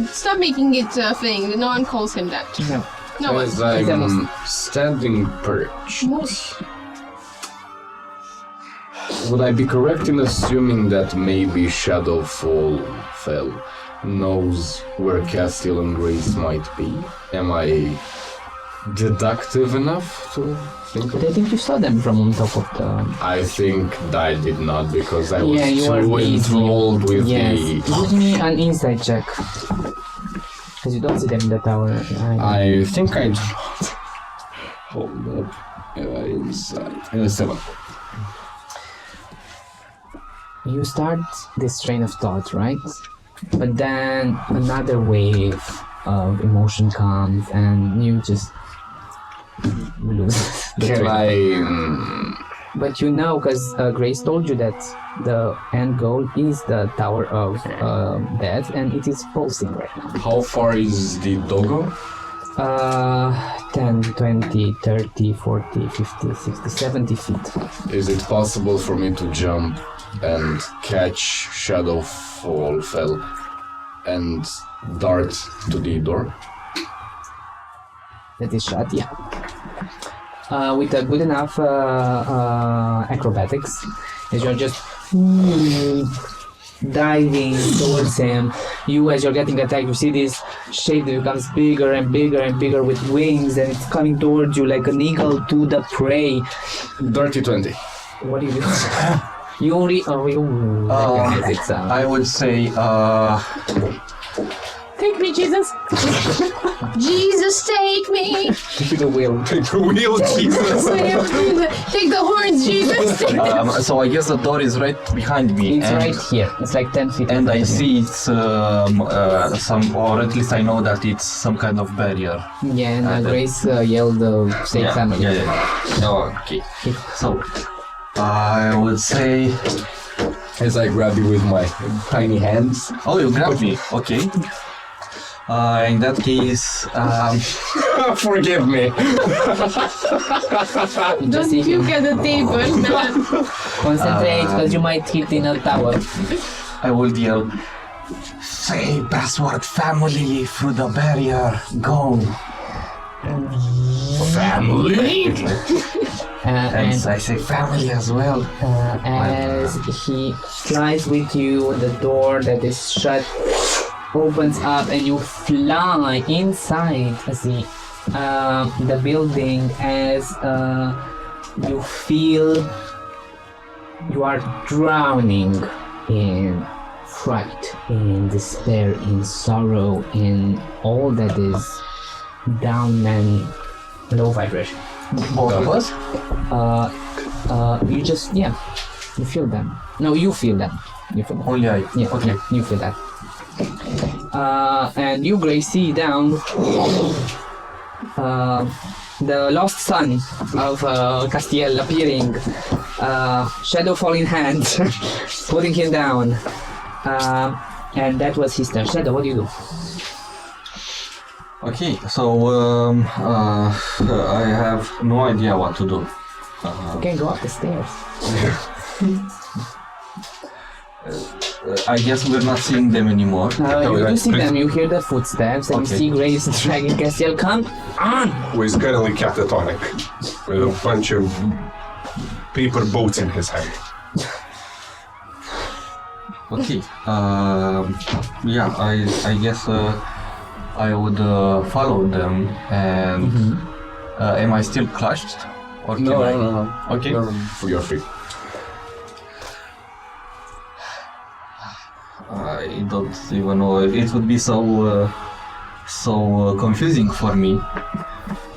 [SPEAKER 2] Stop making it a thing. No one calls him that.
[SPEAKER 1] No.
[SPEAKER 2] No one.
[SPEAKER 5] As I'm standing perched,
[SPEAKER 2] Moose.
[SPEAKER 5] would I be correct in assuming that maybe Shadowfall fell knows where Castiel and Grace might be? Am I deductive enough to think
[SPEAKER 1] But I think you saw them from on top of the...
[SPEAKER 5] I think I did not because I was
[SPEAKER 1] you are
[SPEAKER 5] too
[SPEAKER 1] busy.
[SPEAKER 5] enthralled with
[SPEAKER 1] Yes.
[SPEAKER 5] the...
[SPEAKER 1] Give me an insight check. Because you don't see them in the tower.
[SPEAKER 5] I think I do not. Hold up. Inside. 7.
[SPEAKER 1] You start this train of thought, right? But then another wave of emotion comes and you just lose the
[SPEAKER 5] Can
[SPEAKER 1] train. But you know, because Grace told you that the end goal is the Tower of Death, and it is pulsing right now.
[SPEAKER 5] How far is the doggo?
[SPEAKER 1] 10, 20, 30, 40, 50, 60, 70 feet.
[SPEAKER 5] Is it possible for me to jump and catch Shadowfall fell and dart to the door?
[SPEAKER 1] That is shot, yeah. With a good enough acrobatics, as you're just diving towards him. You, as you're getting attacked, you see this shape that becomes bigger and bigger and bigger with wings, and it's coming towards you like an eagle to the prey.
[SPEAKER 5] Dirty 20.
[SPEAKER 1] What do you do? You only...
[SPEAKER 7] I would say,
[SPEAKER 2] Take me, Jesus. Jesus, take me.
[SPEAKER 1] Take the wheel.
[SPEAKER 3] Take the wheel, Jesus!
[SPEAKER 2] Take the horns, Jesus.
[SPEAKER 7] so I guess the door is right behind me.
[SPEAKER 1] It's
[SPEAKER 7] and,
[SPEAKER 1] right here. It's like 10 feet.
[SPEAKER 7] And I see it's some, or at least I know that it's some kind of barrier.
[SPEAKER 1] Yeah, and Grace yelled, save family.
[SPEAKER 7] Okay. So, I would say...
[SPEAKER 5] As I grab you with my tiny hands.
[SPEAKER 7] Oh, you grabbed me. Okay. In that case,
[SPEAKER 5] Forgive me.
[SPEAKER 2] Don't puke at the table, man.
[SPEAKER 1] Concentrate, because you might hit in a tower.
[SPEAKER 7] I will yell, say password family through the barrier, go.
[SPEAKER 5] Family?
[SPEAKER 7] And I say family as well.
[SPEAKER 1] As he flies with you, the door that is shut opens up and you fly inside the building as you feel you are drowning in fright, in despair, in sorrow, in all that is down and low vibration.
[SPEAKER 7] Both of us?
[SPEAKER 1] You just, you feel them. No, you feel them. You feel them.
[SPEAKER 7] Only I.
[SPEAKER 1] Yeah,
[SPEAKER 7] Okay.
[SPEAKER 1] you feel that. And you, Grace, see down the lost son of Castiel appearing, Shadowfall in hand, putting him down. And that was his turn. Shadow, what do you do?
[SPEAKER 7] Okay, so I have no idea what to do.
[SPEAKER 1] You can go up the stairs.
[SPEAKER 7] I guess we're not seeing them anymore.
[SPEAKER 1] You do see them, you hear the footsteps, and you see Grace dragging Castiel. Come on!
[SPEAKER 3] Who is currently catatonic with a bunch of paper boats in his hand.
[SPEAKER 7] Okay, I guess I would follow them, and am I still clutched? Or can I?
[SPEAKER 3] No.
[SPEAKER 7] Okay.
[SPEAKER 3] For your feet.
[SPEAKER 7] I don't even know. It would be so confusing for me.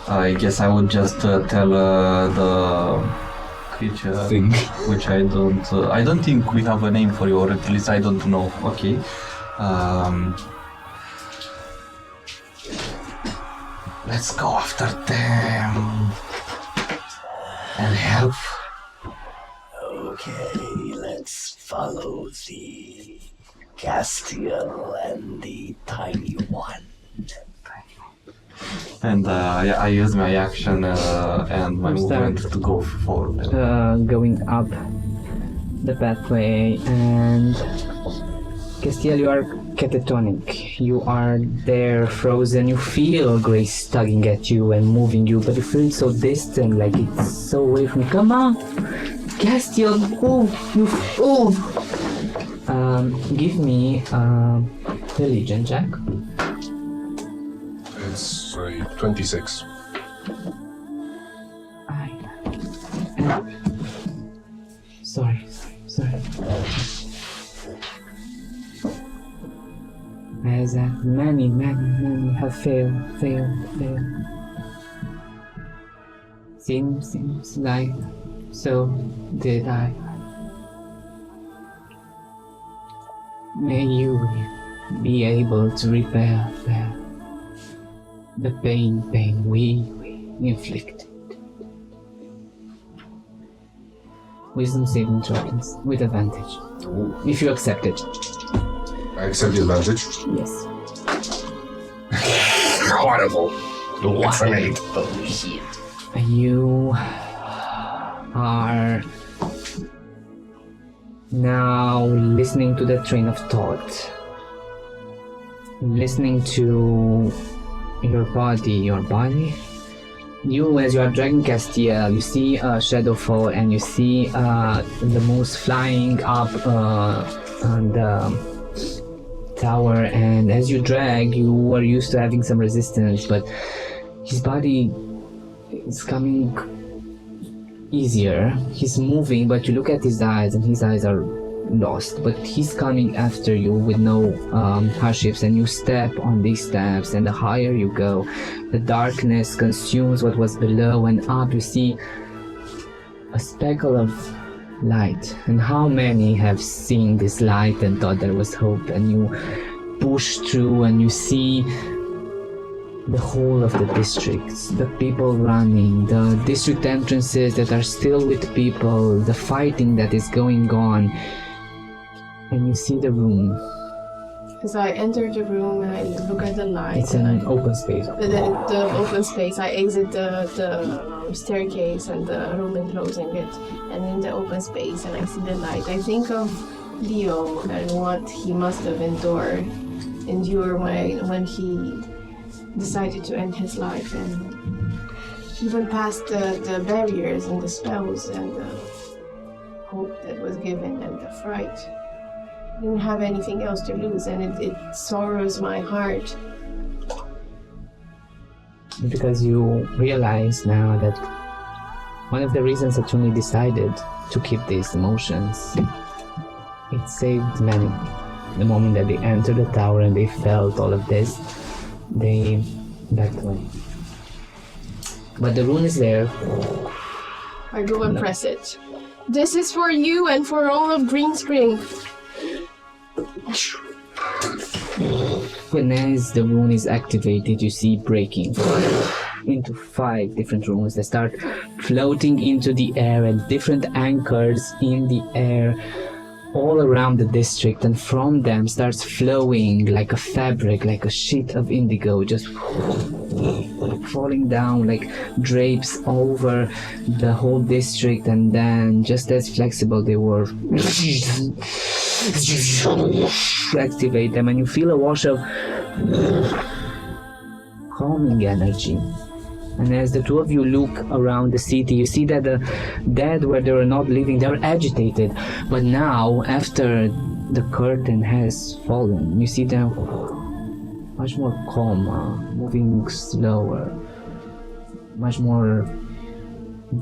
[SPEAKER 7] I guess I would just tell the creature
[SPEAKER 5] Thing.
[SPEAKER 7] which I don't think we have a name for you, or at least I don't know. Okay. Let's go after them and help.
[SPEAKER 4] Okay, let's follow the Castiel and the tiny one.
[SPEAKER 7] And I use my action and my movement to go forward.
[SPEAKER 1] Going up the pathway, and Castiel, you are catatonic. You are there, frozen. You feel Grace tugging at you and moving you, but you feel so distant, like it's so away from you. Come on, Castiel, you fool! Give me religion check.
[SPEAKER 3] It's 26.
[SPEAKER 1] Sorry. As many have failed. Seems like so did I. May you be able to repair the pain we inflicted. Wisdom saving throws with advantage. If you accept it.
[SPEAKER 3] I accept the advantage.
[SPEAKER 1] Yes.
[SPEAKER 3] Horrible. It's an 8.
[SPEAKER 4] Oh shit.
[SPEAKER 1] You are now listening to the train of thought. Listening to your body. You, as you are dragging Castiel, you see Shadowfall, and you see the moose flying up on the tower, and as you drag, you are used to having some resistance, but his body is coming easier. He's moving, but you look at his eyes, and his eyes are lost, but he's coming after you with no hardships, and you step on these steps, and the higher you go, the darkness consumes what was below, and up you see a speckle of light. And how many have seen this light and thought there was hope, and you push through and you see the whole of the districts, the people running, the district entrances that are still with people, the fighting that is going on, and you see the room
[SPEAKER 2] Because I enter the room and I look at the light.
[SPEAKER 1] It's an open space.
[SPEAKER 2] The open space. I exit the staircase and the room enclosing it, and in the open space, and I see the light. I think of Leo and what he must have endure when he decided to end his life, and even past the barriers and the spells and the hope that was given and the fright. I didn't have anything else to lose, and it sorrows my heart.
[SPEAKER 1] Because you realize now that one of the reasons that Tuni decided to keep these emotions, it saved many. The moment that they entered the tower and they felt all of this, they backed away. But the rune is there.
[SPEAKER 2] I go and press it. This is for you and for all of Green Spring.
[SPEAKER 1] When as the rune is activated, you see breaking into 5 different runes that start floating into the air at different anchors in the air all around the district, and from them starts flowing like a fabric, like a sheet of indigo, just falling down like drapes over the whole district, and then just as flexible they were, activate them, and you feel a wash of calming energy. And as the two of you look around the city, you see that the dead, where they were not living, they were agitated. But now, after the curtain has fallen, you see them much more calm, moving slower, much more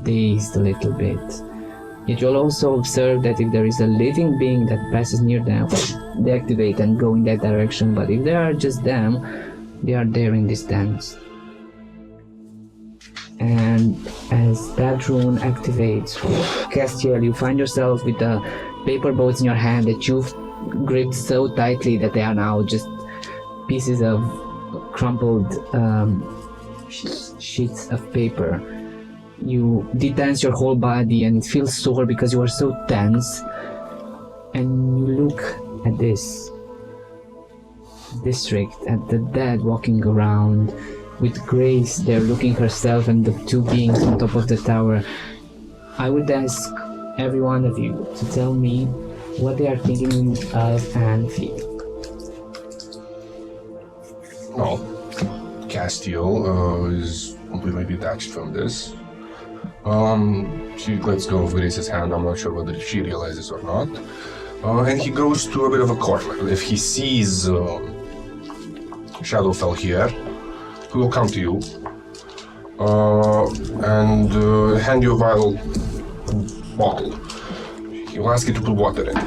[SPEAKER 1] dazed a little bit. Yet you'll also observe that if there is a living being that passes near them, they activate and go in that direction. But if they are just them, they are there in this dance. And as that rune activates, Castiel, you find yourself with the paper boats in your hand that you've gripped so tightly that they are now just pieces of crumpled sheets of paper. You detense your whole body and it feels sore because you are so tense. And you look at this district, at the dead walking around. With Grace there looking herself and the 2 beings on top of the tower. I would ask every one of you to tell me what they are thinking of and feeling.
[SPEAKER 3] Well, Castiel is completely detached from this. She lets go of Grace's hand. I'm not sure whether she realizes or not. And he goes to a bit of a corner. If he sees Shadowfell here, he will come to you and hand you a vial bottle. He will ask you to put water in it.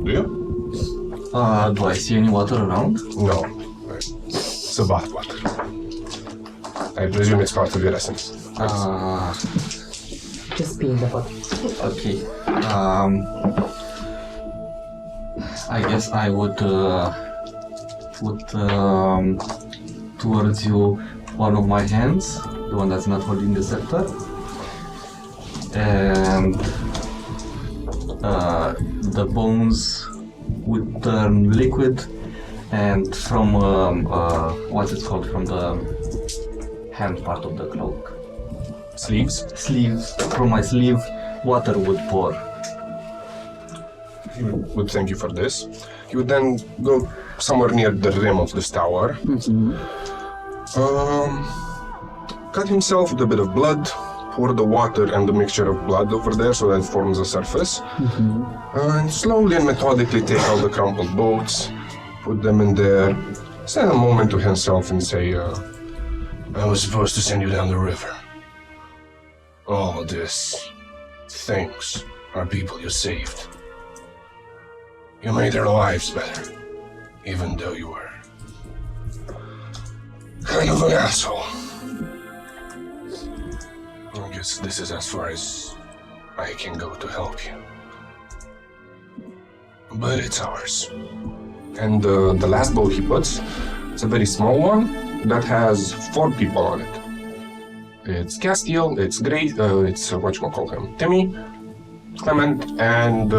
[SPEAKER 3] Do you?
[SPEAKER 7] Do I see any water around?
[SPEAKER 3] No. It's a bath water. I presume it's part of your essence.
[SPEAKER 1] Just pee in the bottle.
[SPEAKER 7] Okay. I guess I would put towards you one of my hands, the one that's not holding the scepter, and the bones would turn liquid, and from what's it called, from the hand part of the cloak,
[SPEAKER 3] Sleeves?
[SPEAKER 7] From my sleeve, water would pour.
[SPEAKER 3] He would thank you for this. He would then go somewhere near the rim of this tower. Cut himself with a bit of blood, pour the water and the mixture of blood over there so that it forms a surface. And slowly and methodically take out the crumpled boats, put them in there, stand a moment to himself and say, I was supposed to send you down the river. All this, thanks, are people you saved. You made their lives better, even though you were kind of an asshole. I guess this is as far as I can go to help you. But it's ours. And the last boat he puts, it's a very small one that has 4 people on it. It's Castiel, it's Grace, it's whatchamacall him, Timmy, Clement, and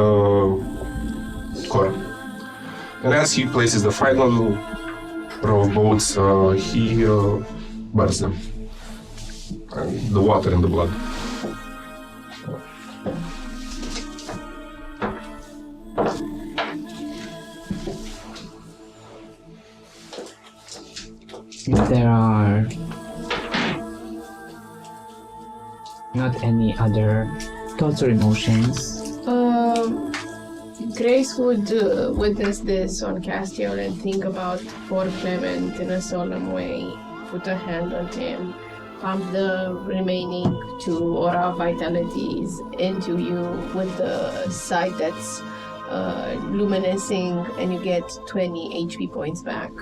[SPEAKER 3] Karm. And as he places the final row of boats, he burns them. And the water and the blood.
[SPEAKER 1] If there are not any other thoughts or emotions,
[SPEAKER 2] Grace would witness this on Castiel and think about poor Clement in a solemn way, put a hand on him, pump the remaining 2 aura vitalities into you with the sight that's luminescing, and you get 20 HP points back.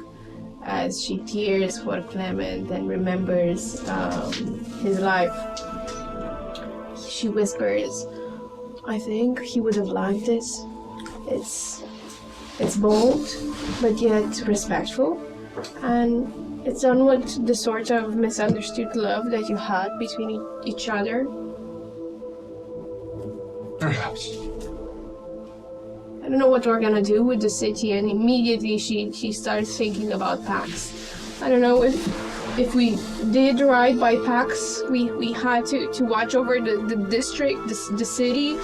[SPEAKER 2] As she tears for Clement and remembers his life, she whispers, I think he would have liked this. It's bold, but yet respectful, and it's somewhat the sort of misunderstood love that you had between each other.
[SPEAKER 3] Perhaps.
[SPEAKER 2] I don't know what we're gonna do with the city, and immediately she starts thinking about Pax. I don't know if we did ride by Pax, we had to watch over the district, the city,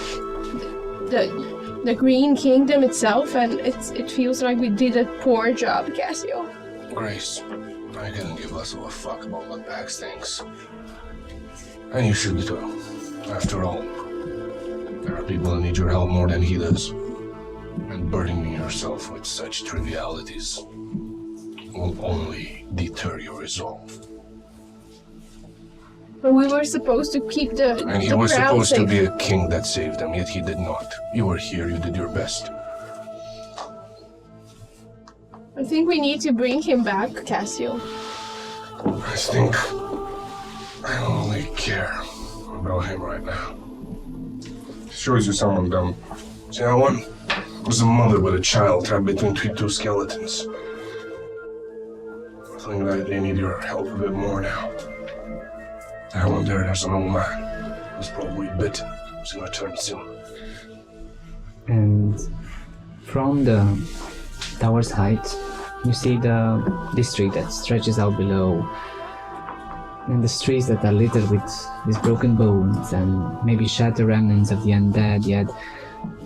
[SPEAKER 2] the Green Kingdom itself, and it feels like we did a poor job, Cassio.
[SPEAKER 3] Grace, I couldn't give less of a fuck about what Pax thinks. And you should too. After all, there are people who need your help more than he does. And burdening yourself with such trivialities will only deter your resolve.
[SPEAKER 2] But we were supposed to keep the
[SPEAKER 3] And he
[SPEAKER 2] the
[SPEAKER 3] was
[SPEAKER 2] crown
[SPEAKER 3] supposed
[SPEAKER 2] safe.
[SPEAKER 3] to be a king that saved him, yet he did not. You were here, you did your best.
[SPEAKER 2] I think we need to bring him back, Cassio.
[SPEAKER 3] I think I only care about him right now. Shows you someone dumb. See that one? It was a mother with a child trapped between 2 skeletons. I think that they need your help a bit more now. That one there's an old man who's probably bitten. He's gonna turn soon.
[SPEAKER 1] and from the tower's height, you see the district that stretches out below, and the streets that are littered with these broken bones and maybe shattered remnants of the undead, yet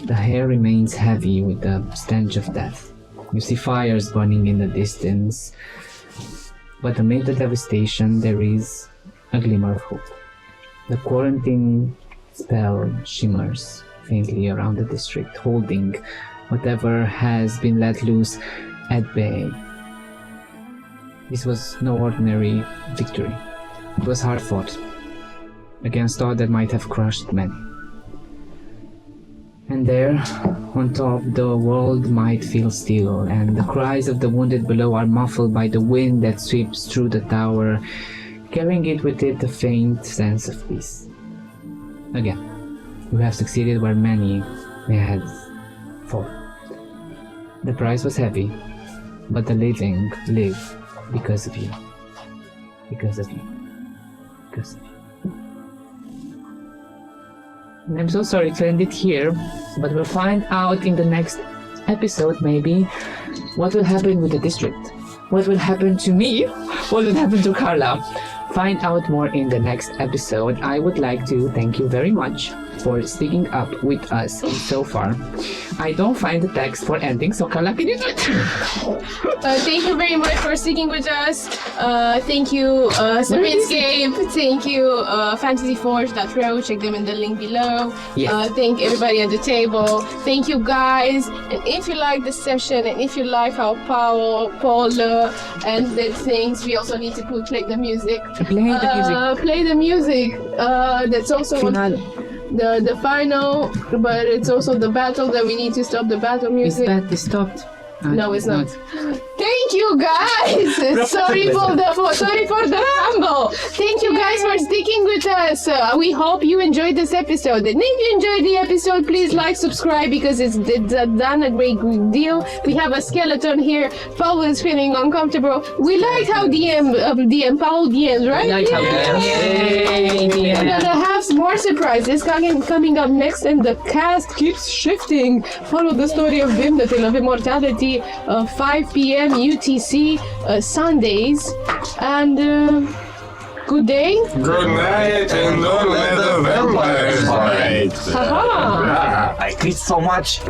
[SPEAKER 1] the air remains heavy with the stench of death. You see fires burning in the distance, but amid the devastation there is a glimmer of hope. The quarantine spell shimmers faintly around the district, holding whatever has been let loose at bay. This was no ordinary victory. It was hard fought, against odds that might have crushed many. And there, on top, the world might feel still, and the cries of the wounded below are muffled by the wind that sweeps through the tower, carrying it with it a faint sense of peace. Again, you have succeeded where many may have fallen. The price was heavy, but the living live because of you. Because of you. Because of you. And I'm so sorry to end it here, but we'll find out in the next episode, maybe, what will happen with the district. What will happen to me? What will happen to Karla? Find out more in the next episode. I would like to thank you very much for sticking up with us so far. I don't find the text for ending, so Karla, can you do it?
[SPEAKER 2] Thank you very much for sticking with us. Thank you, Serinscape. Thank you, fantasyforge.ro. Check them in the link below.
[SPEAKER 1] Yes.
[SPEAKER 2] Thank everybody at the table. Thank you, guys. And if you like the session, and if you like how Paul ended things, we also need to play the music.
[SPEAKER 1] Play the music.
[SPEAKER 2] Play the music. That's also
[SPEAKER 1] Finale.
[SPEAKER 2] the final, but it's also the battle that we need to stop the battle
[SPEAKER 1] Is
[SPEAKER 2] music.
[SPEAKER 1] that stopped?
[SPEAKER 2] No, it's not. Thank you, guys. Sorry for the ramble. Thank you guys for sticking with us. We hope you enjoyed this episode. And if you enjoyed the episode, please like, subscribe, because it's done a great deal. We have a skeleton here. Paul is feeling uncomfortable. We liked how DM Paul DMs, right?
[SPEAKER 1] Like how
[SPEAKER 2] We're gonna have more surprises coming up next, and the cast keeps shifting. Follow the story of VIM, the tale of immortality. Thursday, 5 p.m. UTC, Sundays, and good day.
[SPEAKER 5] Good night, and don't let the vampires bite.
[SPEAKER 2] Haha!
[SPEAKER 7] I quit so much.